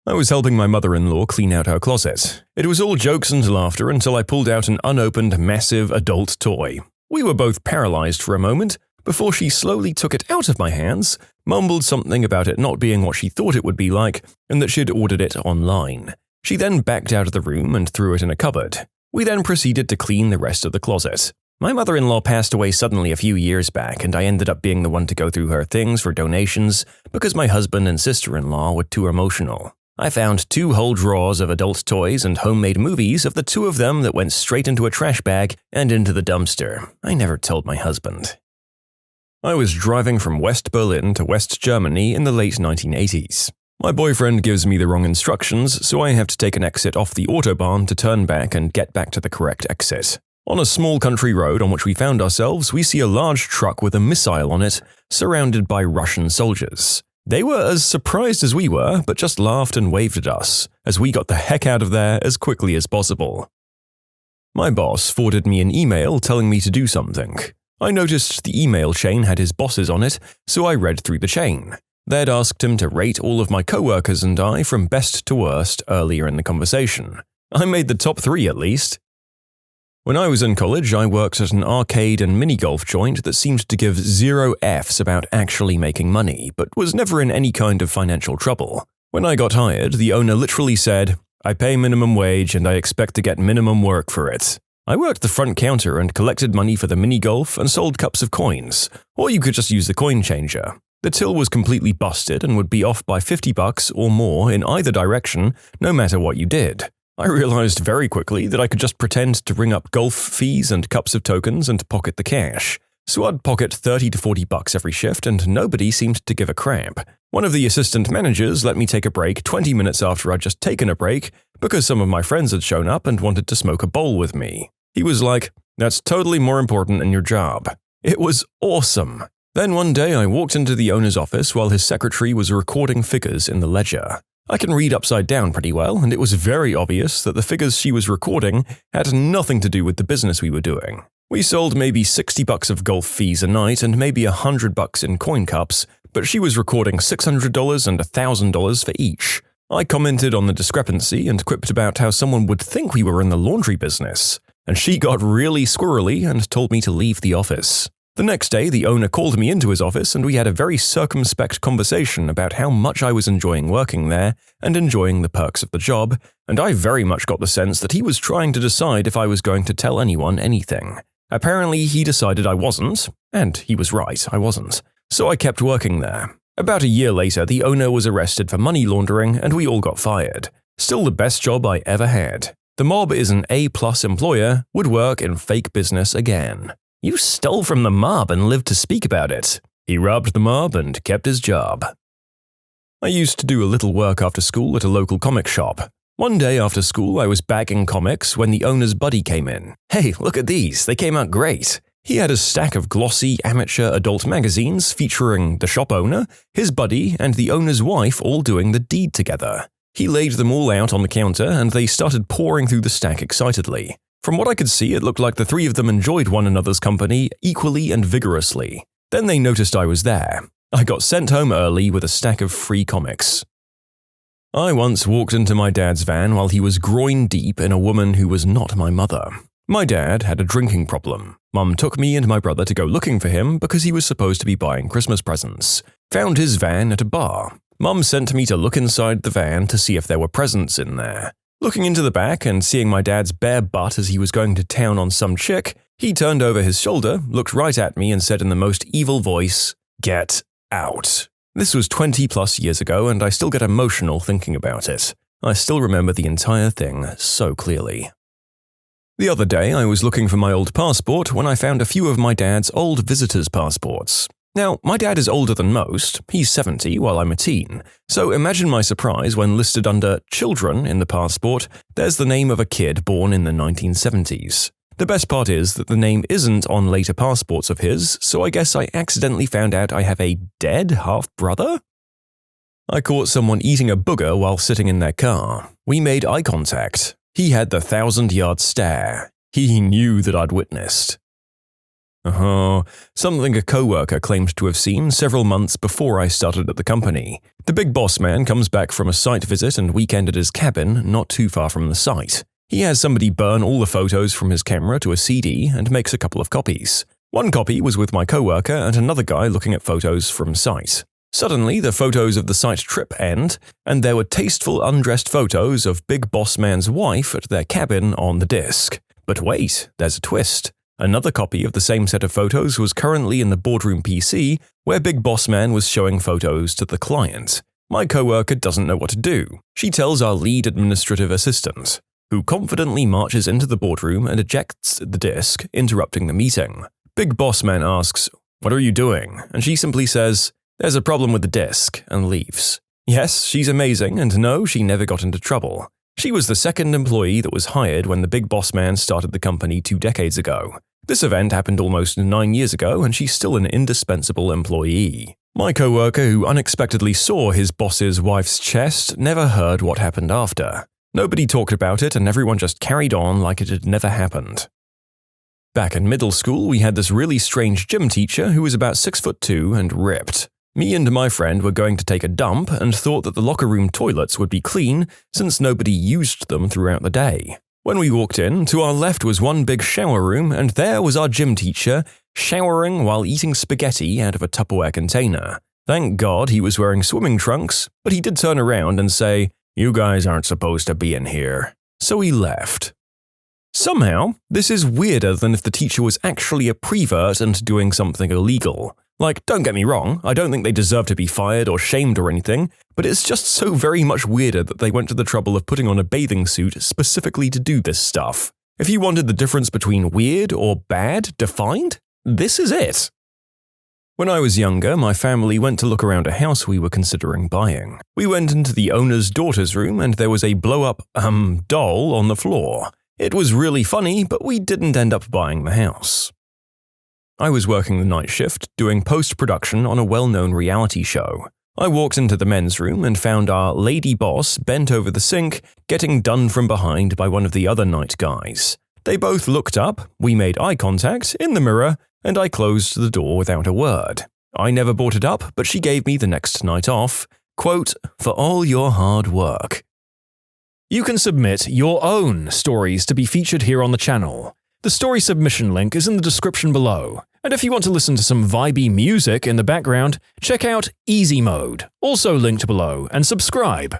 I was helping my mother-in-law clean out her closet. It was all jokes and laughter until I pulled out an unopened, massive adult toy. We were both paralyzed for a moment, before she slowly took it out of my hands, mumbled something about it not being what she thought it would be like, and that she'd ordered it online. She then backed out of the room and threw it in a cupboard. We then proceeded to clean the rest of the closet. My mother-in-law passed away suddenly a few years back, and I ended up being the one to go through her things for donations because my husband and sister-in-law were too emotional. I found 2 whole drawers of adult toys and homemade movies of the 2 of them that went straight into a trash bag and into the dumpster. I never told my husband. I was driving from West Berlin to West Germany in the late 1980s. My boyfriend gives me the wrong instructions, so I have to take an exit off the autobahn to turn back and get back to the correct exit. On a small country road on which we found ourselves, we see a large truck with a missile on it, surrounded by Russian soldiers. They were as surprised as we were, but just laughed and waved at us, as we got the heck out of there as quickly as possible. My boss forwarded me an email telling me to do something. I noticed the email chain had his bosses on it, so I read through the chain. They'd asked him to rate all of my coworkers and I from best to worst earlier in the conversation. I made the top 3 at least. When I was in college, I worked at an arcade and mini-golf joint that seemed to give 0 Fs about actually making money, but was never in any kind of financial trouble. When I got hired, the owner literally said, I pay minimum wage and I expect to get minimum work for it. I worked the front counter and collected money for the mini-golf and sold cups of coins, or you could just use the coin changer. The till was completely busted and would be off by $50 or more in either direction, no matter what you did. I realized very quickly that I could just pretend to ring up golf fees and cups of tokens and pocket the cash. So I'd pocket $30 to $40 every shift and nobody seemed to give a crap. One of the assistant managers let me take a break 20 minutes after I'd just taken a break because some of my friends had shown up and wanted to smoke a bowl with me. He was like, "That's totally more important than your job." It was awesome. Then one day I walked into the owner's office while his secretary was recording figures in the ledger. I can read upside down pretty well, and it was very obvious that the figures she was recording had nothing to do with the business we were doing. We sold maybe $60 of golf fees a night and maybe $100 in coin cups, but she was recording $600 and $1,000 for each. I commented on the discrepancy and quipped about how someone would think we were in the laundry business, and she got really squirrely and told me to leave the office. The next day, the owner called me into his office and we had a very circumspect conversation about how much I was enjoying working there and enjoying the perks of the job, and I very much got the sense that he was trying to decide if I was going to tell anyone anything. Apparently, he decided I wasn't, and he was right, I wasn't. So I kept working there. About a year later, the owner was arrested for money laundering and we all got fired. Still the best job I ever had. The mob is an A+ employer, would work in fake business again. You stole from the mob and lived to speak about it. He robbed the mob and kept his job. I used to do a little work after school at a local comic shop. One day after school, I was bagging comics when the owner's buddy came in. "Hey, look at these, they came out great." He had a stack of glossy amateur adult magazines featuring the shop owner, his buddy, and the owner's wife all doing the deed together. He laid them all out on the counter and they started pouring through the stack excitedly. From what I could see, it looked like the three of them enjoyed one another's company equally and vigorously. Then they noticed I was there. I got sent home early with a stack of free comics. I once walked into my dad's van while he was groin deep in a woman who was not my mother. My dad had a drinking problem. Mum took me and my brother to go looking for him because he was supposed to be buying Christmas presents. Found his van at a bar. Mum sent me to look inside the van to see if there were presents in there. Looking into the back and seeing my dad's bare butt as he was going to town on some chick, he turned over his shoulder, looked right at me and said in the most evil voice, "Get out." This was 20+ years ago and I still get emotional thinking about it. I still remember the entire thing so clearly. The other day I was looking for my old passport when I found a few of my dad's old visitor's passports. Now, my dad is older than most, he's 70 while I'm a teen, so imagine my surprise when listed under children in the passport, there's the name of a kid born in the 1970s. The best part is that the name isn't on later passports of his, so I guess I accidentally found out I have a dead half-brother? I caught someone eating a booger while sitting in their car. We made eye contact. He had the 1,000-yard stare. He knew that I'd witnessed. Something a coworker claimed to have seen several months before I started at the company. The big boss man comes back from a site visit and weekend at his cabin not too far from the site. He has somebody burn all the photos from his camera to a CD and makes a couple of copies. One copy was with my coworker and another guy looking at photos from site. Suddenly, the photos of the site trip end, and there were tasteful undressed photos of Big Boss Man's wife at their cabin on the disc. But wait, there's a twist. Another copy of the same set of photos was currently in the boardroom PC, where Big Boss Man was showing photos to the client. My coworker doesn't know what to do. She tells our lead administrative assistant, who confidently marches into the boardroom and ejects the disc, interrupting the meeting. Big Boss Man asks, "What are you doing?" And she simply says, "There's a problem with the disc," and leaves. Yes, she's amazing, and no, she never got into trouble. She was the second employee that was hired when the Big Boss Man started the company 2 decades ago. This event happened almost 9 years ago, and she's still an indispensable employee. My coworker, who unexpectedly saw his boss's wife's chest, never heard what happened after. Nobody talked about it, and everyone just carried on like it had never happened. Back in middle school, we had this really strange gym teacher who was about 6'2" and ripped. Me and my friend were going to take a dump and thought that the locker room toilets would be clean since nobody used them throughout the day. When we walked in, to our left was one big shower room and there was our gym teacher showering while eating spaghetti out of a Tupperware container. Thank God he was wearing swimming trunks, but he did turn around and say, You guys aren't supposed to be in here. So he left. Somehow, this is weirder than if the teacher was actually a prevert and doing something illegal. Like, don't get me wrong, I don't think they deserve to be fired or shamed or anything, but it's just so very much weirder that they went to the trouble of putting on a bathing suit specifically to do this stuff. If you wanted the difference between weird or bad defined, this is it. When I was younger, my family went to look around a house we were considering buying. We went into the owner's daughter's room and there was a blow-up, doll on the floor. It was really funny, but we didn't end up buying the house. I was working the night shift, doing post-production on a well-known reality show. I walked into the men's room and found our lady boss bent over the sink, getting done from behind by one of the other night guys. They both looked up, we made eye contact in the mirror, and I closed the door without a word. I never brought it up, but she gave me the next night off, quote, "for all your hard work." You can submit your own stories to be featured here on the channel. The story submission link is in the description below. And if you want to listen to some vibey music in the background, check out easymode, also linked below, and subscribe.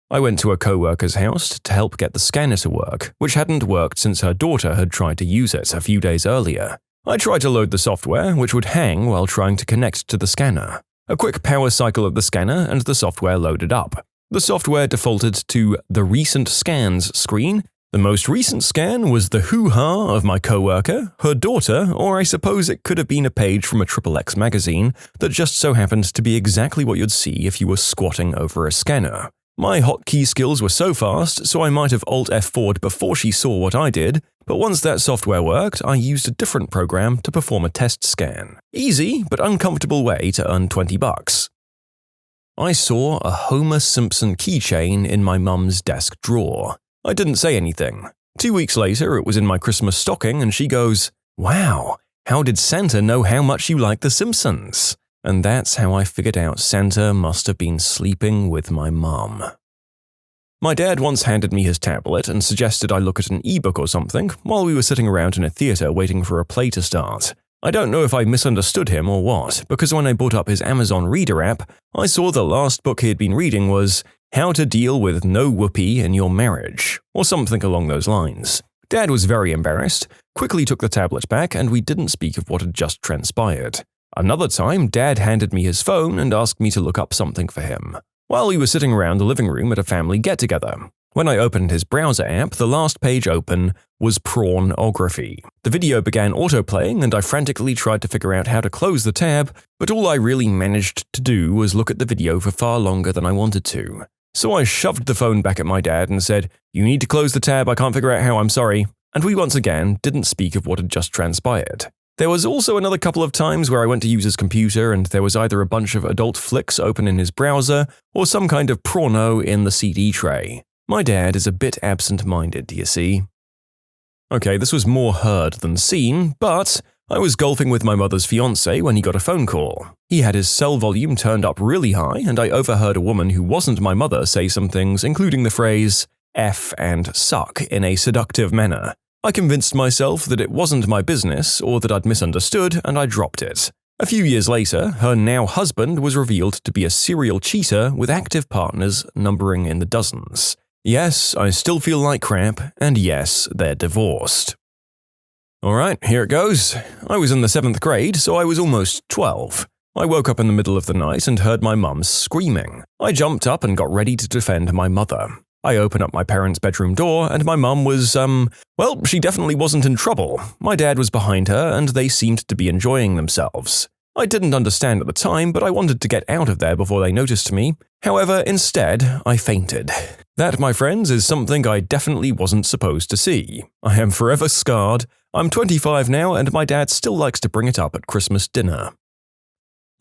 I went to a co-worker's house to help get the scanner to work, which hadn't worked since her daughter had tried to use it a few days earlier. I tried to load the software, which would hang while trying to connect to the scanner. A quick power cycle of the scanner and the software loaded up. The software defaulted to the Recent Scans screen. The most recent scan was the hoo-ha of my coworker, her daughter, or I suppose it could have been a page from a XXX magazine that just so happened to be exactly what you'd see if you were squatting over a scanner. My hotkey skills were so fast, so I might have Alt F4'd before she saw what I did, but once that software worked, I used a different program to perform a test scan. Easy, but uncomfortable way to earn $20. I saw a Homer Simpson keychain in my mum's desk drawer. I didn't say anything. 2 weeks later, it was in my Christmas stocking and she goes, "Wow, how did Santa know how much you like The Simpsons?" And that's how I figured out Santa must have been sleeping with my mum. My dad once handed me his tablet and suggested I look at an ebook or something while we were sitting around in a theater waiting for a play to start. I don't know if I misunderstood him or what, because when I brought up his Amazon Reader app, I saw the last book he had been reading was How to Deal with No Whoopee in Your Marriage, or something along those lines. Dad was very embarrassed, quickly took the tablet back, and we didn't speak of what had just transpired. Another time, Dad handed me his phone and asked me to look up something for him, while we were sitting around the living room at a family get-together. When I opened his browser app, the last page open was pornography. The video began autoplaying and I frantically tried to figure out how to close the tab, but all I really managed to do was look at the video for far longer than I wanted to. So I shoved the phone back at my dad and said, "You need to close the tab, I can't figure out how, I'm sorry." And we once again didn't speak of what had just transpired. There was also another couple of times where I went to use his computer and there was either a bunch of adult flicks open in his browser or some kind of porno in the CD tray. My dad is a bit absent-minded, you see. Okay, this was more heard than seen, but I was golfing with my mother's fiancé when he got a phone call. He had his cell volume turned up really high and I overheard a woman who wasn't my mother say some things, including the phrase F and suck in a seductive manner. I convinced myself that it wasn't my business or that I'd misunderstood and I dropped it. A few years later, her now husband was revealed to be a serial cheater with active partners numbering in the dozens. Yes, I still feel like crap, and yes, they're divorced. Alright, here it goes. I was in the 7th grade, so I was almost 12. I woke up in the middle of the night and heard my mum screaming. I jumped up and got ready to defend my mother. I opened up my parents' bedroom door and my mum was, well, she definitely wasn't in trouble. My dad was behind her and they seemed to be enjoying themselves. I didn't understand at the time, but I wanted to get out of there before they noticed me. However, instead, I fainted. That, my friends, is something I definitely wasn't supposed to see. I am forever scarred. I'm 25 now and my dad still likes to bring it up at Christmas dinner.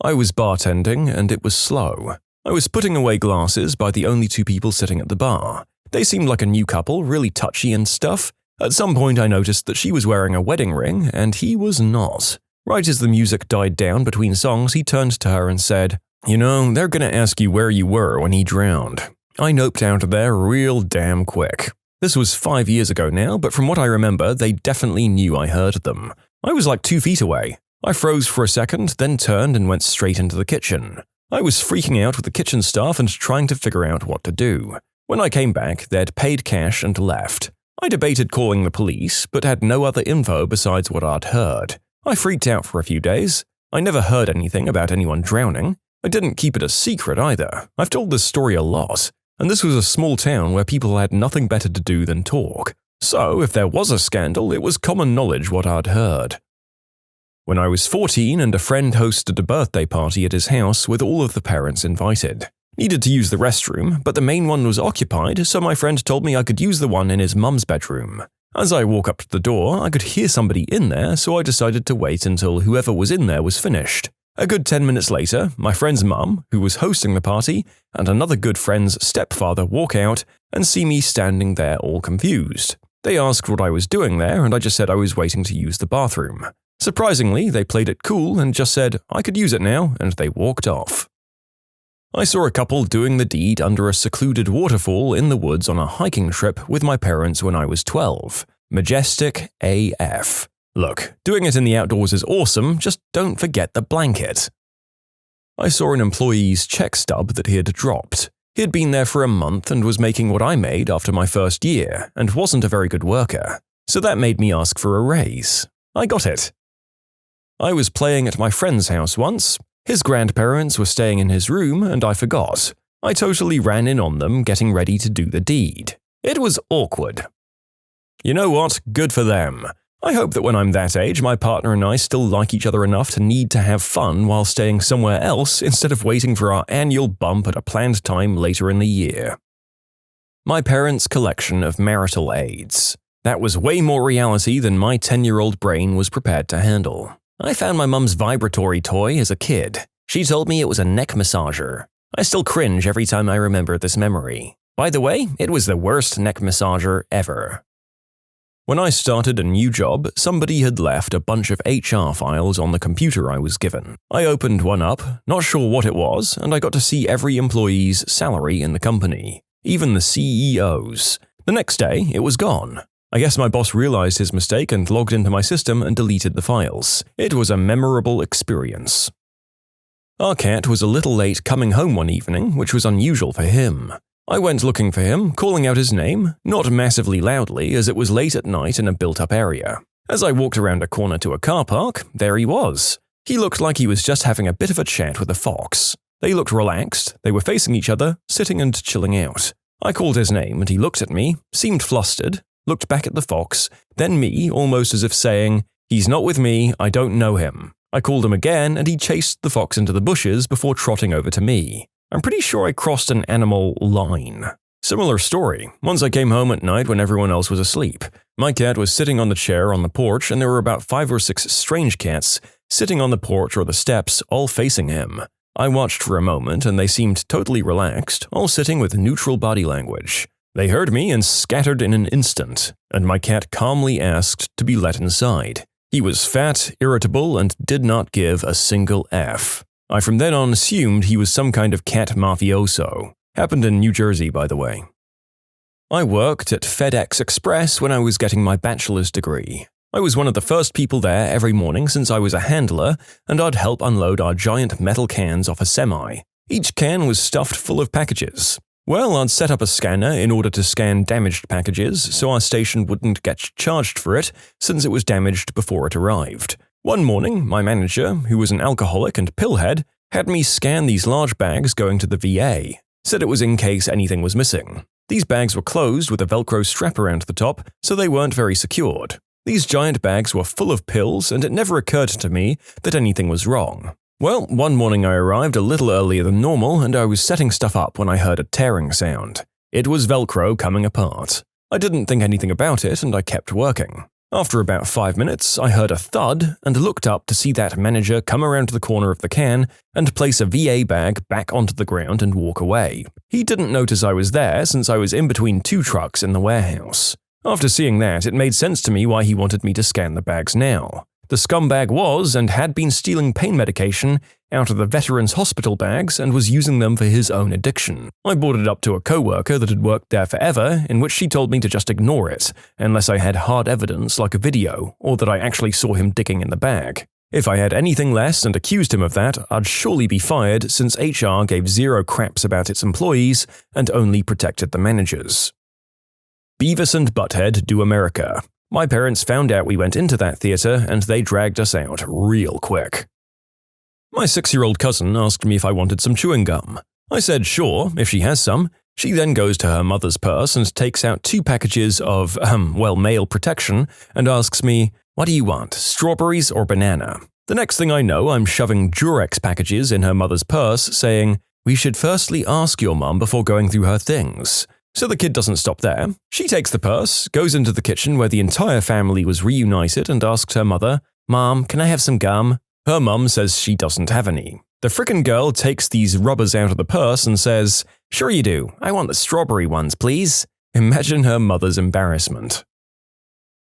I was bartending and it was slow. I was putting away glasses by the only two people sitting at the bar. They seemed like a new couple, really touchy and stuff. At some point I noticed that she was wearing a wedding ring and he was not. Right as the music died down between songs, he turned to her and said, "You know, they're gonna ask you where you were when he drowned." I noped out of there real damn quick. This was 5 years ago now, but from what I remember, they definitely knew I heard them. I was like 2 feet away. I froze for a second, then turned and went straight into the kitchen. I was freaking out with the kitchen staff and trying to figure out what to do. When I came back, they'd paid cash and left. I debated calling the police, but had no other info besides what I'd heard. I freaked out for a few days. I never heard anything about anyone drowning. I didn't keep it a secret either. I've told this story a lot, and this was a small town where people had nothing better to do than talk. So, if there was a scandal, it was common knowledge what I'd heard. When I was 14 and a friend hosted a birthday party at his house with all of the parents invited. Needed to use the restroom, but the main one was occupied, so my friend told me I could use the one in his mum's bedroom. As I walk up to the door, I could hear somebody in there, so I decided to wait until whoever was in there was finished. A good 10 minutes later, my friend's mum, who was hosting the party, and another good friend's stepfather walk out and see me standing there all confused. They asked what I was doing there, and I just said I was waiting to use the bathroom. Surprisingly, they played it cool and just said I could use it now, and they walked off. I saw a couple doing the deed under a secluded waterfall in the woods on a hiking trip with my parents when I was 12. Majestic AF. Look, doing it in the outdoors is awesome, just don't forget the blanket. I saw an employee's check stub that he had dropped. He had been there for a month and was making what I made after my first year, and wasn't a very good worker. So that made me ask for a raise. I got it. I was playing at my friend's house once. His grandparents were staying in his room, and I forgot. I totally ran in on them getting ready to do the deed. It was awkward. You know what? Good for them. I hope that when I'm that age, my partner and I still like each other enough to need to have fun while staying somewhere else instead of waiting for our annual bump at a planned time later in the year. My parents' collection of marital aids. That was way more reality than my 10-year-old brain was prepared to handle. I found my mum's vibratory toy as a kid. She told me it was a neck massager. I still cringe every time I remember this memory. By the way, it was the worst neck massager ever. When I started a new job, somebody had left a bunch of HR files on the computer I was given. I opened one up, not sure what it was, and I got to see every employee's salary in the company, even the CEO's. The next day, it was gone. I guess my boss realized his mistake and logged into my system and deleted the files. It was a memorable experience. Our cat was a little late coming home one evening, which was unusual for him. I went looking for him, calling out his name, not massively loudly as it was late at night in a built-up area. As I walked around a corner to a car park, there he was. He looked like he was just having a bit of a chat with a fox. They looked relaxed, they were facing each other, sitting and chilling out. I called his name and he looked at me, seemed flustered, looked back at the fox, then me, almost as if saying, "He's not with me, I don't know him." I called him again and he chased the fox into the bushes before trotting over to me. I'm pretty sure I crossed an animal line. Similar story. Once I came home at night when everyone else was asleep. My cat was sitting on the chair on the porch and there were about 5 or 6 strange cats sitting on the porch or the steps, all facing him. I watched for a moment and they seemed totally relaxed, all sitting with neutral body language. They heard me and scattered in an instant, and my cat calmly asked to be let inside. He was fat, irritable, and did not give a single F. I from then on assumed he was some kind of cat mafioso. Happened in New Jersey, by the way. I worked at FedEx Express when I was getting my bachelor's degree. I was one of the first people there every morning since I was a handler, and I'd help unload our giant metal cans off a semi. Each can was stuffed full of packages. Well, I'd set up a scanner in order to scan damaged packages so our station wouldn't get charged for it since it was damaged before it arrived. One morning, my manager, who was an alcoholic and pillhead, had me scan these large bags going to the VA. Said it was in case anything was missing. These bags were closed with a Velcro strap around the top, so they weren't very secured. These giant bags were full of pills, and it never occurred to me that anything was wrong. Well, one morning I arrived a little earlier than normal, and I was setting stuff up when I heard a tearing sound. It was Velcro coming apart. I didn't think anything about it, and I kept working. After about 5 minutes, I heard a thud and looked up to see that manager come around the corner of the can and place a VA bag back onto the ground and walk away. He didn't notice I was there since I was in between 2 trucks in the warehouse. After seeing that, it made sense to me why he wanted me to scan the bags now. The scumbag was and had been stealing pain medication out of the veterans' hospital bags and was using them for his own addiction. I brought it up to a coworker that had worked there forever, in which she told me to just ignore it, unless I had hard evidence like a video or that I actually saw him digging in the bag. If I had anything less and accused him of that, I'd surely be fired since HR gave zero craps about its employees and only protected the managers. Beavis and Butthead do America. My parents found out we went into that theater and they dragged us out real quick. My 6-year-old cousin asked me if I wanted some chewing gum. I said sure, if she has some. She then goes to her mother's purse and takes out 2 packages of, male protection and asks me, "What do you want, strawberries or banana?" The next thing I know, I'm shoving Durex packages in her mother's purse, saying, "We should firstly ask your mum before going through her things." So the kid doesn't stop there. She takes the purse, goes into the kitchen where the entire family was reunited and asks her mother, "Mom, can I have some gum?" Her mum says she doesn't have any. The frickin' girl takes these rubbers out of the purse and says, "Sure you do. I want the strawberry ones, please." Imagine her mother's embarrassment.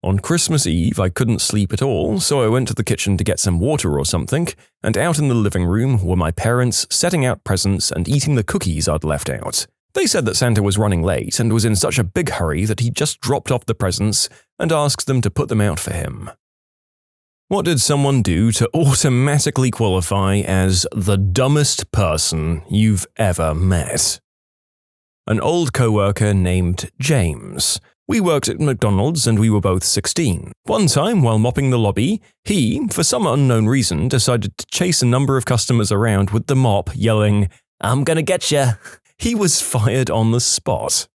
On Christmas Eve, I couldn't sleep at all, so I went to the kitchen to get some water or something, and out in the living room were my parents setting out presents and eating the cookies I'd left out. They said that Santa was running late and was in such a big hurry that he just dropped off the presents and asked them to put them out for him. What did someone do to automatically qualify as the dumbest person you've ever met? An old coworker named James. We worked at McDonald's and we were both 16. One time, while mopping the lobby, he, for some unknown reason, decided to chase a number of customers around with the mop, yelling, "I'm gonna getcha." He was fired on the spot.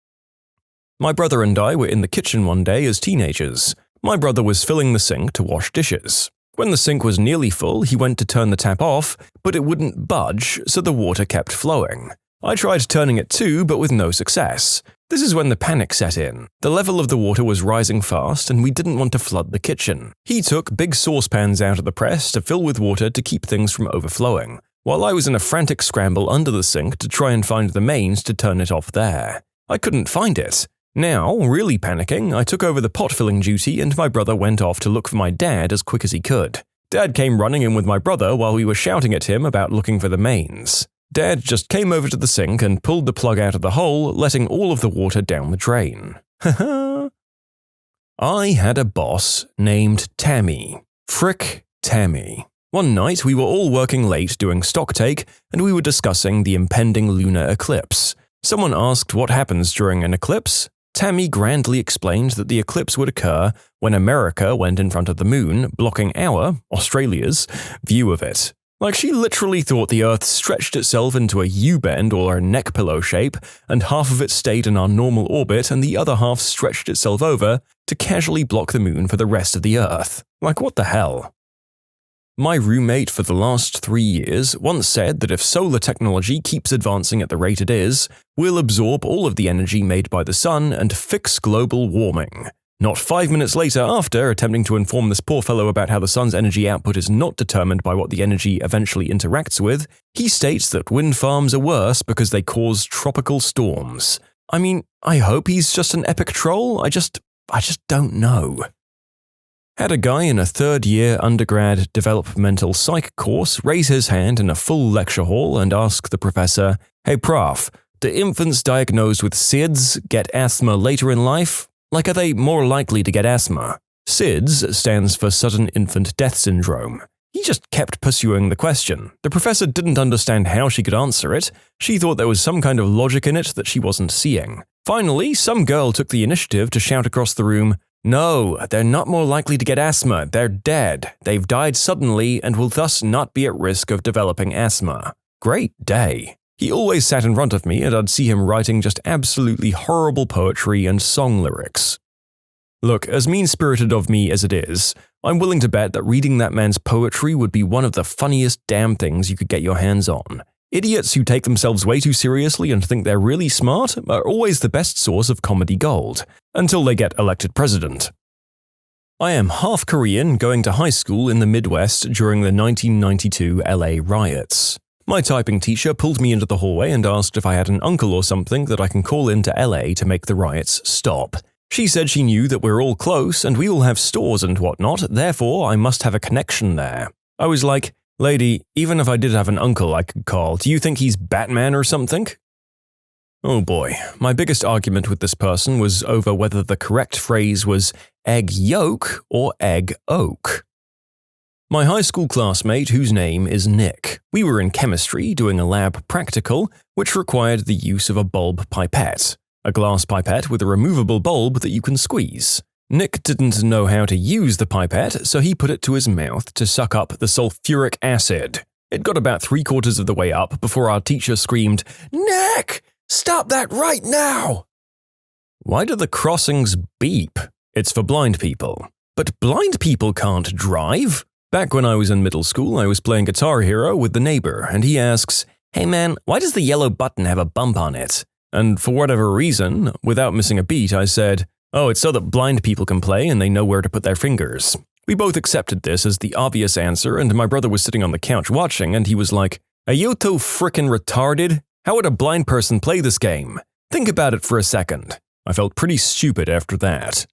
My brother and I were in the kitchen one day as teenagers. My brother was filling the sink to wash dishes. When the sink was nearly full, he went to turn the tap off, but it wouldn't budge, so the water kept flowing. I tried turning it too, but with no success. This is when the panic set in. The level of the water was rising fast, and we didn't want to flood the kitchen. He took big saucepans out of the press to fill with water to keep things from overflowing, while I was in a frantic scramble under the sink to try and find the mains to turn it off there. I couldn't find it. Now, really panicking, I took over the pot-filling duty and my brother went off to look for my dad as quick as he could. Dad came running in with my brother while we were shouting at him about looking for the mains. Dad just came over to the sink and pulled the plug out of the hole, letting all of the water down the drain. Haha. I had a boss named Tammy. Frick Tammy. One night, we were all working late doing stocktake, and we were discussing the impending lunar eclipse. Someone asked what happens during an eclipse. Tammy grandly explained that the eclipse would occur when America went in front of the moon, blocking our, Australia's, view of it. Like she literally thought the Earth stretched itself into a U-bend or a neck pillow shape, and half of it stayed in our normal orbit and the other half stretched itself over to casually block the moon for the rest of the Earth. Like what the hell? My roommate for the last 3 years once said that if solar technology keeps advancing at the rate it is, we'll absorb all of the energy made by the sun and fix global warming. Not 5 minutes later, after attempting to inform this poor fellow about how the sun's energy output is not determined by what the energy eventually interacts with, he states that wind farms are worse because they cause tropical storms. I mean, I hope he's just an epic troll. I just don't know. Had a guy in a third-year undergrad developmental psych course raise his hand in a full lecture hall and ask the professor, "Hey prof, do infants diagnosed with SIDS get asthma later in life? Like, are they more likely to get asthma?" SIDS stands for Sudden Infant Death Syndrome. He just kept pursuing the question. The professor didn't understand how she could answer it. She thought there was some kind of logic in it that she wasn't seeing. Finally, some girl took the initiative to shout across the room, "No, they're not more likely to get asthma, they're dead. They've died suddenly and will thus not be at risk of developing asthma." Great day. He always sat in front of me and I'd see him writing just absolutely horrible poetry and song lyrics. Look, as mean-spirited of me as it is, I'm willing to bet that reading that man's poetry would be one of the funniest damn things you could get your hands on. Idiots who take themselves way too seriously and think they're really smart are always the best source of comedy gold, until they get elected president. I am half Korean going to high school in the Midwest during the 1992 LA riots. My typing teacher pulled me into the hallway and asked if I had an uncle or something that I can call into LA to make the riots stop. She said she knew that we're all close and we all have stores and whatnot, therefore I must have a connection there. I was like, "Lady, even if I did have an uncle I could call, do you think he's Batman or something?" Oh boy, my biggest argument with this person was over whether the correct phrase was egg yolk or egg oak. My high school classmate, whose name is Nick. We were in chemistry doing a lab practical, which required the use of a bulb pipette, a glass pipette with a removable bulb that you can squeeze. Nick didn't know how to use the pipette, so he put it to his mouth to suck up the sulfuric acid. It got about 3/4 of the way up before our teacher screamed, "Nick, stop that right now!" Why do the crossings beep? It's for blind people. But blind people can't drive. Back when I was in middle school, I was playing Guitar Hero with the neighbor, and he asks, "Hey man, why does the yellow button have a bump on it?" And for whatever reason, without missing a beat, I said, "Oh, it's so that blind people can play and they know where to put their fingers." We both accepted this as the obvious answer, and my brother was sitting on the couch watching, and he was like, "Are you two frickin' retarded? How would a blind person play this game? Think about it for a second." I felt pretty stupid after that.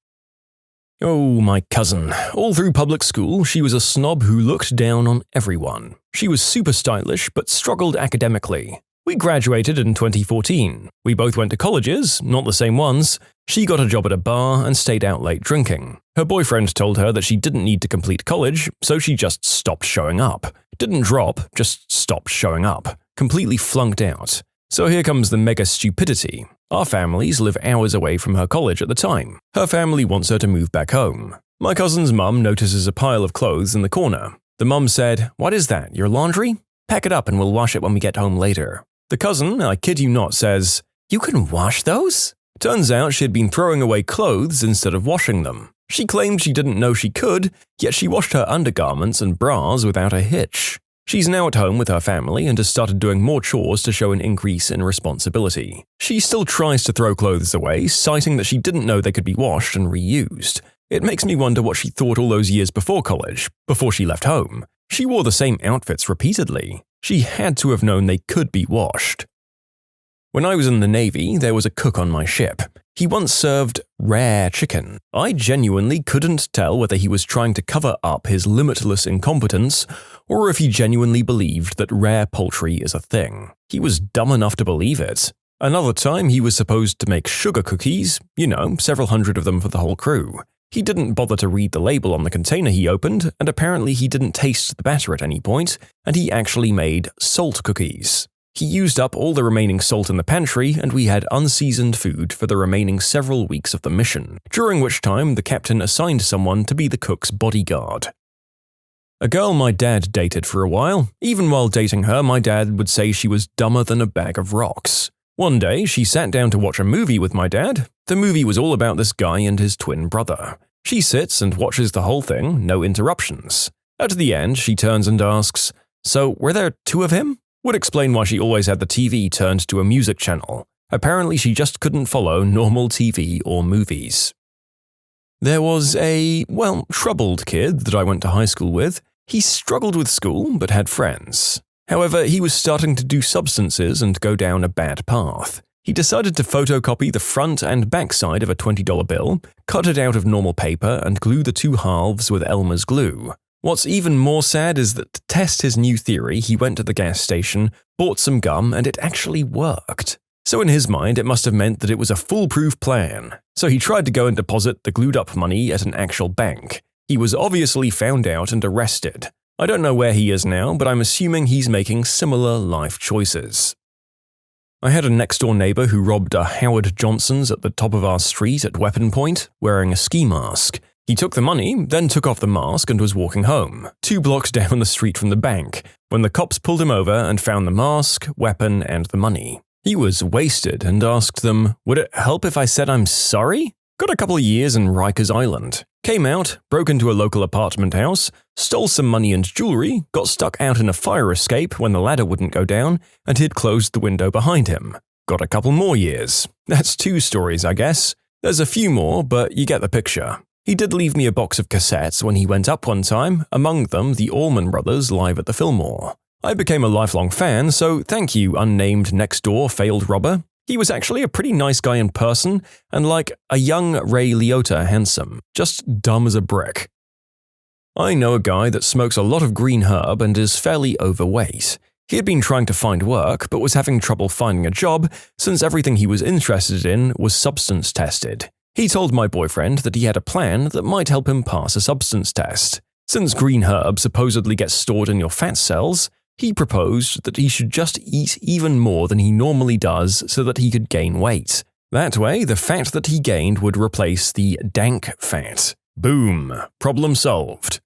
Oh, my cousin. All through public school, she was a snob who looked down on everyone. She was super stylish, but struggled academically. We graduated in 2014. We both went to colleges, not the same ones. She got a job at a bar and stayed out late drinking. Her boyfriend told her that she didn't need to complete college, so she just stopped showing up. Didn't drop, just stopped showing up. Completely flunked out. So here comes the mega stupidity. Our families live hours away from her college at the time. Her family wants her to move back home. My cousin's mum notices a pile of clothes in the corner. The mum said, "What is that, your laundry? Pack it up and we'll wash it when we get home later." The cousin, I kid you not, says, "You can wash those?" Turns out she had been throwing away clothes instead of washing them. She claimed she didn't know she could, yet she washed her undergarments and bras without a hitch. She's now at home with her family and has started doing more chores to show an increase in responsibility. She still tries to throw clothes away, citing that she didn't know they could be washed and reused. It makes me wonder what she thought all those years before college, before she left home. She wore the same outfits repeatedly. She had to have known they could be washed. When I was in the Navy, there was a cook on my ship. He once served rare chicken. I genuinely couldn't tell whether he was trying to cover up his limitless incompetence or if he genuinely believed that rare poultry is a thing. He was dumb enough to believe it. Another time, he was supposed to make sugar cookies, several hundred of them for the whole crew. He didn't bother to read the label on the container he opened, and apparently he didn't taste the batter at any point, and he actually made salt cookies. He used up all the remaining salt in the pantry, and we had unseasoned food for the remaining several weeks of the mission, during which time the captain assigned someone to be the cook's bodyguard. A girl my dad dated for a while. Even while dating her, my dad would say she was dumber than a bag of rocks. One day, she sat down to watch a movie with my dad. The movie was all about this guy and his twin brother. She sits and watches the whole thing, no interruptions. At the end, she turns and asks, "So, were there two of him?" Would explain why she always had the TV turned to a music channel. Apparently, she just couldn't follow normal TV or movies. There was a, troubled kid that I went to high school with. He struggled with school, but had friends. However, he was starting to do substances and go down a bad path. He decided to photocopy the front and back side of a $20 bill, cut it out of normal paper, and glue the two halves with Elmer's glue. What's even more sad is that to test his new theory, he went to the gas station, bought some gum, and it actually worked. So in his mind, it must have meant that it was a foolproof plan. So he tried to go and deposit the glued-up money at an actual bank. He was obviously found out and arrested. I don't know where he is now, but I'm assuming he's making similar life choices. I had a next-door neighbor who robbed a Howard Johnson's at the top of our street at weapon point, wearing a ski mask. He took the money, then took off the mask and was walking home, 2 blocks down the street from the bank, when the cops pulled him over and found the mask, weapon, and the money. He was wasted and asked them, "Would it help if I said I'm sorry?" Got a couple of years in Rikers Island. Came out, broke into a local apartment house, stole some money and jewelry, got stuck out in a fire escape when the ladder wouldn't go down, and he'd closed the window behind him. Got a couple more years. That's 2 stories, I guess. There's a few more, but you get the picture. He did leave me a box of cassettes when he went up one time, among them the Allman Brothers live at the Fillmore. I became a lifelong fan, so thank you, unnamed next-door failed robber. He was actually a pretty nice guy in person, and like a young Ray Liotta handsome, just dumb as a brick. I know a guy that smokes a lot of green herb and is fairly overweight. He had been trying to find work, but was having trouble finding a job since everything he was interested in was substance tested. He told my boyfriend that he had a plan that might help him pass a substance test. Since green herb supposedly gets stored in your fat cells, he proposed that he should just eat even more than he normally does so that he could gain weight. That way, the fat that he gained would replace the dank fat. Boom! Problem solved.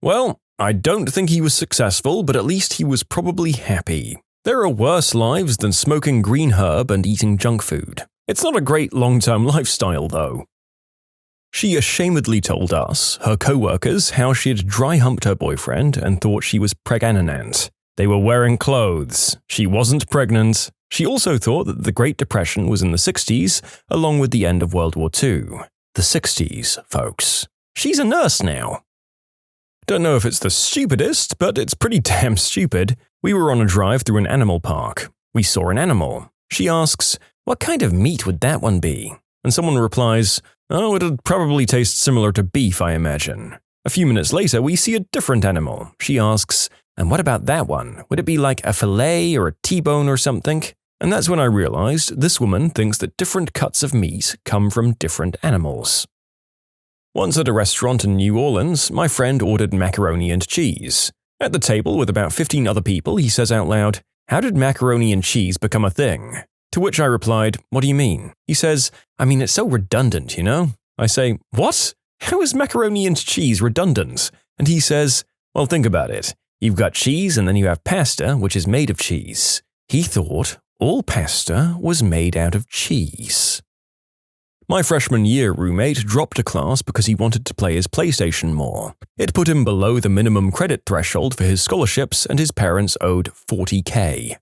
Well, I don't think he was successful, but at least he was probably happy. There are worse lives than smoking green herb and eating junk food. It's not a great long-term lifestyle, though. She ashamedly told us, her co-workers, how she had dry-humped her boyfriend and thought she was pregnant. They were wearing clothes. She wasn't pregnant. She also thought that the Great Depression was in the 60s, along with the end of World War II. The 60s, folks. She's a nurse now. Don't know if it's the stupidest, but it's pretty damn stupid. We were on a drive through an animal park. We saw an animal. She asks, "What kind of meat would that one be?" And someone replies, "Oh, it'd probably taste similar to beef, I imagine." A few minutes later, we see a different animal. She asks, "And what about that one? Would it be like a fillet or a T-bone or something?" And that's when I realized this woman thinks that different cuts of meat come from different animals. Once at a restaurant in New Orleans, my friend ordered macaroni and cheese. At the table with about 15 other people, he says out loud, "How did macaroni and cheese become a thing?" To which I replied, "What do you mean?" He says, "I mean, it's so redundant, you know?" I say, "What? How is macaroni and cheese redundant?" And he says, "Well, think about it. You've got cheese and then you have pasta, which is made of cheese." He thought all pasta was made out of cheese. My freshman year roommate dropped a class because he wanted to play his PlayStation more. It put him below the minimum credit threshold for his scholarships and his parents owed $40,000.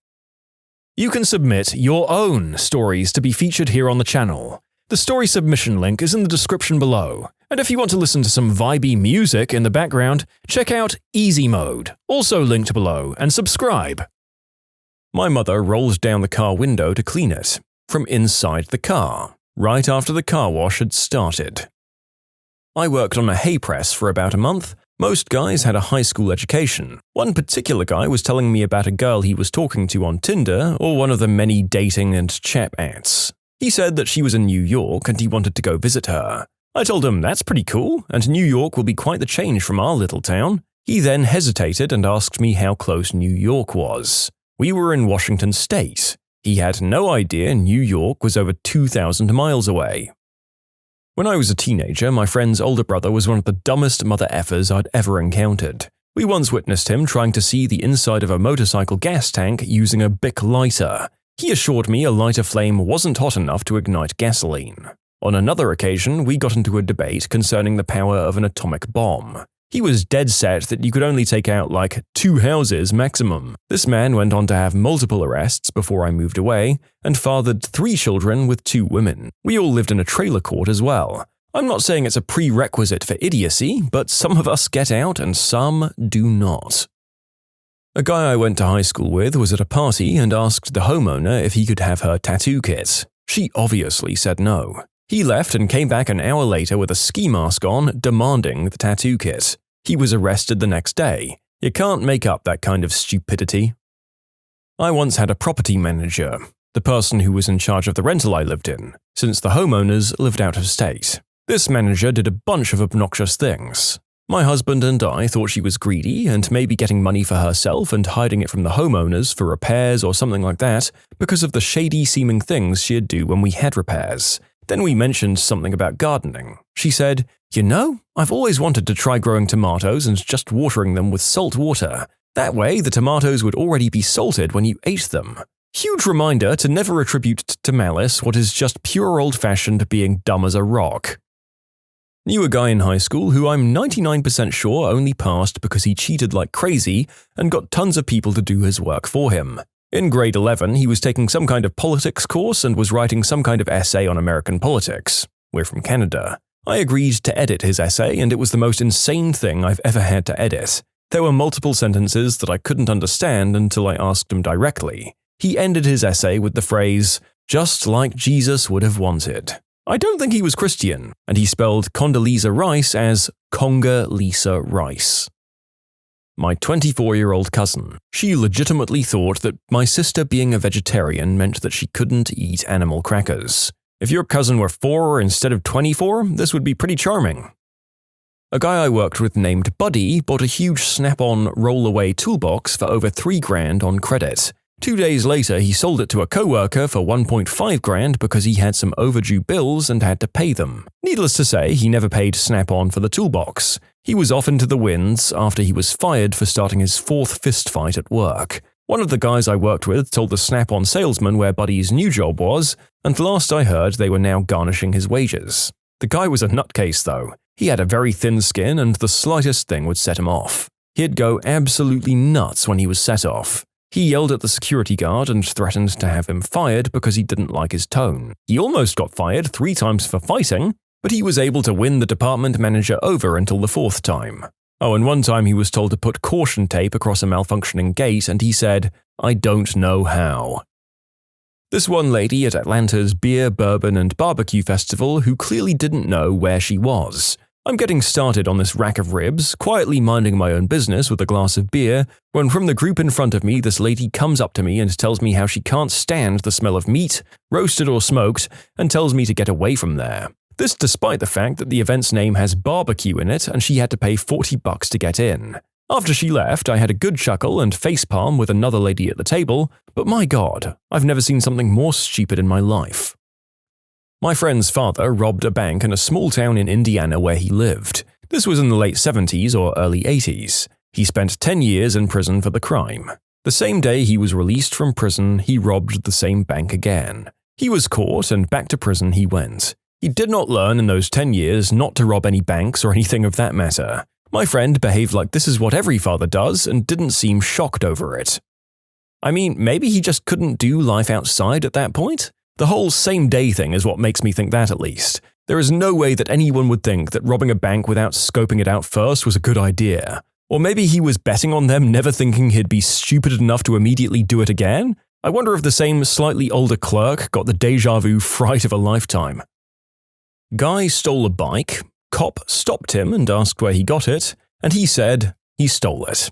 You can submit your own stories to be featured here on the channel. The story submission link is in the description below. And if you want to listen to some vibey music in the background, check out easymode, also linked below, and subscribe. My mother rolled down the car window to clean it, from inside the car, right after the car wash had started. I worked on a hay press for about a month. Most guys had a high school education. One particular guy was telling me about a girl he was talking to on Tinder or one of the many dating and chat apps. He said that she was in New York and he wanted to go visit her. I told him that's pretty cool, and New York will be quite the change from our little town. He then hesitated and asked me how close New York was. We were in Washington State. He had no idea New York was over 2,000 miles away. When I was a teenager, my friend's older brother was one of the dumbest mother effers I'd ever encountered. We once witnessed him trying to see the inside of a motorcycle gas tank using a Bic lighter. He assured me a lighter flame wasn't hot enough to ignite gasoline. On another occasion, we got into a debate concerning the power of an atomic bomb. He was dead set that you could only take out like 2 houses maximum. This man went on to have multiple arrests before I moved away, and fathered 3 children with 2 women. We all lived in a trailer court as well. I'm not saying it's a prerequisite for idiocy, but some of us get out and some do not. A guy I went to high school with was at a party and asked the homeowner if he could have her tattoo kit. She obviously said no. He left and came back an hour later with a ski mask on, demanding the tattoo kit. He was arrested the next day. You can't make up that kind of stupidity. I once had a property manager, the person who was in charge of the rental I lived in, since the homeowners lived out of state. This manager did a bunch of obnoxious things. My husband and I thought she was greedy and maybe getting money for herself and hiding it from the homeowners for repairs or something like that because of the shady-seeming things she'd do when we had repairs. Then we mentioned something about gardening. She said, "You know, I've always wanted to try growing tomatoes and just watering them with salt water. That way, the tomatoes would already be salted when you ate them." Huge reminder to never attribute to malice what is just pure old-fashioned being dumb as a rock. Knew a guy in high school who I'm 99% sure only passed because he cheated like crazy and got tons of people to do his work for him. In grade 11, he was taking some kind of politics course and was writing some kind of essay on American politics. We're from Canada. I agreed to edit his essay, and it was the most insane thing I've ever had to edit. There were multiple sentences that I couldn't understand until I asked him directly. He ended his essay with the phrase, "just like Jesus would have wanted." I don't think he was Christian, and he spelled Condoleezza Rice as Conga-Lisa Rice. My 24-year-old cousin. She legitimately thought that my sister being a vegetarian meant that she couldn't eat animal crackers. If your cousin were 4 instead of 24, this would be pretty charming. A guy I worked with named Buddy bought a huge Snap-on roll-away toolbox for over $3,000 on credit. 2 days later, he sold it to a coworker for $1.5 because he had some overdue bills and had to pay them. Needless to say, he never paid Snap-on for the toolbox. He was off into the winds after he was fired for starting his 4th fistfight at work. One of the guys I worked with told the Snap-on salesman where Buddy's new job was, and last I heard they were now garnishing his wages. The guy was a nutcase though. He had a very thin skin and the slightest thing would set him off. He'd go absolutely nuts when he was set off. He yelled at the security guard and threatened to have him fired because he didn't like his tone. He almost got fired 3 times for fighting, but he was able to win the department manager over until the 4th time. Oh, and one time he was told to put caution tape across a malfunctioning gate and he said, "I don't know how." This one lady at Atlanta's Beer, Bourbon, and Barbecue Festival who clearly didn't know where she was. I'm getting started on this rack of ribs, quietly minding my own business with a glass of beer, when from the group in front of me this lady comes up to me and tells me how she can't stand the smell of meat, roasted or smoked, and tells me to get away from there. This despite the fact that the event's name has barbecue in it and she had to pay $40 to get in. After she left, I had a good chuckle and facepalm with another lady at the table, but my god, I've never seen something more stupid in my life. My friend's father robbed a bank in a small town in Indiana where he lived. This was in the late 70s or early 80s. He spent 10 years in prison for the crime. The same day he was released from prison, he robbed the same bank again. He was caught and back to prison he went. He did not learn in those 10 years not to rob any banks or anything of that matter. My friend behaved like this is what every father does and didn't seem shocked over it. I mean, maybe he just couldn't do life outside at that point? The whole same day thing is what makes me think that at least. There is no way that anyone would think that robbing a bank without scoping it out first was a good idea. Or maybe he was betting on them, never thinking he'd be stupid enough to immediately do it again? I wonder if the same slightly older clerk got the deja vu fright of a lifetime. Guy stole a bike, cop stopped him and asked where he got it, and he said he stole it.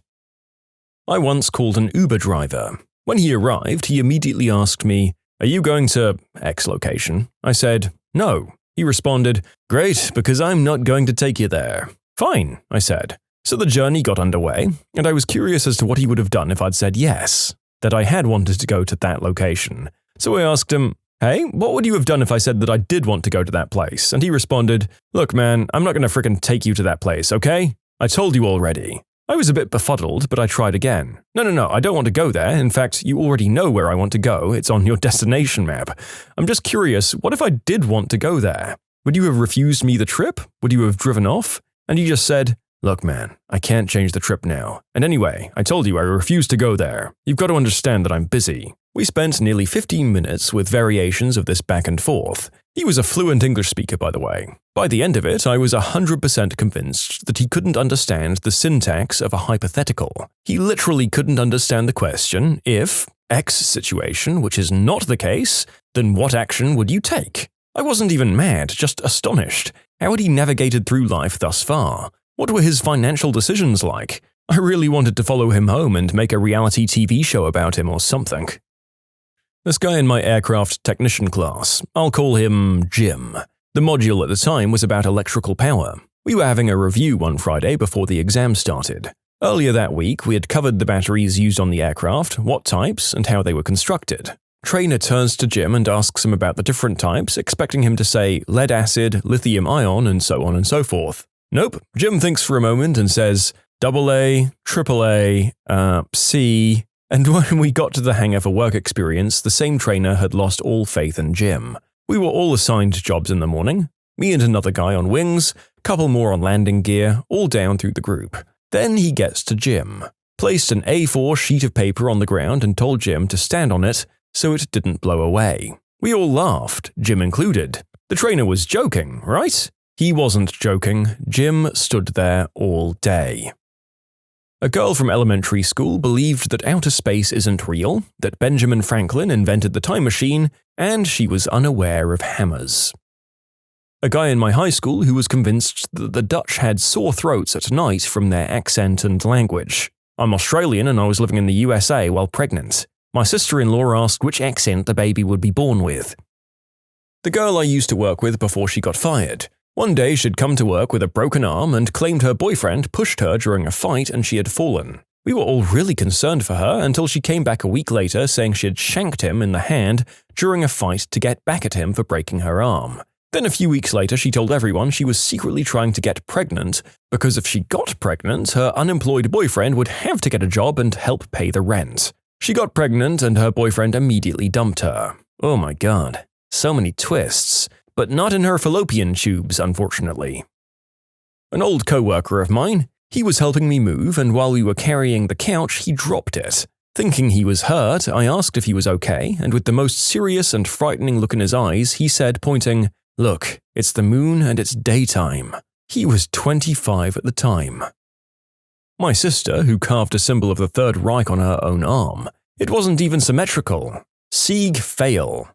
I once called an Uber driver. When he arrived, he immediately asked me, "Are you going to X location?" I said, "No." He responded, "Great, because I'm not going to take you there." "Fine," I said. So the journey got underway, and I was curious as to what he would have done if I'd said yes, that I had wanted to go to that location. So I asked him, "Hey, what would you have done if I said that I did want to go to that place?" And he responded, "Look man, I'm not going to frickin' take you to that place, okay? I told you already." I was a bit befuddled, but I tried again. No, I don't want to go there. In fact, you already know where I want to go. It's on your destination map. I'm just curious, what if I did want to go there? Would you have refused me the trip? Would you have driven off? And he just said, "Look man, I can't change the trip now. And anyway, I told you I refuse to go there. You've got to understand that I'm busy." We spent nearly 15 minutes with variations of this back and forth. He was a fluent English speaker, by the way. By the end of it, I was 100% convinced that he couldn't understand the syntax of a hypothetical. He literally couldn't understand the question, if X situation, which is not the case, then what action would you take? I wasn't even mad, just astonished. How had he navigated through life thus far? What were his financial decisions like? I really wanted to follow him home and make a reality TV show about him or something. This guy in my aircraft technician class, I'll call him Jim. The module at the time was about electrical power. We were having a review one Friday before the exam started. Earlier that week, we had covered the batteries used on the aircraft, what types, and how they were constructed. Trainer turns to Jim and asks him about the different types, expecting him to say lead acid, lithium ion, and so on and so forth. Nope, Jim thinks for a moment and says AA, AAA, C. And when we got to the hangar for work experience, the same trainer had lost all faith in Jim. We were all assigned jobs in the morning. Me and another guy on wings, couple more on landing gear, all down through the group. Then he gets to Jim, placed an A4 sheet of paper on the ground and told Jim to stand on it so it didn't blow away. We all laughed, Jim included. The trainer was joking, right? He wasn't joking. Jim stood there all day. A girl from elementary school believed that outer space isn't real, that Benjamin Franklin invented the time machine, and she was unaware of hammers. A guy in my high school who was convinced that the Dutch had sore throats at night from their accent and language. I'm Australian and I was living in the USA while pregnant. My sister-in-law asked which accent the baby would be born with. The girl I used to work with before she got fired. One day she'd come to work with a broken arm and claimed her boyfriend pushed her during a fight and she had fallen. We were all really concerned for her until she came back a week later saying she had shanked him in the hand during a fight to get back at him for breaking her arm. Then a few weeks later she told everyone she was secretly trying to get pregnant because if she got pregnant, her unemployed boyfriend would have to get a job and help pay the rent. She got pregnant and her boyfriend immediately dumped her. Oh my god, so many twists, but not in her fallopian tubes, unfortunately. An old co-worker of mine, he was helping me move and while we were carrying the couch, he dropped it. Thinking he was hurt, I asked if he was okay, and with the most serious and frightening look in his eyes, he said, pointing, "Look, it's the moon and it's daytime." He was 25 at the time. My sister, who carved a symbol of the Third Reich on her own arm, it wasn't even symmetrical. Sieg fail.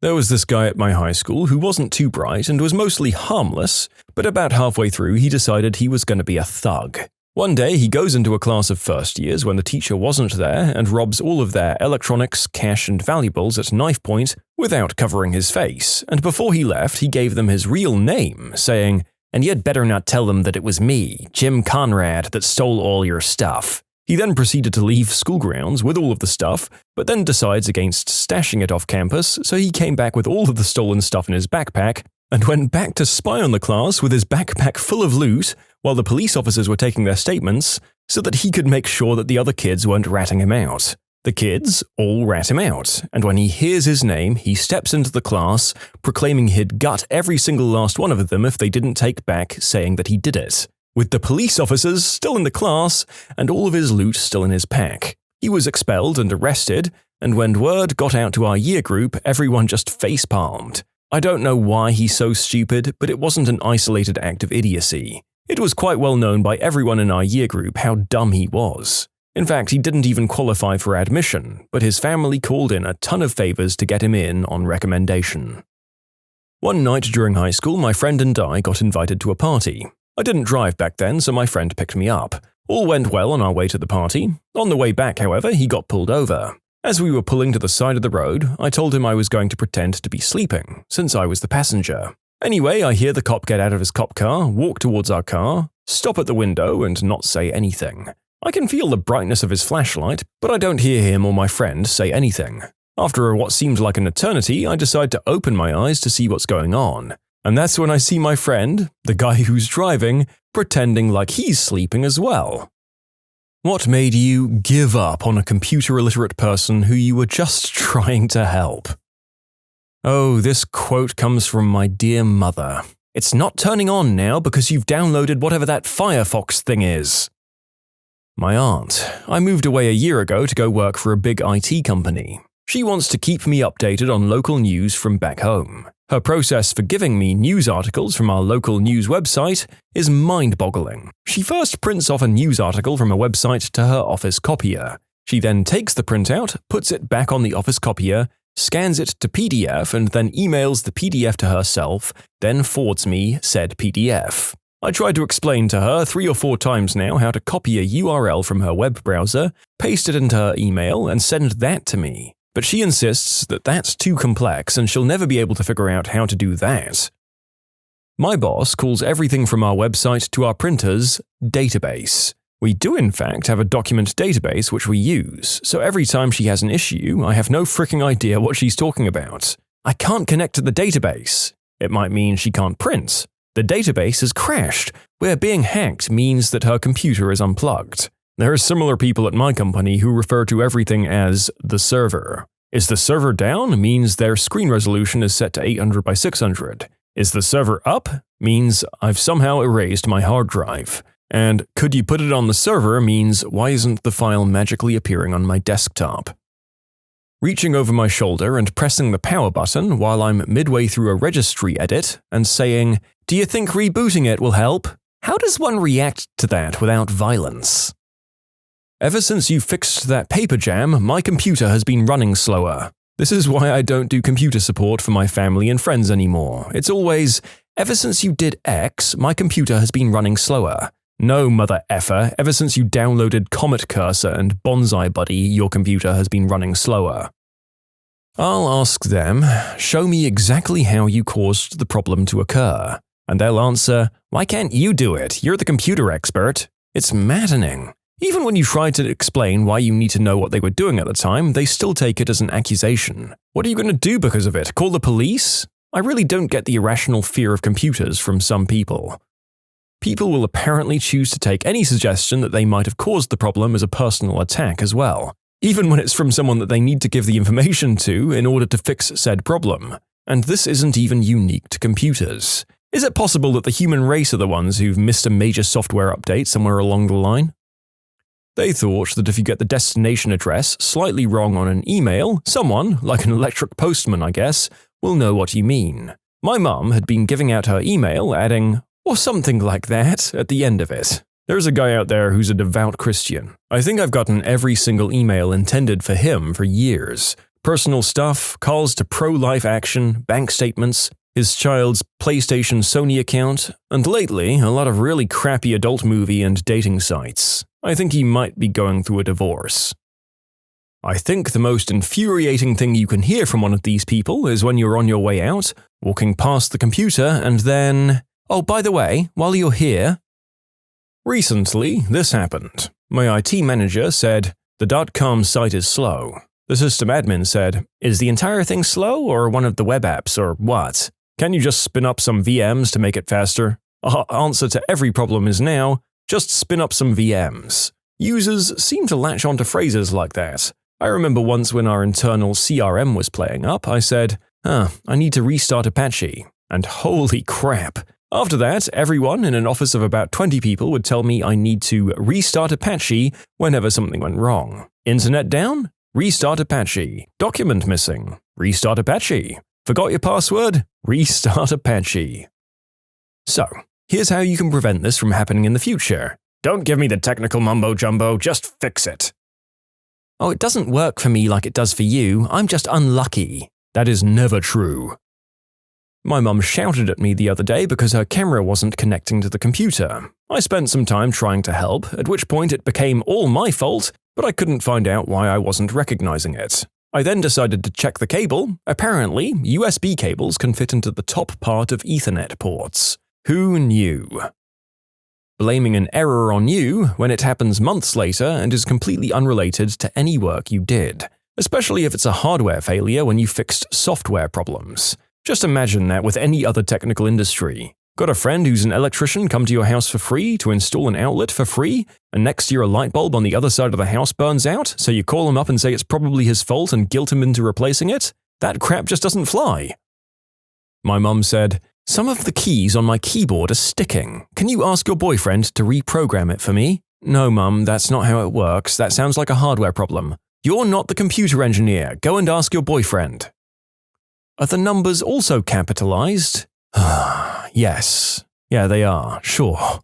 There was this guy at my high school who wasn't too bright and was mostly harmless, but about halfway through he decided he was going to be a thug. One day he goes into a class of first years when the teacher wasn't there and robs all of their electronics, cash and valuables at knife point without covering his face, and before he left he gave them his real name, saying, "And you'd better not tell them that it was me, Jim Conrad, that stole all your stuff." He then proceeded to leave school grounds with all of the stuff, but then decides against stashing it off campus, so he came back with all of the stolen stuff in his backpack and went back to spy on the class with his backpack full of loot while the police officers were taking their statements so that he could make sure that the other kids weren't ratting him out. The kids all rat him out, and when he hears his name, he steps into the class, proclaiming he'd gut every single last one of them if they didn't take back saying that he did it. With the police officers still in the class and all of his loot still in his pack. He was expelled and arrested, and when word got out to our year group, everyone just facepalmed. I don't know why he's so stupid, but it wasn't an isolated act of idiocy. It was quite well known by everyone in our year group how dumb he was. In fact, he didn't even qualify for admission, but his family called in a ton of favors to get him in on recommendation. One night during high school, my friend and I got invited to a party. I didn't drive back then, so my friend picked me up. All went well on our way to the party. On the way back, however, he got pulled over. As we were pulling to the side of the road, I told him I was going to pretend to be sleeping, since I was the passenger. Anyway, I hear the cop get out of his cop car, walk towards our car, stop at the window, and not say anything. I can feel the brightness of his flashlight, but I don't hear him or my friend say anything. After what seemed like an eternity, I decide to open my eyes to see what's going on. And that's when I see my friend, the guy who's driving, pretending like he's sleeping as well. What made you give up on a computer-illiterate person who you were just trying to help? Oh, this quote comes from my dear mother. It's not turning on now because you've downloaded whatever that Firefox thing is. My aunt. I moved away a year ago to go work for a big IT company. She wants to keep me updated on local news from back home. Her process for giving me news articles from our local news website is mind-boggling. She first prints off a news article from a website to her office copier. She then takes the printout, puts it back on the office copier, scans it to PDF and then emails the PDF to herself, then forwards me said PDF. I tried to explain to her 3 or 4 times now how to copy a URL from her web browser, paste it into her email, and send that to me. But she insists that that's too complex and she'll never be able to figure out how to do that. My boss calls everything from our website to our printers database. We do in fact have a document database which we use, so every time she has an issue, I have no freaking idea what she's talking about. I can't connect to the database. It might mean she can't print. The database has crashed, where being hacked means that her computer is unplugged. There are similar people at my company who refer to everything as the server. Is the server down? Means their screen resolution is set to 800 by 600. Is the server up? Means I've somehow erased my hard drive. And could you put it on the server means why isn't the file magically appearing on my desktop? Reaching over my shoulder and pressing the power button while I'm midway through a registry edit and saying, "Do you think rebooting it will help? How does one react to that without violence?" Ever since you fixed that paper jam, my computer has been running slower. This is why I don't do computer support for my family and friends anymore. It's always, ever since you did X, my computer has been running slower. No, mother effer, ever since you downloaded Comet Cursor and Bonsai Buddy, your computer has been running slower. I'll ask them, show me exactly how you caused the problem to occur. And they'll answer, "Why can't you do it? You're the computer expert." It's maddening. Even when you try to explain why you need to know what they were doing at the time, they still take it as an accusation. What are you going to do because of it? Call the police? I really don't get the irrational fear of computers from some people. People will apparently choose to take any suggestion that they might have caused the problem as a personal attack as well, even when it's from someone that they need to give the information to in order to fix said problem. And this isn't even unique to computers. Is it possible that the human race are the ones who've missed a major software update somewhere along the line? They thought that if you get the destination address slightly wrong on an email, someone, like an electric postman I guess, will know what you mean. My mum had been giving out her email adding, or something like that, at the end of it. There's a guy out there who's a devout Christian. I think I've gotten every single email intended for him for years. Personal stuff, calls to pro-life action, bank statements, his child's PlayStation Sony account, and lately, a lot of really crappy adult movie and dating sites. I think he might be going through a divorce. I think the most infuriating thing you can hear from one of these people is when you're on your way out, walking past the computer, and then, "Oh, by the way, while you're here..." Recently, this happened. My IT manager said, "The .com site is slow." The system admin said, "Is the entire thing slow or one of the web apps or what? Can you just spin up some VMs to make it faster?" Our answer to every problem is now, just spin up some VMs. Users seem to latch onto phrases like that. I remember once when our internal CRM was playing up, I said, I need to restart Apache. And holy crap. After that, everyone in an office of about 20 people would tell me I need to restart Apache whenever something went wrong. Internet down? Restart Apache. Document missing? Restart Apache. Forgot your password? Restart Apache. So, here's how you can prevent this from happening in the future. Don't give me the technical mumbo-jumbo, just fix it. "Oh, it doesn't work for me like it does for you, I'm just unlucky." That is never true. My mum shouted at me the other day because her camera wasn't connecting to the computer. I spent some time trying to help, at which point it became all my fault, but I couldn't find out why I wasn't recognizing it. I then decided to check the cable. Apparently, USB cables can fit into the top part of Ethernet ports. Who knew? Blaming an error on you when it happens months later and is completely unrelated to any work you did, especially if it's a hardware failure when you fixed software problems. Just imagine that with any other technical industry. Got a friend who's an electrician come to your house for free to install an outlet for free, and next year a light bulb on the other side of the house burns out, so you call him up and say it's probably his fault and guilt him into replacing it? That crap just doesn't fly. My mum said, "Some of the keys on my keyboard are sticking. Can you ask your boyfriend to reprogram it for me?" "No, Mum, that's not how it works. That sounds like a hardware problem." "You're not the computer engineer. Go and ask your boyfriend." Are the numbers also capitalized? Yes. Yeah, they are, sure.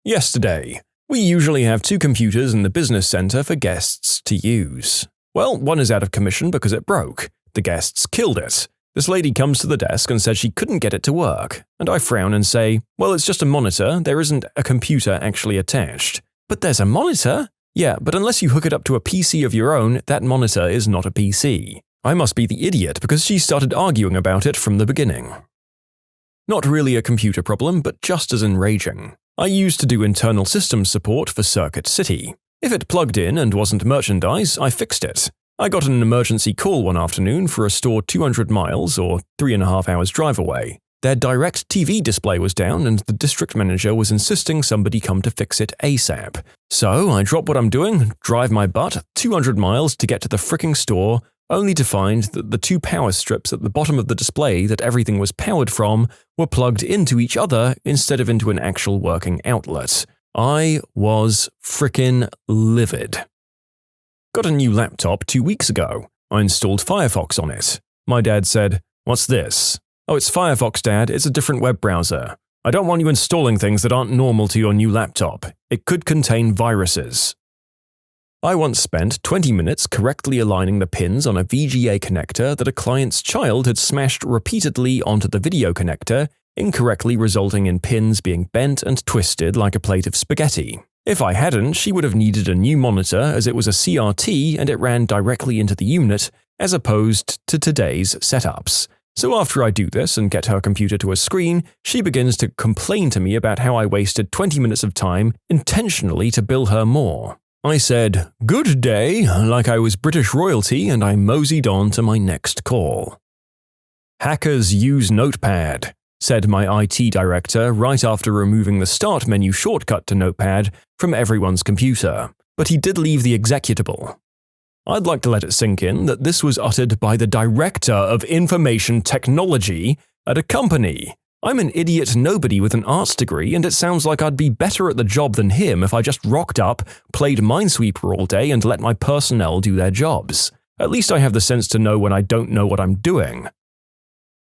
Yesterday, we usually have 2 computers in the business center for guests to use. Well, one is out of commission because it broke. The guests killed it. This lady comes to the desk and says she couldn't get it to work, and I frown and say, "Well, it's just a monitor, there isn't a computer actually attached." "But there's a monitor?" "Yeah, but unless you hook it up to a PC of your own, that monitor is not a PC." I must be the idiot because she started arguing about it from the beginning. Not really a computer problem, but just as enraging. I used to do internal systems support for Circuit City. If it plugged in and wasn't merchandise, I fixed it. I got an emergency call one afternoon for a store 200 miles or 3.5 hours drive away. Their direct TV display was down and the district manager was insisting somebody come to fix it ASAP. So I drop what I'm doing, drive my butt 200 miles to get to the fricking store, only to find that the 2 power strips at the bottom of the display that everything was powered from were plugged into each other instead of into an actual working outlet. I was frickin' livid. Got a new laptop 2 weeks ago. I installed Firefox on it. My dad said, "What's this?" "Oh, it's Firefox, Dad. It's a different web browser. I don't want you installing things that aren't normal to your new laptop. It could contain viruses." I once spent 20 minutes correctly aligning the pins on a VGA connector that a client's child had smashed repeatedly onto the video connector, incorrectly resulting in pins being bent and twisted like a plate of spaghetti. If I hadn't, she would have needed a new monitor as it was a CRT and it ran directly into the unit, as opposed to today's setups. So after I do this and get her computer to a screen, she begins to complain to me about how I wasted 20 minutes of time intentionally to bill her more. I said, "Good day," like I was British royalty, and I moseyed on to my next call. "Hackers use Notepad," said my IT director right after removing the Start menu shortcut to Notepad from everyone's computer, but he did leave the executable. I'd like to let it sink in that this was uttered by the Director of Information Technology at a company. I'm an idiot nobody with an arts degree, and it sounds like I'd be better at the job than him if I just rocked up, played Minesweeper all day, and let my personnel do their jobs. At least I have the sense to know when I don't know what I'm doing.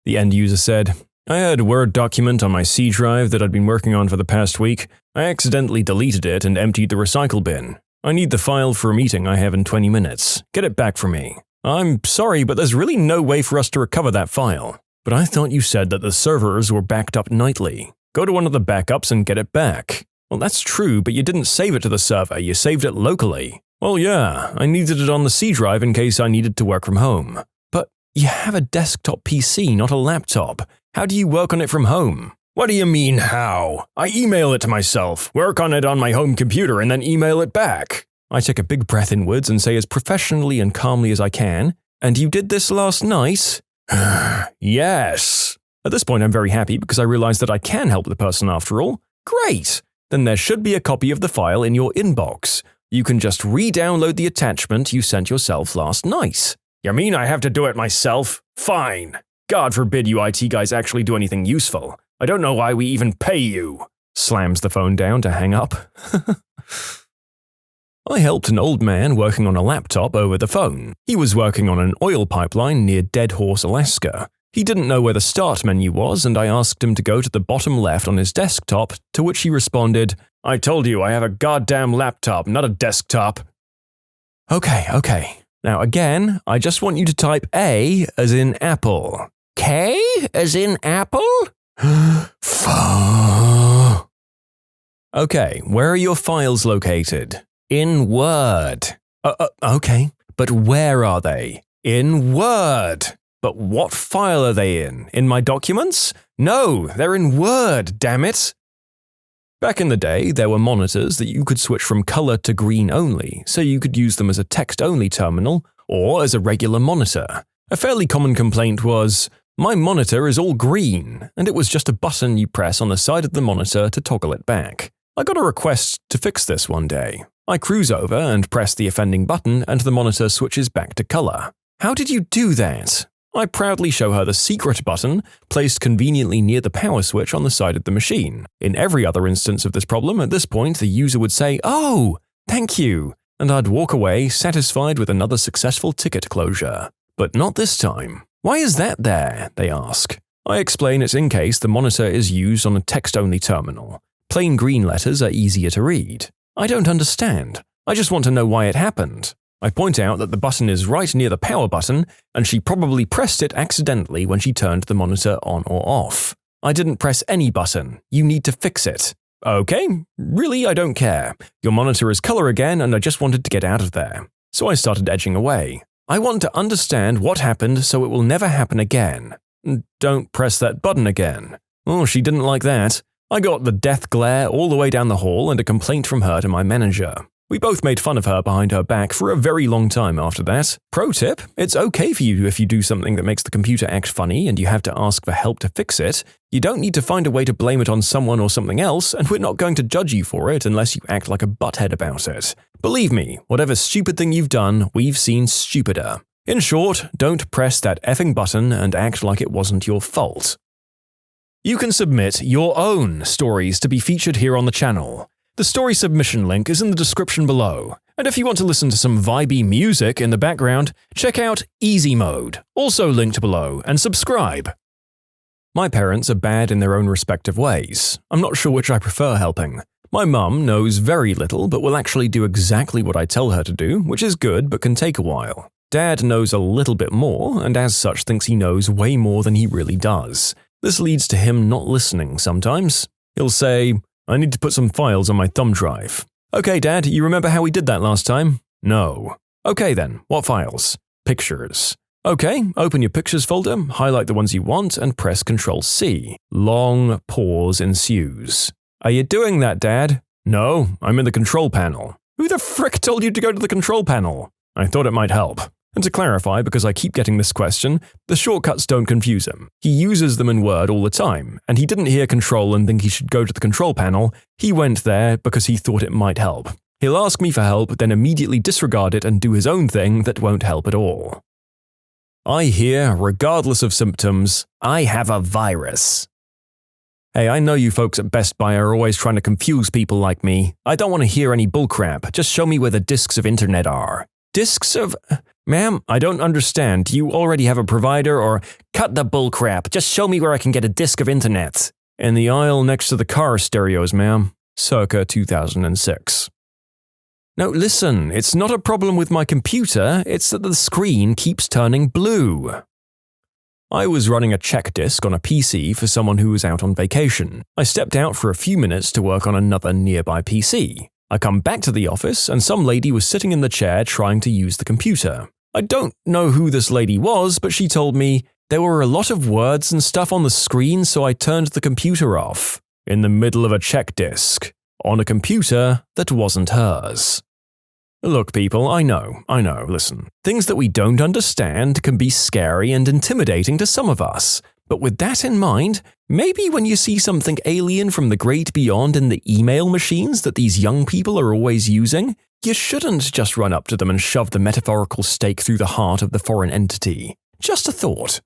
The end user said, "I had a Word document on my C drive that I'd been working on for the past week. I accidentally deleted it and emptied the recycle bin. I need the file for a meeting I have in 20 minutes. Get it back for me. I'm sorry, but there's really no way for us to recover that file. But I thought you said that the servers were backed up nightly. Go to one of the backups and get it back." "Well, that's true, but you didn't save it to the server, you saved it locally." "Well, yeah, I needed it on the C drive in case I needed to work from home." "But you have a desktop PC, not a laptop. How do you work on it from home?" "What do you mean, how? I email it to myself, work on it on my home computer, and then email it back." I take a big breath inwards and say as professionally and calmly as I can, "And you did this last night?" "Yes." At this point I'm very happy because I realize that I can help the person after all. "Great! Then there should be a copy of the file in your inbox. You can just re-download the attachment you sent yourself last night." "You mean I have to do it myself? Fine. God forbid you IT guys actually do anything useful. I don't know why we even pay you." Slams the phone down to hang up. I helped an old man working on a laptop over the phone. He was working on an oil pipeline near Dead Horse, Alaska. He didn't know where the Start menu was, and I asked him to go to the bottom left on his desktop, to which he responded, "I told you I have a goddamn laptop, not a desktop." Okay. Now again, I just want you to type A as in apple. K as in apple? Okay, where are your files located? In Word. Okay, but where are they? In Word. But what file are they in? In my documents? No, they're in Word, damn it. Back in the day, there were monitors that you could switch from color to green only, so you could use them as a text-only terminal or as a regular monitor. A fairly common complaint was, "My monitor is all green," and it was just a button you press on the side of the monitor to toggle it back. I got a request to fix this one day. I cruise over and press the offending button and the monitor switches back to color. How did you do that? I proudly show her the secret button placed conveniently near the power switch on the side of the machine. In every other instance of this problem, at this point the user would say, "Oh, thank you," and I'd walk away satisfied with another successful ticket closure. But not this time. "Why is that there?" they ask. I explain it's in case the monitor is used on a text-only terminal. Plain green letters are easier to read. I don't understand. I just want to know why it happened. I point out that the button is right near the power button, and she probably pressed it accidentally when she turned the monitor on or off. "I didn't press any button. You need to fix it." "Okay, really, I don't care. Your monitor is color again, and I just wanted to get out of there." So I started edging away. "I want to understand what happened so it will never happen again." "Don't press that button again." Oh, she didn't like that. I got the death glare all the way down the hall and a complaint from her to my manager. We both made fun of her behind her back for a very long time after that. Pro tip, it's okay for you if you do something that makes the computer act funny and you have to ask for help to fix it. You don't need to find a way to blame it on someone or something else, and we're not going to judge you for it unless you act like a butthead about it. Believe me, whatever stupid thing you've done, we've seen stupider. In short, don't press that effing button and act like it wasn't your fault. You can submit your own stories to be featured here on the channel. The story submission link is in the description below, and if you want to listen to some vibey music in the background, check out easymode, also linked below, and subscribe. My parents are bad in their own respective ways. I'm not sure which I prefer helping. My mum knows very little but will actually do exactly what I tell her to do, which is good but can take a while. Dad knows a little bit more, and as such thinks he knows way more than he really does. This leads to him not listening sometimes. He'll say, "I need to put some files on my thumb drive." "Okay, Dad, you remember how we did that last time?" "No." "Okay then, what files?" "Pictures." Okay, open your pictures folder, highlight the ones you want, and press Ctrl-C. Long pause ensues. Are you doing that, Dad? No, I'm in the control panel. Who the frick told you to go to the control panel? I thought it might help. And to clarify, because I keep getting this question, the shortcuts don't confuse him. He uses them in Word all the time, and he didn't hear control and think he should go to the control panel. He went there because he thought it might help. He'll ask me for help, then immediately disregard it and do his own thing that won't help at all. I hear, regardless of symptoms, I have a virus. Hey, I know you folks at Best Buy are always trying to confuse people like me. I don't want to hear any bullcrap. Just show me where the disks of internet are. Disks of… Ma'am, I don't understand. Do you already have a provider or… Cut the bullcrap. Just show me where I can get a disk of internet. In the aisle next to the car stereos, ma'am. Circa 2006. Now listen, it's not a problem with my computer, it's that the screen keeps turning blue. I was running a check disk on a PC for someone who was out on vacation. I stepped out for a few minutes to work on another nearby PC. I come back to the office and some lady was sitting in the chair trying to use the computer. I don't know who this lady was, but she told me there were a lot of words and stuff on the screen, so I turned the computer off. In the middle of a check disk. On a computer that wasn't hers. Look, people, I know, listen. Things that we don't understand can be scary and intimidating to some of us. But with that in mind, maybe when you see something alien from the great beyond in the email machines that these young people are always using, you shouldn't just run up to them and shove the metaphorical stake through the heart of the foreign entity. Just a thought.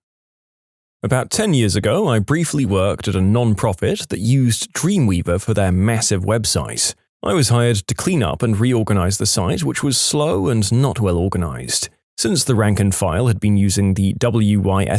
About 10 years ago, I briefly worked at a non-profit that used Dreamweaver for their massive website. I was hired to clean up and reorganize the site, which was slow and not well organized. Since the rank and file had been using the WYSIWYG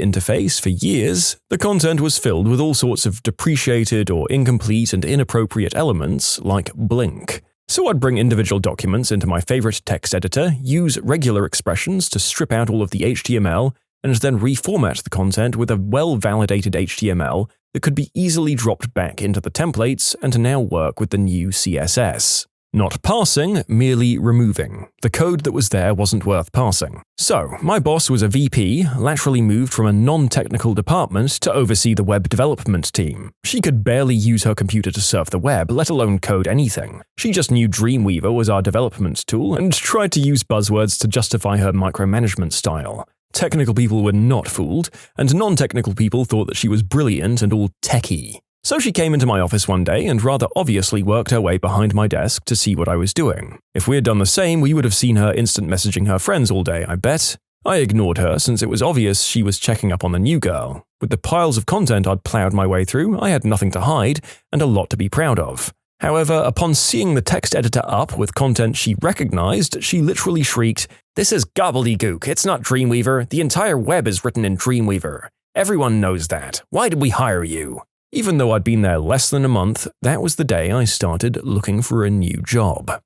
interface for years, the content was filled with all sorts of depreciated or incomplete and inappropriate elements like Blink. So I'd bring individual documents into my favorite text editor, use regular expressions to strip out all of the HTML, and then reformat the content with a well-validated HTML that could be easily dropped back into the templates and to now work with the new CSS. Not parsing, merely removing. The code that was there wasn't worth parsing. So, my boss was a VP, laterally moved from a non-technical department to oversee the web development team. She could barely use her computer to surf the web, let alone code anything. She just knew Dreamweaver was our development tool and tried to use buzzwords to justify her micromanagement style. Technical people were not fooled, and non-technical people thought that she was brilliant and all techie. So she came into my office one day and rather obviously worked her way behind my desk to see what I was doing. If we had done the same, we would have seen her instant messaging her friends all day, I bet. I ignored her since it was obvious she was checking up on the new girl. With the piles of content I'd plowed my way through, I had nothing to hide and a lot to be proud of. However, upon seeing the text editor up with content she recognized, she literally shrieked, "This is gobbledygook, it's not Dreamweaver, the entire web is written in Dreamweaver. Everyone knows that. Why did we hire you?" Even though I'd been there less than a month, that was the day I started looking for a new job.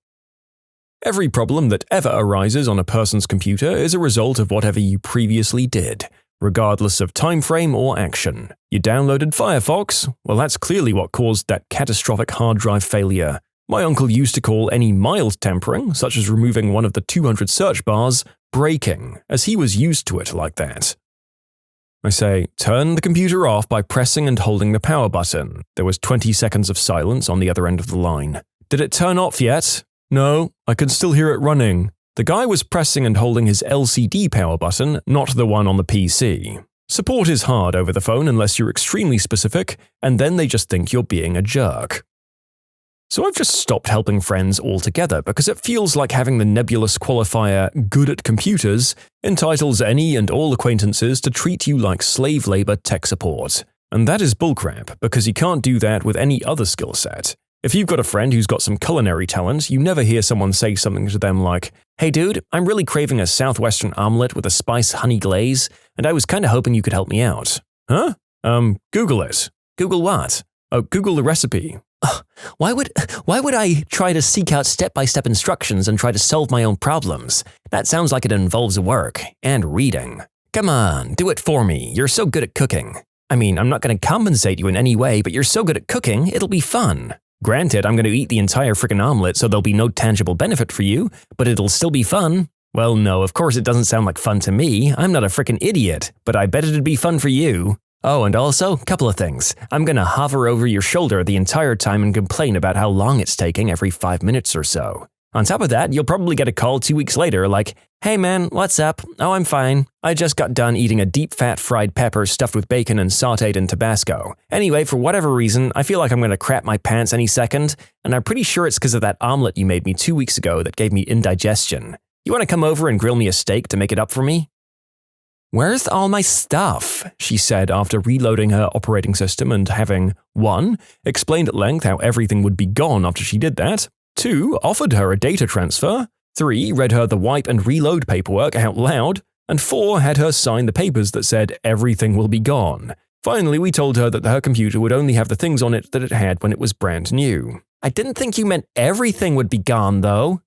Every problem that ever arises on a person's computer is a result of whatever you previously did, regardless of time frame or action. You downloaded Firefox? Well, that's clearly what caused that catastrophic hard drive failure. My uncle used to call any mild tampering, such as removing one of the 200 search bars, breaking, as he was used to it like that. I say, turn the computer off by pressing and holding the power button. There was 20 seconds of silence on the other end of the line. Did it turn off yet? No, I can still hear it running. The guy was pressing and holding his LCD power button, not the one on the PC. Support is hard over the phone unless you're extremely specific, and then they just think you're being a jerk. So I've just stopped helping friends altogether because it feels like having the nebulous qualifier "good at computers" entitles any and all acquaintances to treat you like slave labor tech support. And that is bullcrap because you can't do that with any other skill set. If you've got a friend who's got some culinary talent, you never hear someone say something to them like, "Hey dude, I'm really craving a southwestern omelet with a spice honey glaze, and I was kinda hoping you could help me out." Huh? Google it. Google what? Oh, Google the recipe. Why would I try to seek out step-by-step instructions and try to solve my own problems? That sounds like it involves work and reading. Come on, do it for me. You're so good at cooking. I mean, I'm not going to compensate you in any way, but you're so good at cooking, it'll be fun. Granted, I'm going to eat the entire frickin' omelet, so there'll be no tangible benefit for you, but it'll still be fun. Well, no, of course it doesn't sound like fun to me. I'm not a frickin' idiot, but I bet it'd be fun for you. Oh, and also, couple of things. I'm gonna hover over your shoulder the entire time and complain about how long it's taking every 5 minutes or so. On top of that, you'll probably get a call 2 weeks later like, "Hey man, what's up? Oh, I'm fine. I just got done eating a deep fat fried pepper stuffed with bacon and sautéed in Tabasco. Anyway, for whatever reason, I feel like I'm gonna crap my pants any second, and I'm pretty sure it's because of that omelet you made me 2 weeks ago that gave me indigestion. You wanna come over and grill me a steak to make it up for me?" "Where's all my stuff?" she said after reloading her operating system and having 1. Explained at length how everything would be gone after she did that, 2. Offered her a data transfer, 3. Read her the wipe and reload paperwork out loud, and 4. Had her sign the papers that said everything will be gone. Finally, we told her that her computer would only have the things on it that it had when it was brand new. "I didn't think you meant everything would be gone, though."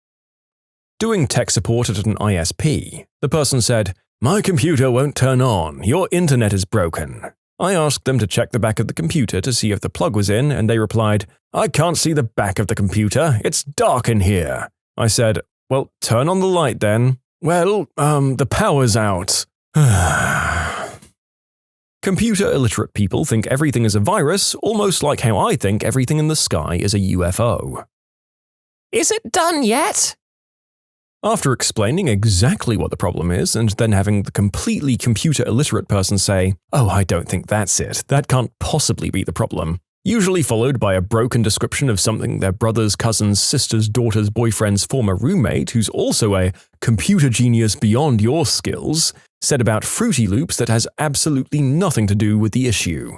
Doing tech support at an ISP, the person said, "My computer won't turn on. Your internet is broken." I asked them to check the back of the computer to see if the plug was in, and they replied, "I can't see the back of the computer. It's dark in here." I said, "Well, turn on the light then." "Well, the power's out." Computer illiterate people think everything is a virus, almost like how I think everything in the sky is a UFO. Is it done yet? After explaining exactly what the problem is and then having the completely computer illiterate person say, "Oh, I don't think that's it. That can't possibly be the problem," usually followed by a broken description of something their brother's, cousin's, sister's, daughter's, boyfriend's former roommate, who's also a computer genius beyond your skills, said about Fruity Loops that has absolutely nothing to do with the issue.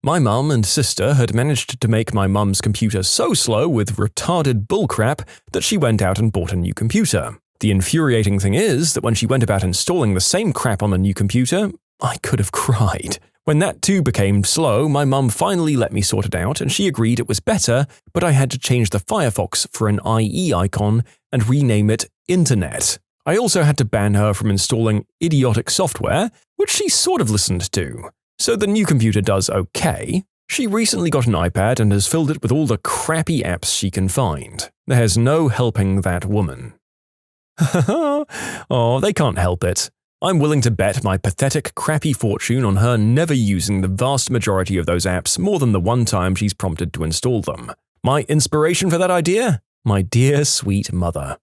My mum and sister had managed to make my mum's computer so slow with retarded bullcrap that she went out and bought a new computer. The infuriating thing is that when she went about installing the same crap on the new computer, I could have cried. When that too became slow, my mum finally let me sort it out and she agreed it was better, but I had to change the Firefox for an IE icon and rename it Internet. I also had to ban her from installing idiotic software, which she sort of listened to. So the new computer does okay. She recently got an iPad and has filled it with all the crappy apps she can find. There's no helping that woman. Oh, they can't help it. I'm willing to bet my pathetic, crappy fortune on her never using the vast majority of those apps more than the one time she's prompted to install them. My inspiration for that idea? My dear sweet mother.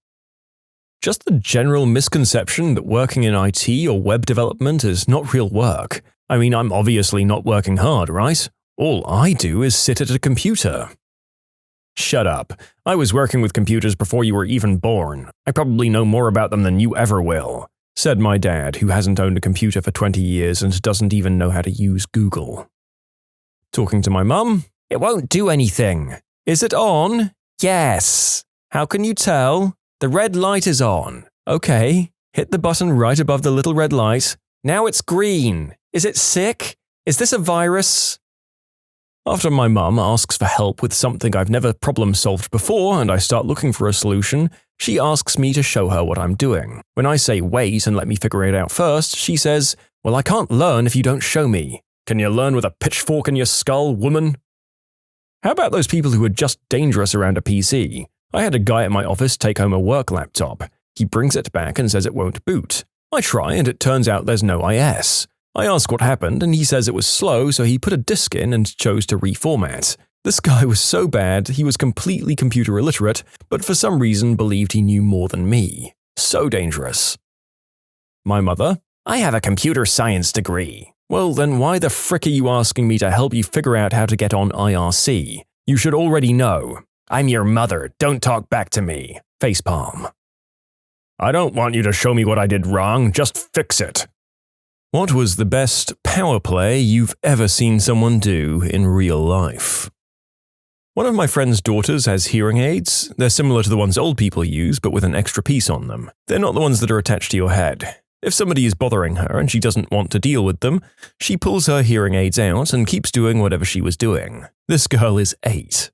Just the general misconception that working in IT or web development is not real work. I mean, I'm obviously not working hard, right? All I do is sit at a computer. Shut up. I was working with computers before you were even born. I probably know more about them than you ever will, said my dad, who hasn't owned a computer for 20 years and doesn't even know how to use Google. Talking to my mum, "It won't do anything." "Is it on?" "Yes." "How can you tell?" "The red light is on." "Okay. Hit the button right above the little red light." "Now it's green. Is it sick? Is this a virus?" After my mum asks for help with something I've never problem-solved before and I start looking for a solution, she asks me to show her what I'm doing. When I say wait and let me figure it out first, she says, "Well, I can't learn if you don't show me. Can you learn with a pitchfork in your skull, woman?" How about those people who are just dangerous around a PC? I had a guy at my office take home a work laptop. He brings it back and says it won't boot. I try and it turns out there's no IS. I ask what happened and he says it was slow, so he put a disk in and chose to reformat. This guy was so bad, he was completely computer illiterate, but for some reason believed he knew more than me. So dangerous. My mother, "I have a computer science degree." "Well, then why the frick are you asking me to help you figure out how to get on IRC? You should already know." "I'm your mother, don't talk back to me." Facepalm. "I don't want you to show me what I did wrong, just fix it." What was the best power play you've ever seen someone do in real life? One of my friend's daughters has hearing aids. They're similar to the ones old people use, but with an extra piece on them. They're not the ones that are attached to your head. If somebody is bothering her and she doesn't want to deal with them, she pulls her hearing aids out and keeps doing whatever she was doing. This girl is 8.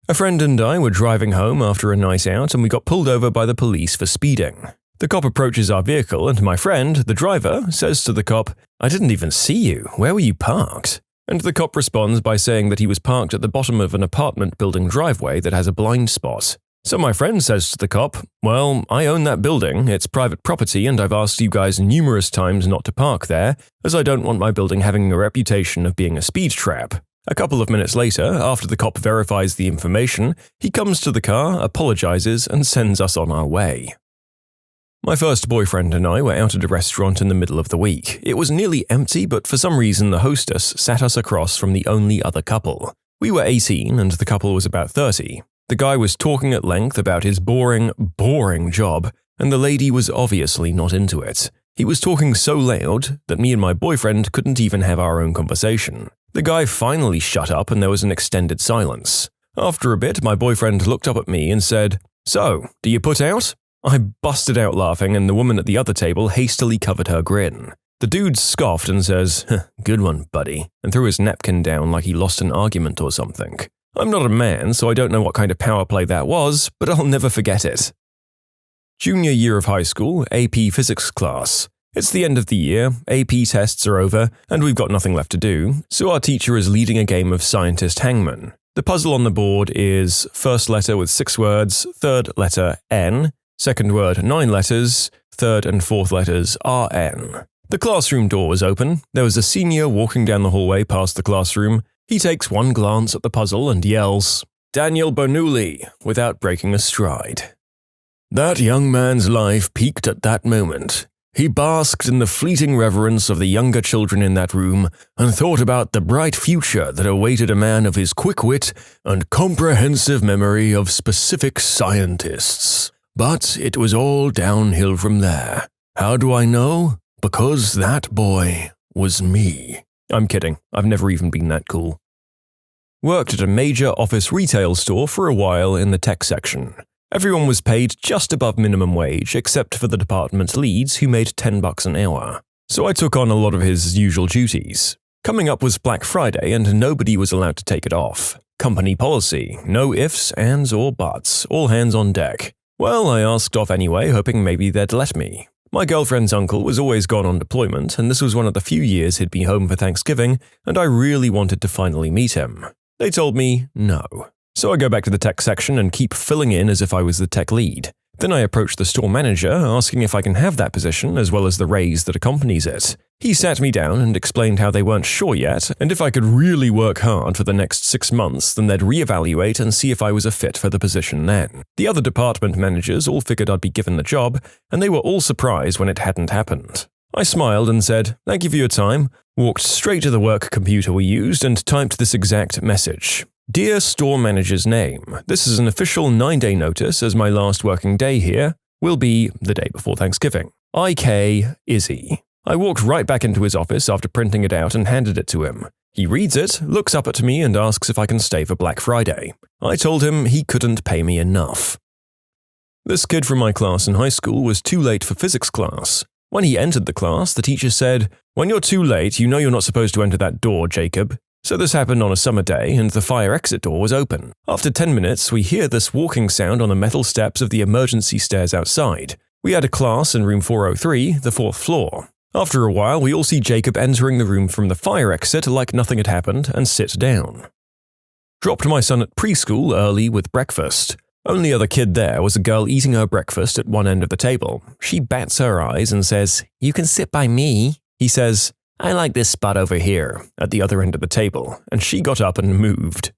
A friend and I were driving home after a night out and we got pulled over by the police for speeding. The cop approaches our vehicle and my friend, the driver, says to the cop, "I didn't even see you. Where were you parked?" And the cop responds by saying that he was parked at the bottom of an apartment building driveway that has a blind spot. So my friend says to the cop, "Well, I own that building, it's private property, and I've asked you guys numerous times not to park there, as I don't want my building having a reputation of being a speed trap." A couple of minutes later, after the cop verifies the information, he comes to the car, apologizes, and sends us on our way. My first boyfriend and I were out at a restaurant in the middle of the week. It was nearly empty, but for some reason the hostess sat us across from the only other couple. We were 18 and the couple was about 30. The guy was talking at length about his boring job, and the lady was obviously not into it. He was talking so loud that me and my boyfriend couldn't even have our own conversation. The guy finally shut up and there was an extended silence. After a bit, my boyfriend looked up at me and said, "So, do you put out?" I busted out laughing and the woman at the other table hastily covered her grin. The dude scoffed and says, "Good one, buddy," and threw his napkin down like he lost an argument or something. I'm not a man, so I don't know what kind of power play that was, but I'll never forget it. Junior year of high school, AP physics class. It's the end of the year, AP tests are over, and we've got nothing left to do, so our teacher is leading a game of scientist hangman. The puzzle on the board is first letter with 6 words, third letter N, second word 9 letters, third and fourth letters RN. The classroom door was open. There was a senior walking down the hallway past the classroom. He takes one glance at the puzzle and yells, "Daniel Bernoulli," without breaking a stride. That young man's life peaked at that moment. He basked in the fleeting reverence of the younger children in that room and thought about the bright future that awaited a man of his quick wit and comprehensive memory of specific scientists. But it was all downhill from there. How do I know? Because that boy was me. I'm kidding, I've never even been that cool. Worked at a major office retail store for a while in the tech section. Everyone was paid just above minimum wage except for the department leads who made $10 an hour. So I took on a lot of his usual duties. Coming up was Black Friday and nobody was allowed to take it off. Company policy, no ifs, ands or buts, all hands on deck. Well, I asked off anyway, hoping maybe they'd let me. My girlfriend's uncle was always gone on deployment, and this was one of the few years he'd been home for Thanksgiving, and I really wanted to finally meet him. They told me no. So I go back to the tech section and keep filling in as if I was the tech lead. Then I approach the store manager, asking if I can have that position as well as the raise that accompanies it. He sat me down and explained how they weren't sure yet, and if I could really work hard for the next 6 months, then they'd reevaluate and see if I was a fit for the position then. The other department managers all figured I'd be given the job, and they were all surprised when it hadn't happened. I smiled and said, "Thank you for your time," walked straight to the work computer we used and typed this exact message. "Dear store manager's name, this is an official 9-day notice as my last working day here will be the day before Thanksgiving. IK Izzy." I walked right back into his office after printing it out and handed it to him. He reads it, looks up at me and asks if I can stay for Black Friday. I told him he couldn't pay me enough. This kid from my class in high school was too late for physics class. When he entered the class, the teacher said, "When you're too late, you know you're not supposed to enter that door, Jacob." So this happened on a summer day and the fire exit door was open. After 10 minutes, we hear this walking sound on the metal steps of the emergency stairs outside. We had a class in room 403, the 4th floor. After a while, we all see Jacob entering the room from the fire exit like nothing had happened and sit down. Dropped my son at preschool early with breakfast. Only other kid there was a girl eating her breakfast at one end of the table. She bats her eyes and says, "You can sit by me." He says, "I like this spot over here," at the other end of the table, and she got up and moved.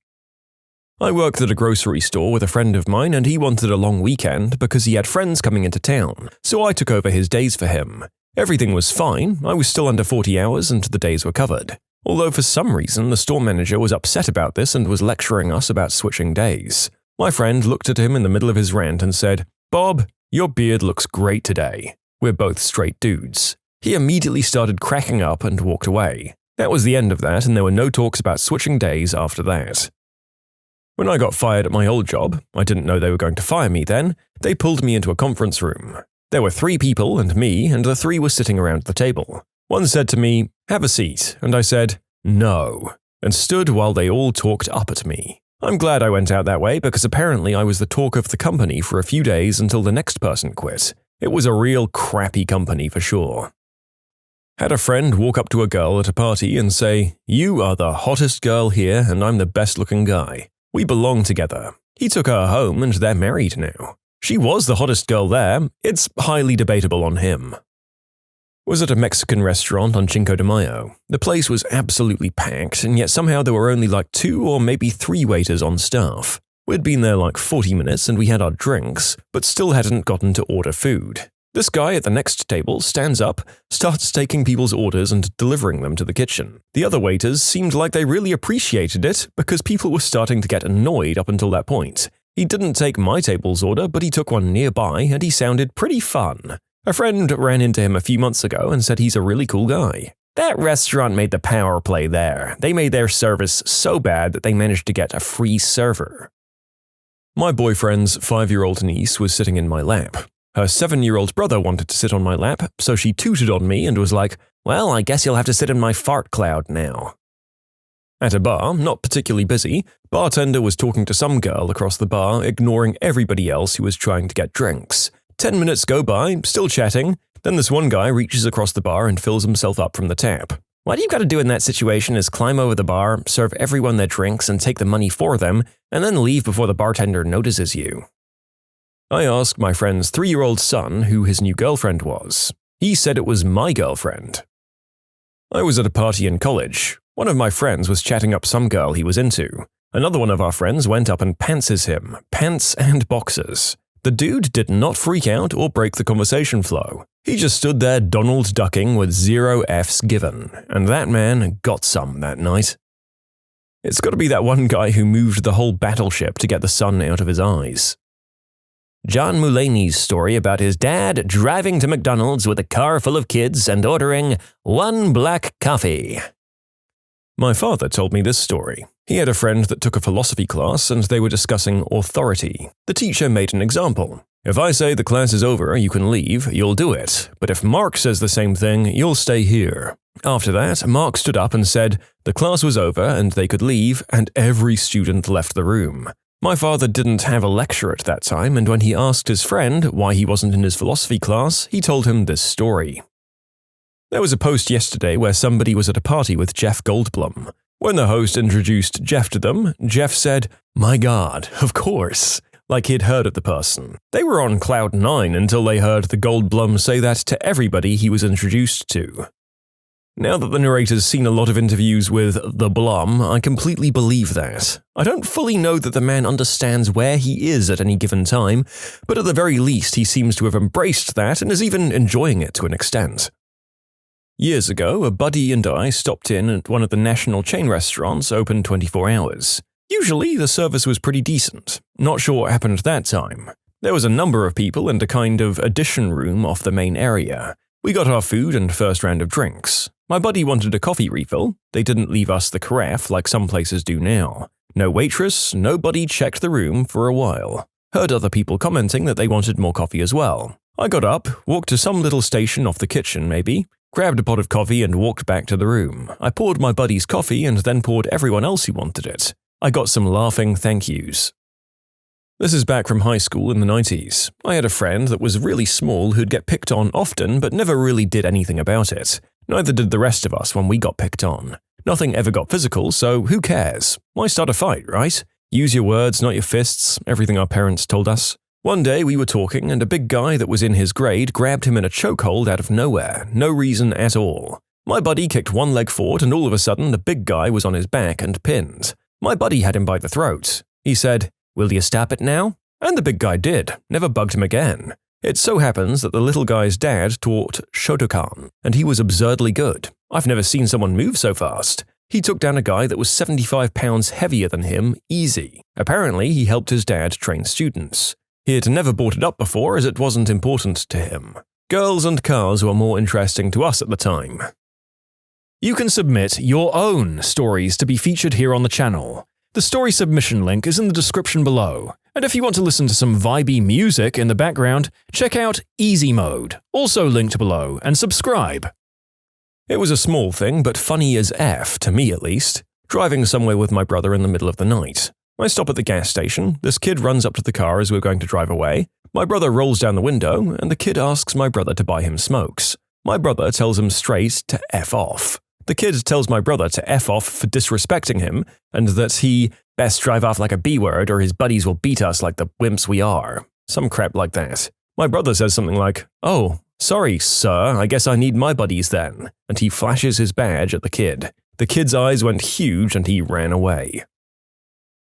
I worked at a grocery store with a friend of mine and he wanted a long weekend because he had friends coming into town, so I took over his days for him. Everything was fine, I was still under 40 hours and the days were covered. Although for some reason the store manager was upset about this and was lecturing us about switching days. My friend looked at him in the middle of his rant and said, "Bob, your beard looks great today." We're both straight dudes. He immediately started cracking up and walked away. That was the end of that, and there were no talks about switching days after that. When I got fired at my old job, I didn't know they were going to fire me then, they pulled me into a conference room. There were 3 people and me, and the 3 were sitting around the table. One said to me, "Have a seat," and I said, "No," and stood while they all talked up at me. I'm glad I went out that way because apparently I was the talk of the company for a few days until the next person quit. It was a real crappy company for sure. Had a friend walk up to a girl at a party and say, "You are the hottest girl here and I'm the best looking guy. We belong together." He took her home and they're married now. She was the hottest girl there. It's highly debatable on him. Was at a Mexican restaurant on Cinco de Mayo. The place was absolutely packed, and yet somehow there were only like 2 or maybe 3 waiters on staff. We'd been there like 40 minutes and we had our drinks, but still hadn't gotten to order food. This guy at the next table stands up, starts taking people's orders and delivering them to the kitchen. The other waiters seemed like they really appreciated it because people were starting to get annoyed up until that point. He didn't take my table's order, but he took one nearby and he sounded pretty fun. A friend ran into him a few months ago and said he's a really cool guy. That restaurant made the power play there. They made their service so bad that they managed to get a free server. My boyfriend's 5-year-old niece was sitting in my lap. Her 7-year-old brother wanted to sit on my lap, so she tooted on me and was like, "Well, I guess you'll have to sit in my fart cloud now." At a bar, not particularly busy, bartender was talking to some girl across the bar, ignoring everybody else who was trying to get drinks. 10 minutes go by, still chatting, then this one guy reaches across the bar and fills himself up from the tap. What you've got to do in that situation is climb over the bar, serve everyone their drinks and take the money for them, and then leave before the bartender notices you. I asked my friend's 3-year-old son who his new girlfriend was. He said it was my girlfriend. I was at a party in college. One of my friends was chatting up some girl he was into. Another one of our friends went up and pantses him, pants and boxers. The dude did not freak out or break the conversation flow. He just stood there Donald ducking with 0 Fs given, and that man got some that night. It's got to be that one guy who moved the whole battleship to get the sun out of his eyes. John Mulaney's story about his dad driving to McDonald's with a car full of kids and ordering 1 black coffee. My father told me this story. He had a friend that took a philosophy class and they were discussing authority. The teacher made an example. If I say the class is over, you can leave, you'll do it. But if Mark says the same thing, you'll stay here. After that, Mark stood up and said the class was over and they could leave, and every student left the room. My father didn't have a lecture at that time, and when he asked his friend why he wasn't in his philosophy class, he told him this story. There was a post yesterday where somebody was at a party with Jeff Goldblum. When the host introduced Jeff to them, Jeff said, "My God, of course," like he'd heard of the person. They were on cloud 9 until they heard the Goldblum say that to everybody he was introduced to. Now that the narrator's seen a lot of interviews with the Blum, I completely believe that. I don't fully know that the man understands where he is at any given time, but at the very least he seems to have embraced that and is even enjoying it to an extent. Years ago, a buddy and I stopped in at one of the national chain restaurants open 24 hours. Usually, the service was pretty decent. Not sure what happened that time. There was a number of people and a kind of addition room off the main area. We got our food and first round of drinks. My buddy wanted a coffee refill. They didn't leave us the carafe like some places do now. No waitress, nobody checked the room for a while. Heard other people commenting that they wanted more coffee as well. I got up, walked to some little station off the kitchen maybe, grabbed a pot of coffee and walked back to the room. I poured my buddy's coffee and then poured everyone else who wanted it. I got some laughing thank yous. This is back from high school in the 90s. I had a friend that was really small who'd get picked on often but never really did anything about it. Neither did the rest of us when we got picked on. Nothing ever got physical, so who cares? Why start a fight, right? Use your words, not your fists, everything our parents told us. One day we were talking and a big guy that was in his grade grabbed him in a chokehold out of nowhere, no reason at all. My buddy kicked one leg forward and all of a sudden the big guy was on his back and pinned. My buddy had him by the throat. He said, "Will you stop it now?" And the big guy did, never bugged him again. It so happens that the little guy's dad taught Shotokan, and he was absurdly good. I've never seen someone move so fast. He took down a guy that was 75 pounds heavier than him, easy. Apparently, he helped his dad train students. He had never brought it up before as it wasn't important to him. Girls and cars were more interesting to us at the time. You can submit your own stories to be featured here on the channel. The story submission link is in the description below. And if you want to listen to some vibey music in the background, check out easymode, also linked below, and subscribe. It was a small thing, but funny as F, to me at least. Driving somewhere with my brother in the middle of the night. I stop at the gas station, this kid runs up to the car as we're going to drive away. My brother rolls down the window, and the kid asks my brother to buy him smokes. My brother tells him straight to F off. The kid tells my brother to F off for disrespecting him, and that he Best drive off like a B-word or his buddies will beat us like the wimps we are. Some crap like that. My brother says something like, "Oh, sorry, sir, I guess I need my buddies then," and he flashes his badge at the kid. The kid's eyes went huge and he ran away.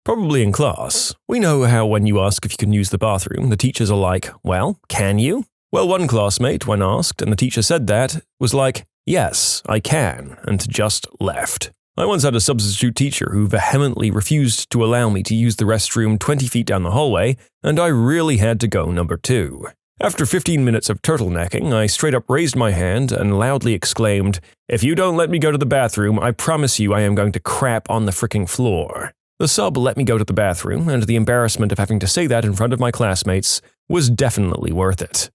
Probably in class, we know how when you ask if you can use the bathroom, the teachers are like, "Well, can you?" Well, one classmate, when asked and the teacher said that, was like, "Yes, I can," and just left. I once had a substitute teacher who vehemently refused to allow me to use the restroom 20 feet down the hallway, and I really had to go number 2. After 15 minutes of turtlenecking, I straight up raised my hand and loudly exclaimed, "If you don't let me go to the bathroom, I promise you I am going to crap on the fricking floor." The sub let me go to the bathroom, and the embarrassment of having to say that in front of my classmates was definitely worth it.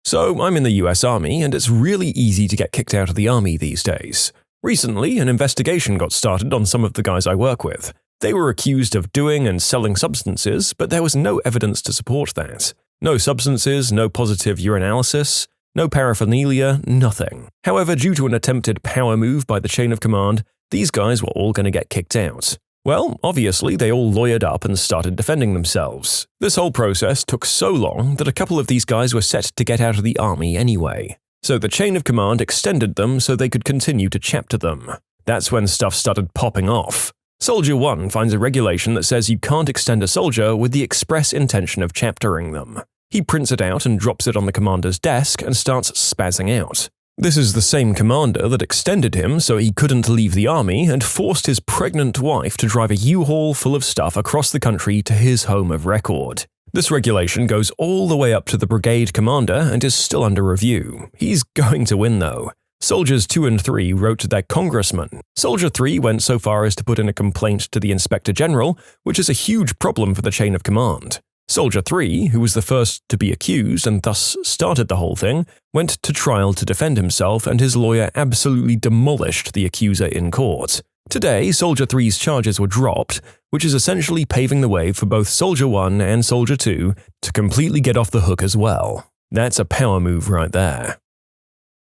So, I'm in the US Army, and it's really easy to get kicked out of the Army these days. Recently, an investigation got started on some of the guys I work with. They were accused of doing and selling substances, but there was no evidence to support that. No substances, no positive urinalysis, no paraphernalia, nothing. However, due to an attempted power move by the chain of command, these guys were all going to get kicked out. Well, obviously, they all lawyered up and started defending themselves. This whole process took so long that a couple of these guys were set to get out of the Army anyway. So the chain of command extended them so they could continue to chapter them. That's when stuff started popping off. Soldier 1 finds a regulation that says you can't extend a soldier with the express intention of chaptering them. He prints it out and drops it on the commander's desk and starts spazzing out. This is the same commander that extended him so he couldn't leave the Army and forced his pregnant wife to drive a U-Haul full of stuff across the country to his home of record. This regulation goes all the way up to the brigade commander and is still under review. He's going to win though. Soldiers 2 and 3 wrote to their congressman. Soldier 3 went so far as to put in a complaint to the Inspector General, which is a huge problem for the chain of command. Soldier 3, who was the first to be accused and thus started the whole thing, went to trial to defend himself and his lawyer absolutely demolished the accuser in court. Today, Soldier 3's charges were dropped, which is essentially paving the way for both Soldier 1 and Soldier 2 to completely get off the hook as well. That's a power move right there.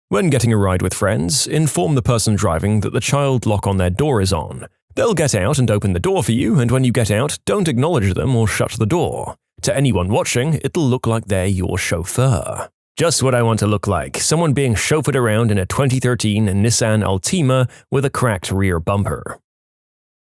When getting a ride with friends, inform the person driving that the child lock on their door is on. They'll get out and open the door for you, and when you get out, don't acknowledge them or shut the door. To anyone watching, it'll look like they're your chauffeur. Just what I want to look like, someone being chauffeured around in a 2013 Nissan Altima with a cracked rear bumper.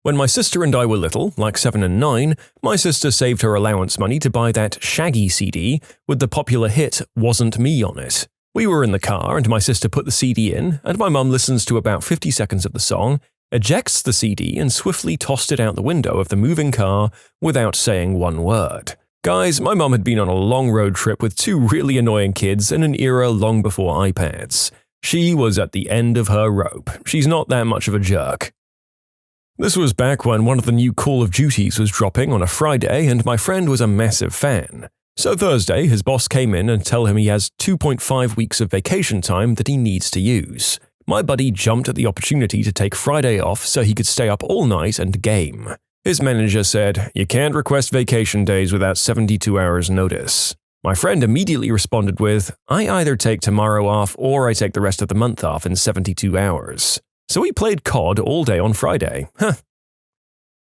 When my sister and I were little, like 7 and 9, my sister saved her allowance money to buy that Shaggy CD with the popular hit Wasn't Me on it. We were in the car and my sister put the CD in, and my mum listens to about 50 seconds of the song, ejects the CD and swiftly tossed it out the window of the moving car without saying one word. Guys, my mum had been on a long road trip with 2 really annoying kids in an era long before iPads. She was at the end of her rope. She's not that much of a jerk. This was back when one of the new Call of Duties was dropping on a Friday and my friend was a massive fan. So Thursday, his boss came in and told him he has 2.5 weeks of vacation time that he needs to use. My buddy jumped at the opportunity to take Friday off so he could stay up all night and game. His manager said, "You can't request vacation days without 72 hours notice." My friend immediately responded with, "I either take tomorrow off or I take the rest of the month off in 72 hours. So he played COD all day on Friday.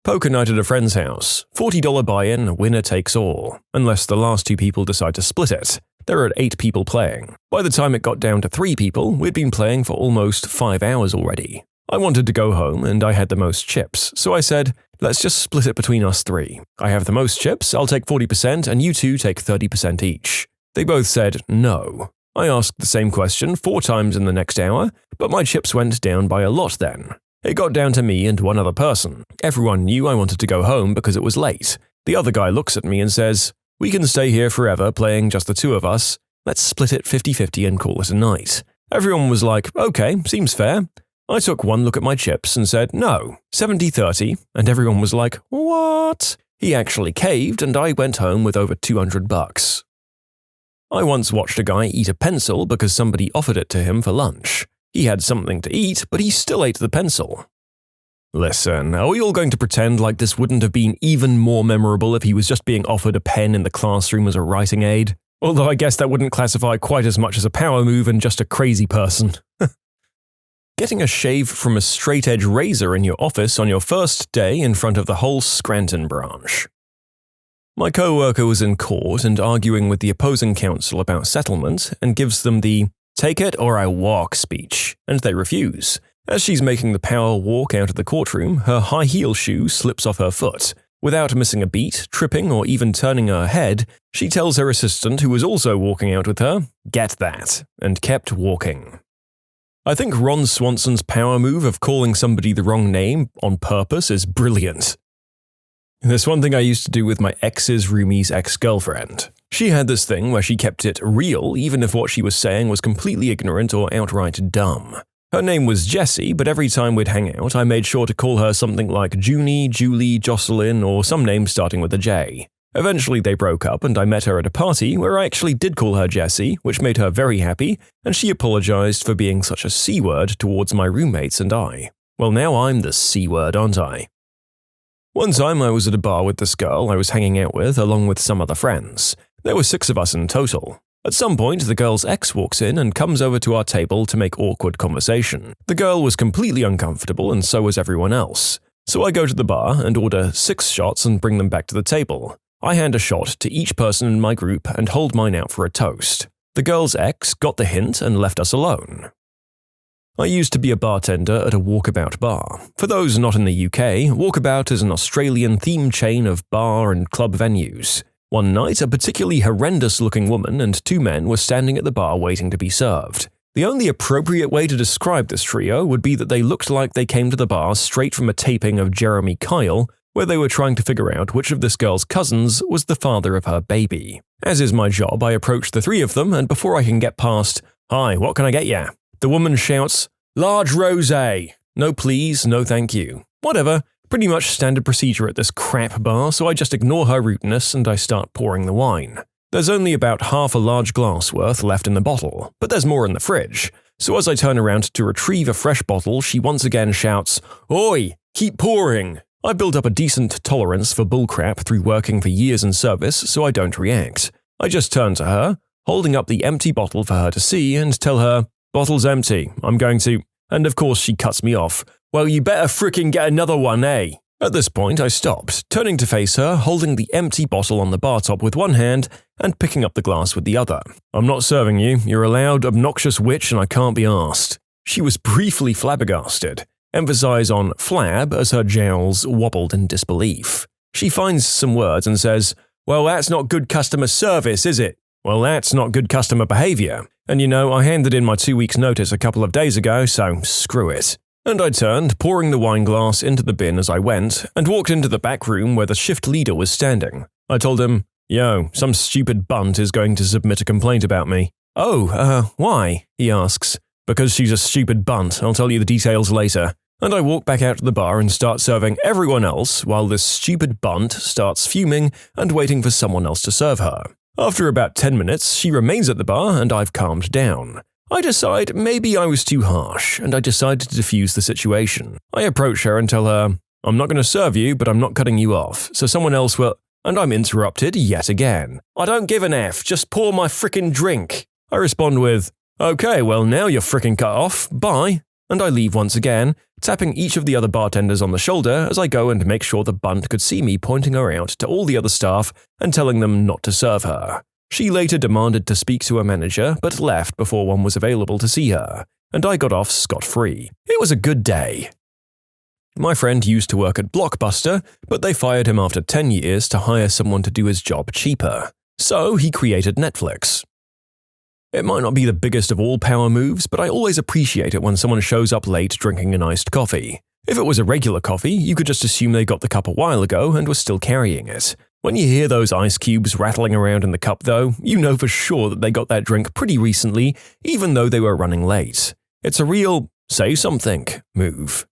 Poker night at a friend's house. $40 buy-in, winner takes all. Unless the last 2 people decide to split it. There are 8 people playing. By the time it got down to 3 people, we'd been playing for almost 5 hours already. I wanted to go home and I had the most chips, so I said, let's just split it between us 3. I have the most chips, I'll take 40% and you 2 take 30% each. They both said no. I asked the same question 4 times in the next hour, but my chips went down by a lot then. It got down to me and one other person. Everyone knew I wanted to go home because it was late. The other guy looks at me and says, "We can stay here forever playing just the 2 of us. Let's split it 50-50 and call it a night." Everyone was like, "Okay, seems fair." I took one look at my chips and said, "No, 70-30, and everyone was like, "What?" He actually caved and I went home with over $200. I once watched a guy eat a pencil because somebody offered it to him for lunch. He had something to eat, but he still ate the pencil. Listen, are we all going to pretend like this wouldn't have been even more memorable if he was just being offered a pen in the classroom as a writing aid? Although I guess that wouldn't classify quite as much as a power move and just a crazy person. getting a shave from a straight-edge razor in your office on your first day in front of the whole Scranton branch. My co-worker was in court and arguing with the opposing counsel about settlement and gives them the "take it or I walk" speech, and they refuse. As she's making the power walk out of the courtroom, her high heel shoe slips off her foot. Without missing a beat, tripping, or even turning her head, she tells her assistant, who was also walking out with her, "Get that," and kept walking. I think Ron Swanson's power move of calling somebody the wrong name on purpose is brilliant. There's one thing I used to do with my ex's roomie's ex-girlfriend. She had this thing where she kept it real even if what she was saying was completely ignorant or outright dumb. Her name was Jessie, but every time we'd hang out, I made sure to call her something like Junie, Julie, Jocelyn, or some name starting with a J. Eventually they broke up and I met her at a party where I actually did call her Jessie, which made her very happy, and she apologized for being such a C-word towards my roommates and I. Well, now I'm the C-word, aren't I? One time I was at a bar with this girl I was hanging out with along with some other friends. There were 6 of us in total. At some point, the girl's ex walks in and comes over to our table to make awkward conversation. The girl was completely uncomfortable and so was everyone else. So I go to the bar and order 6 shots and bring them back to the table. I hand a shot to each person in my group and hold mine out for a toast. The girl's ex got the hint and left us alone. I used to be a bartender at a Walkabout bar. For those not in the UK, Walkabout is an Australian-themed chain of bar and club venues. One night, a particularly horrendous-looking woman and 2 men were standing at the bar waiting to be served. The only appropriate way to describe this trio would be that they looked like they came to the bar straight from a taping of Jeremy Kyle, where they were trying to figure out which of this girl's cousins was the father of her baby. As is my job, I approach the 3 of them, and before I can get past, "Hi, what can I get ya?" the woman shouts, "Large rosé." No please, no thank you. Whatever, pretty much standard procedure at this crap bar, so I just ignore her rudeness and I start pouring the wine. There's only about half a large glass worth left in the bottle, but there's more in the fridge. So as I turn around to retrieve a fresh bottle, she once again shouts, "Oi, keep pouring." I built up a decent tolerance for bullcrap through working for years in service, so I don't react. I just turn to her, holding up the empty bottle for her to see, and tell her, "Bottle's empty, I'm going to..." And of course she cuts me off. "Well, you better frickin' get another one, eh?" At this point I stopped, turning to face her, holding the empty bottle on the bar top with one hand and picking up the glass with the other. "I'm not serving you, you're a loud, obnoxious witch and I can't be arsed." She was briefly flabbergasted. Emphasize on flab as her jowls wobbled in disbelief. She finds some words and says, "Well, that's not good customer service, is it?" "Well, that's not good customer behavior. And you know, I handed in my 2 weeks' notice a couple of days ago, so screw it." And I turned, pouring the wine glass into the bin as I went, and walked into the back room where the shift leader was standing. I told him, "Yo, some stupid bunt is going to submit a complaint about me." "Oh, why?" he asks. "Because she's a stupid bunt, I'll tell you the details later." And I walk back out to the bar and start serving everyone else while this stupid bunt starts fuming and waiting for someone else to serve her. After about 10 minutes, she remains at the bar and I've calmed down. I decide maybe I was too harsh, and I decide to defuse the situation. I approach her and tell her, "I'm not going to serve you, but I'm not cutting you off, so someone else will..." And I'm interrupted yet again. "I don't give an F, just pour my frickin' drink." I respond with, "Okay, well now you're frickin' cut off, bye." And I leave once again, tapping each of the other bartenders on the shoulder as I go and make sure the bunt could see me pointing her out to all the other staff and telling them not to serve her. She later demanded to speak to a manager, but left before one was available to see her, and I got off scot-free. It was a good day. My friend used to work at Blockbuster, but they fired him after 10 years to hire someone to do his job cheaper. So he created Netflix. It might not be the biggest of all power moves, but I always appreciate it when someone shows up late drinking an iced coffee. If it was a regular coffee, you could just assume they got the cup a while ago and were still carrying it. When you hear those ice cubes rattling around in the cup though, you know for sure that they got that drink pretty recently, even though they were running late. It's a real say something move.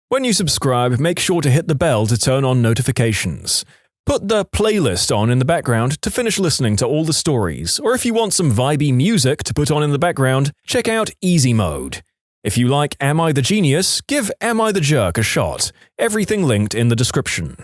When you subscribe, make sure to hit the bell to turn on notifications. Put the playlist on in the background to finish listening to all the stories, or if you want some vibey music to put on in the background, check out easymode. If you like Am I the Genius, give Am I the Jerk a shot. Everything linked in the description.